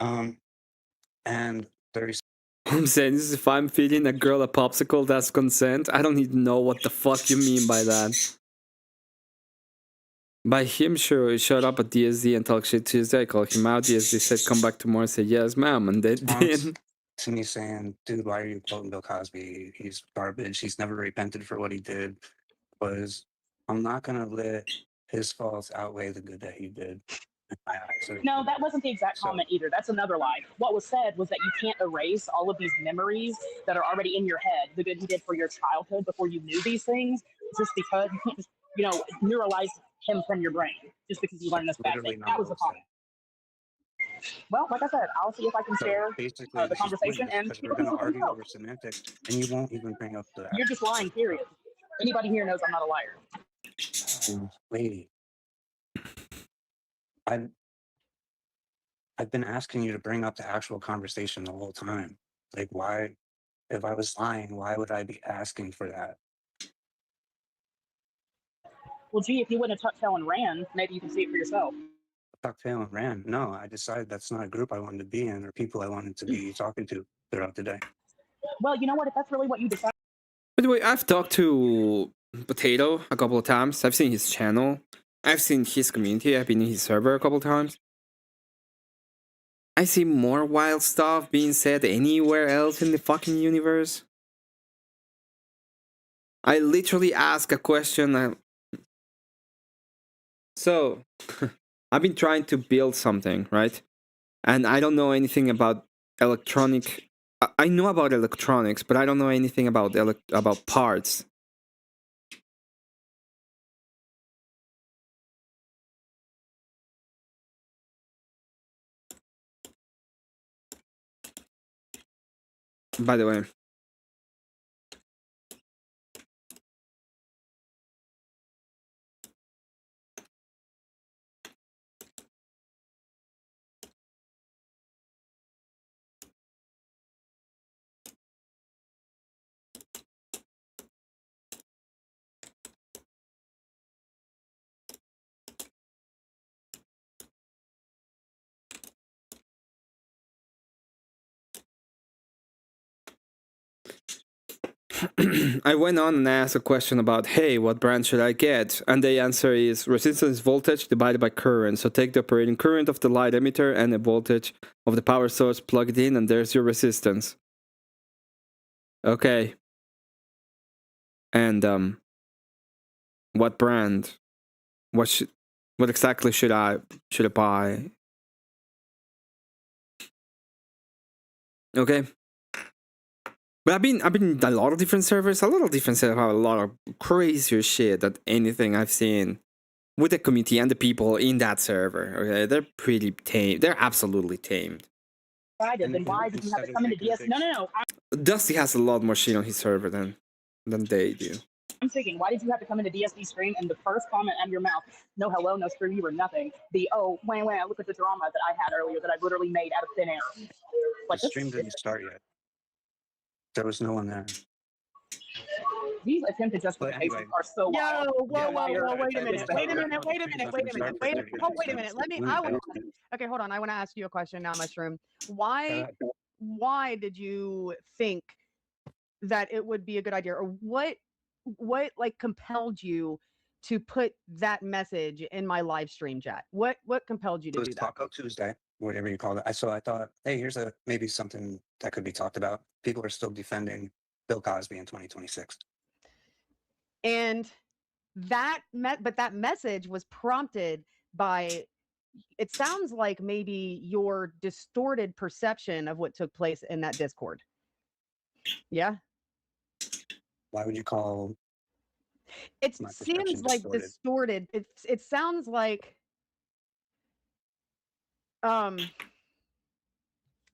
And there's I'm saying this is if I'm feeding a girl a popsicle, that's consent. I don't even know what the fuck you mean by that. By him, sure, he showed up at DSD and talked shit Tuesday. I called him out. DSD said, come back tomorrow. I said, yes, ma'am. And they did. To me saying, dude, why are you quoting Bill Cosby? He's garbage. He's never repented for what he did. Was I'm not going to let his faults outweigh the good that he did. No, that wasn't the exact comment either. That's another lie. What was said was that you can't erase all of these memories that are already in your head, the good he did for your childhood before you knew these things, just because you can't just, you know, neuralize him from your brain just because you learned this bad thing. That was the comment. Well, like I said, I'll see if I can share the conversation, and we're going to argue over semantics, and you won't even bring up the. You're just lying, period. Anybody here knows I'm not a liar. Lady, I've been asking you to bring up the actual conversation the whole time. Like, why, if I was lying, why would I be asking for that? Well, gee, if you wouldn't have tucked tail and ran, maybe you can see it for yourself. Tucked tail and ran? No, I decided that's not a group I wanted to be in or people I wanted to be talking to throughout the day. Well, you know what? If that's really what you decide. By the way, I've talked to Potato a couple of times. I've seen his channel. I've seen his community. I've been in his server a couple of times. I see more wild stuff being said anywhere else in the fucking universe. I literally ask a question. So, I've been trying to build something, right? And I don't know anything about electronic. I know about electronics, but I don't know anything about parts. By the way, I went on and asked a question about, hey, what brand should I get? And the answer is resistance voltage divided by current. So take the operating current of the light emitter and the voltage of the power source, plug it in, and there's your resistance. Okay. And what brand? What exactly should I buy? Okay. But I've been in a lot of different servers. A lot of different servers have a lot of crazier shit than anything I've seen with the community and the people in that server. Okay, they're pretty tame. They're absolutely tamed. Then why did you have to come into DS? No. Dusty has a lot more shit on his server than they do. I'm thinking, why did you have to come into DSD stream and the first comment out of your mouth, no hello, no screw you, or nothing, the oh, wah, look at the drama that I had earlier that I literally made out of thin air. Like, the stream didn't start yet. There was no one there. These attempted justifications are so wild. Whoa, wait a minute. Okay, hold on. I want to ask you a question now, Mushroom. Why did you think that it would be a good idea, or what like compelled you to put that message in my live stream chat? What compelled you to do that? Taco Tuesday, whatever you call it. So I thought, hey, here's maybe something that could be talked about. People are still defending Bill Cosby in 2026. And that message was prompted by, it sounds like maybe your distorted perception of what took place in that Discord. Yeah. Why would you call? It seems like distorted. It sounds like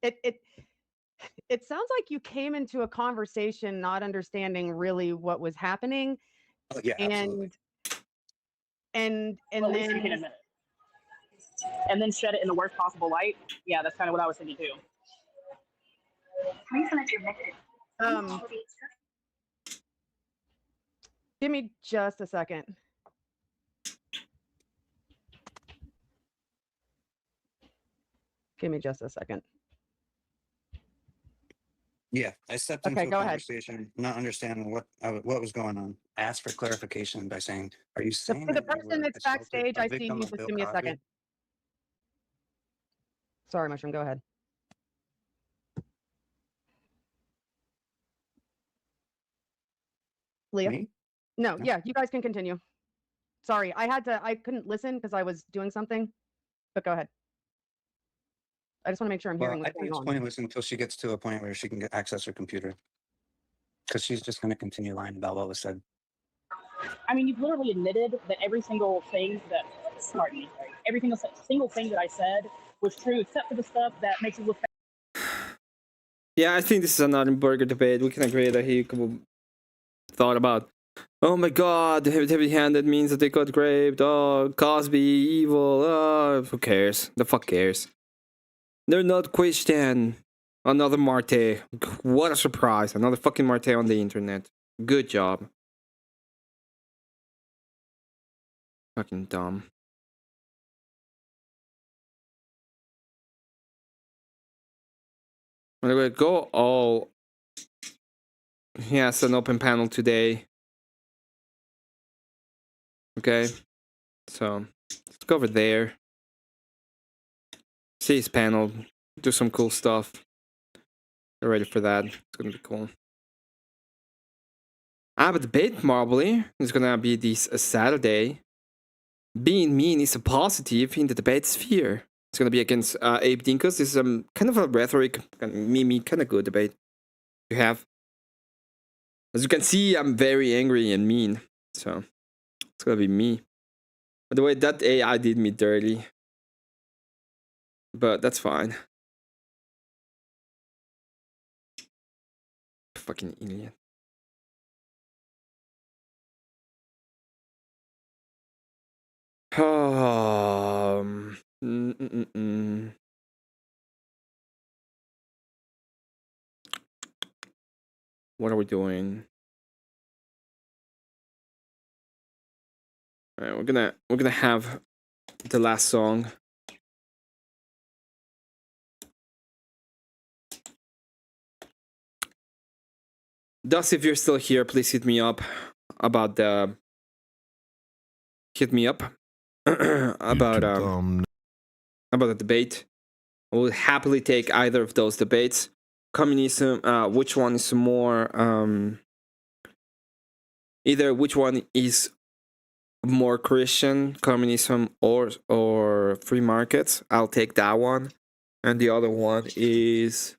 it sounds like you came into a conversation not understanding really what was happening. Oh, yeah, absolutely. And Well, at least you can then admit it. And then shed it in the worst possible light. Yeah, that's kind of what I was thinking too. Give me just a second. Give me just a second. Yeah, I stepped Okay, into a go ahead. conversation, not understanding what was going on. Asked for clarification by saying, "Are you saying For the that you person were that's assaulted, backstage, a I see victim you. of Just Bill give me a Cosby?" second. Sorry, Mushroom. Go ahead. Leah? Me? No, No. yeah, you guys can continue. Sorry, I couldn't listen because I was doing something, but go ahead. I just want to make sure I'm hearing Well, I what's think going it's on. pointless until she gets to a point where she can get access her computer, because she's just going to continue lying about what was said. I mean, you've literally admitted that every single thing that, pardon me, every single thing that I said was true, except for the stuff that makes you look bad. Yeah, I think this is another burger debate. We can agree that he thought about, oh my god, heavy-handed means that they got raped. Oh, Cosby, evil. Oh, who cares? The fuck cares? They're not Christian. Another Martae. What a surprise. Another fucking Martae on the internet. Good job. Fucking dumb. Anyway, go all. He has an open panel today. Okay. So, let's go over there. See his panel. Do some cool stuff. Get ready for that. It's gonna be cool. I have a debate, probably. It's gonna be this Saturday. Being mean is a positive in the debate sphere. It's gonna be against Abe Dinkus. This is kind of a rhetoric, meme, kind of good debate to have. As you can see, I'm very angry and mean. So, it's gonna be me. By the way, that AI did me dirty. But that's fine. Fucking idiot. What are we doing? All right, we're gonna have the last song. Thus, if you're still here, please hit me up about the. Hit me up about the debate. I will happily take either of those debates. Communism, which one is more either which one is more Christian, communism or free markets? I'll take that one, and the other one is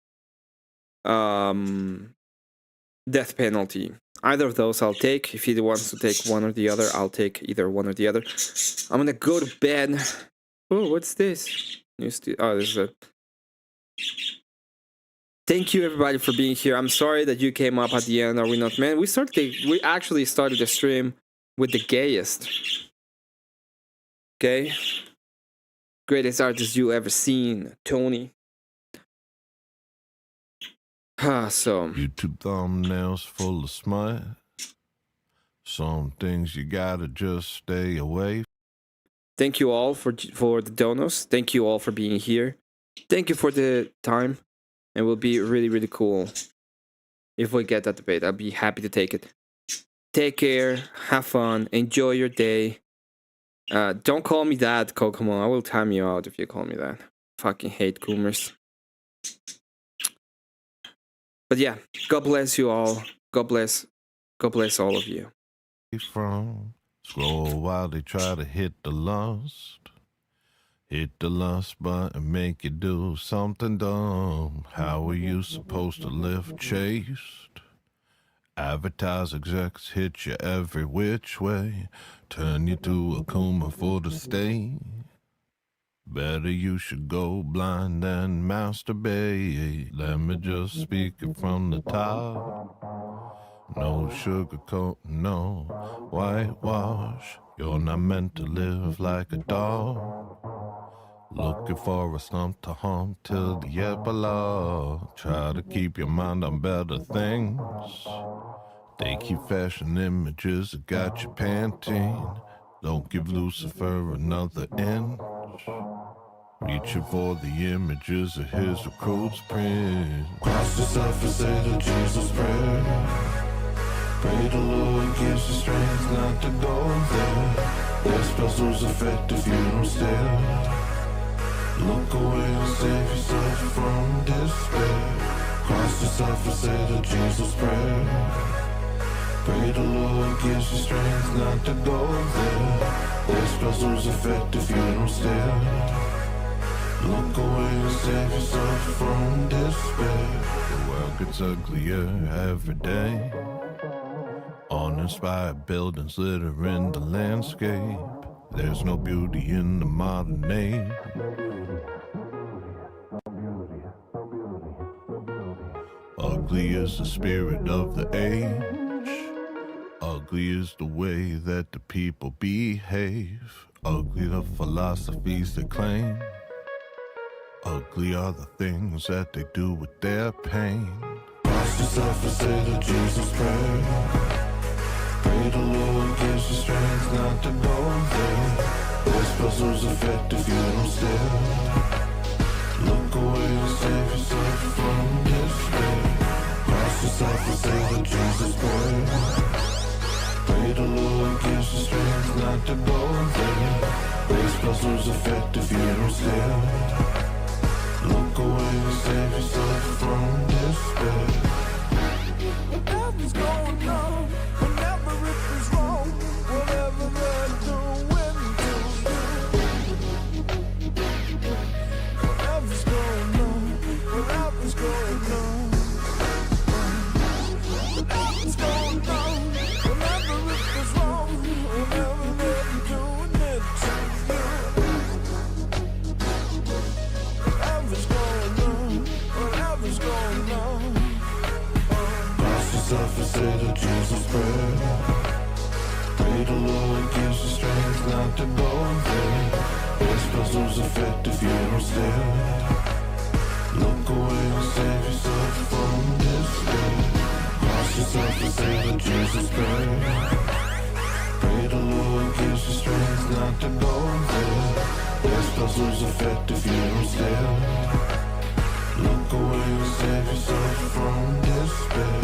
death penalty. Either of those I'll take. If he wants to take one or the other, I'll take either one or the other. I'm gonna go to bed. Oh, what's this? Oh, this is a. Thank you everybody for being here. I'm sorry that you came up at the end. Are we not, man? We actually started the stream with the gayest. Okay, greatest artist you ever seen, Tony. So YouTube thumbnails full of smut. Some things you gotta just stay away. Thank you all for the donos. Thank you all for being here. Thank you for the time. It will be really, really cool if we get that debate. I'll be happy to take it. Take care. Have fun. Enjoy your day. Don't call me that, Kokomo. I will time you out if you call me that. Fucking hate Coomers. But yeah, God bless you all. God bless all of you. From scroll while they try to hit the lust. Hit the lust button, make you do something dumb. How are you supposed to live chaste? Advertise execs hit you every which way. Turn you to a coomer for the state. Better you should go blind and masturbate. Let me just speak it from the top. No sugarcoat, no whitewash. You're not meant to live like a dog. Looking for a stump to hump till the epilogue. Try to keep your mind on better things. They keep fashion images that got you panting. Don't give Lucifer another inch. Reaching for the images of his recruit's print. Cross yourself and say the Jesus prayer. Pray the Lord gives you strength not to go there. Their spells lose effect if you don't stare. Look away and save yourself from despair. Cross yourself and say the Jesus prayer. Pray the Lord gives you strength not to go there. Their spells lose effect if you don't stare. Look away and save yourself from despair. The world gets uglier every day. Uninspired buildings littering the landscape. There's no beauty in the modern age. Ugly is the spirit of the age. Ugly is the way that the people behave. Ugly the philosophies they claim. Ugly are the things that they do with their pain. Cross yourself and say the Jesus prayer. Pray the Lord gives you strength not to go there. Their spells lose effect if you don't stare. Look away and save yourself from despair. Cross yourself and say the Jesus prayer. Pray the Lord gives you strength not to go there. Their spells lose effect if you don't stare. Look away and save yourself from despair. Whatever's going on, whenever it is wrong, whatever they're doing to you. Whatever's going on, whatever's going on. Whatever's going on, whenever it is wrong, whatever they're doing it to you. Whatever's going on, whatever's going on. Cross yourself and say the Jesus prayer. Pray the Lord gives you strength not to go there. Their spells lose effect if you don't stare. Look away and save yourself from despair. Cross yourself and say the Jesus prayer. Pray the Lord gives you strength not to go there. Their spells lose effect if you don't stare. Look away and save yourself from despair.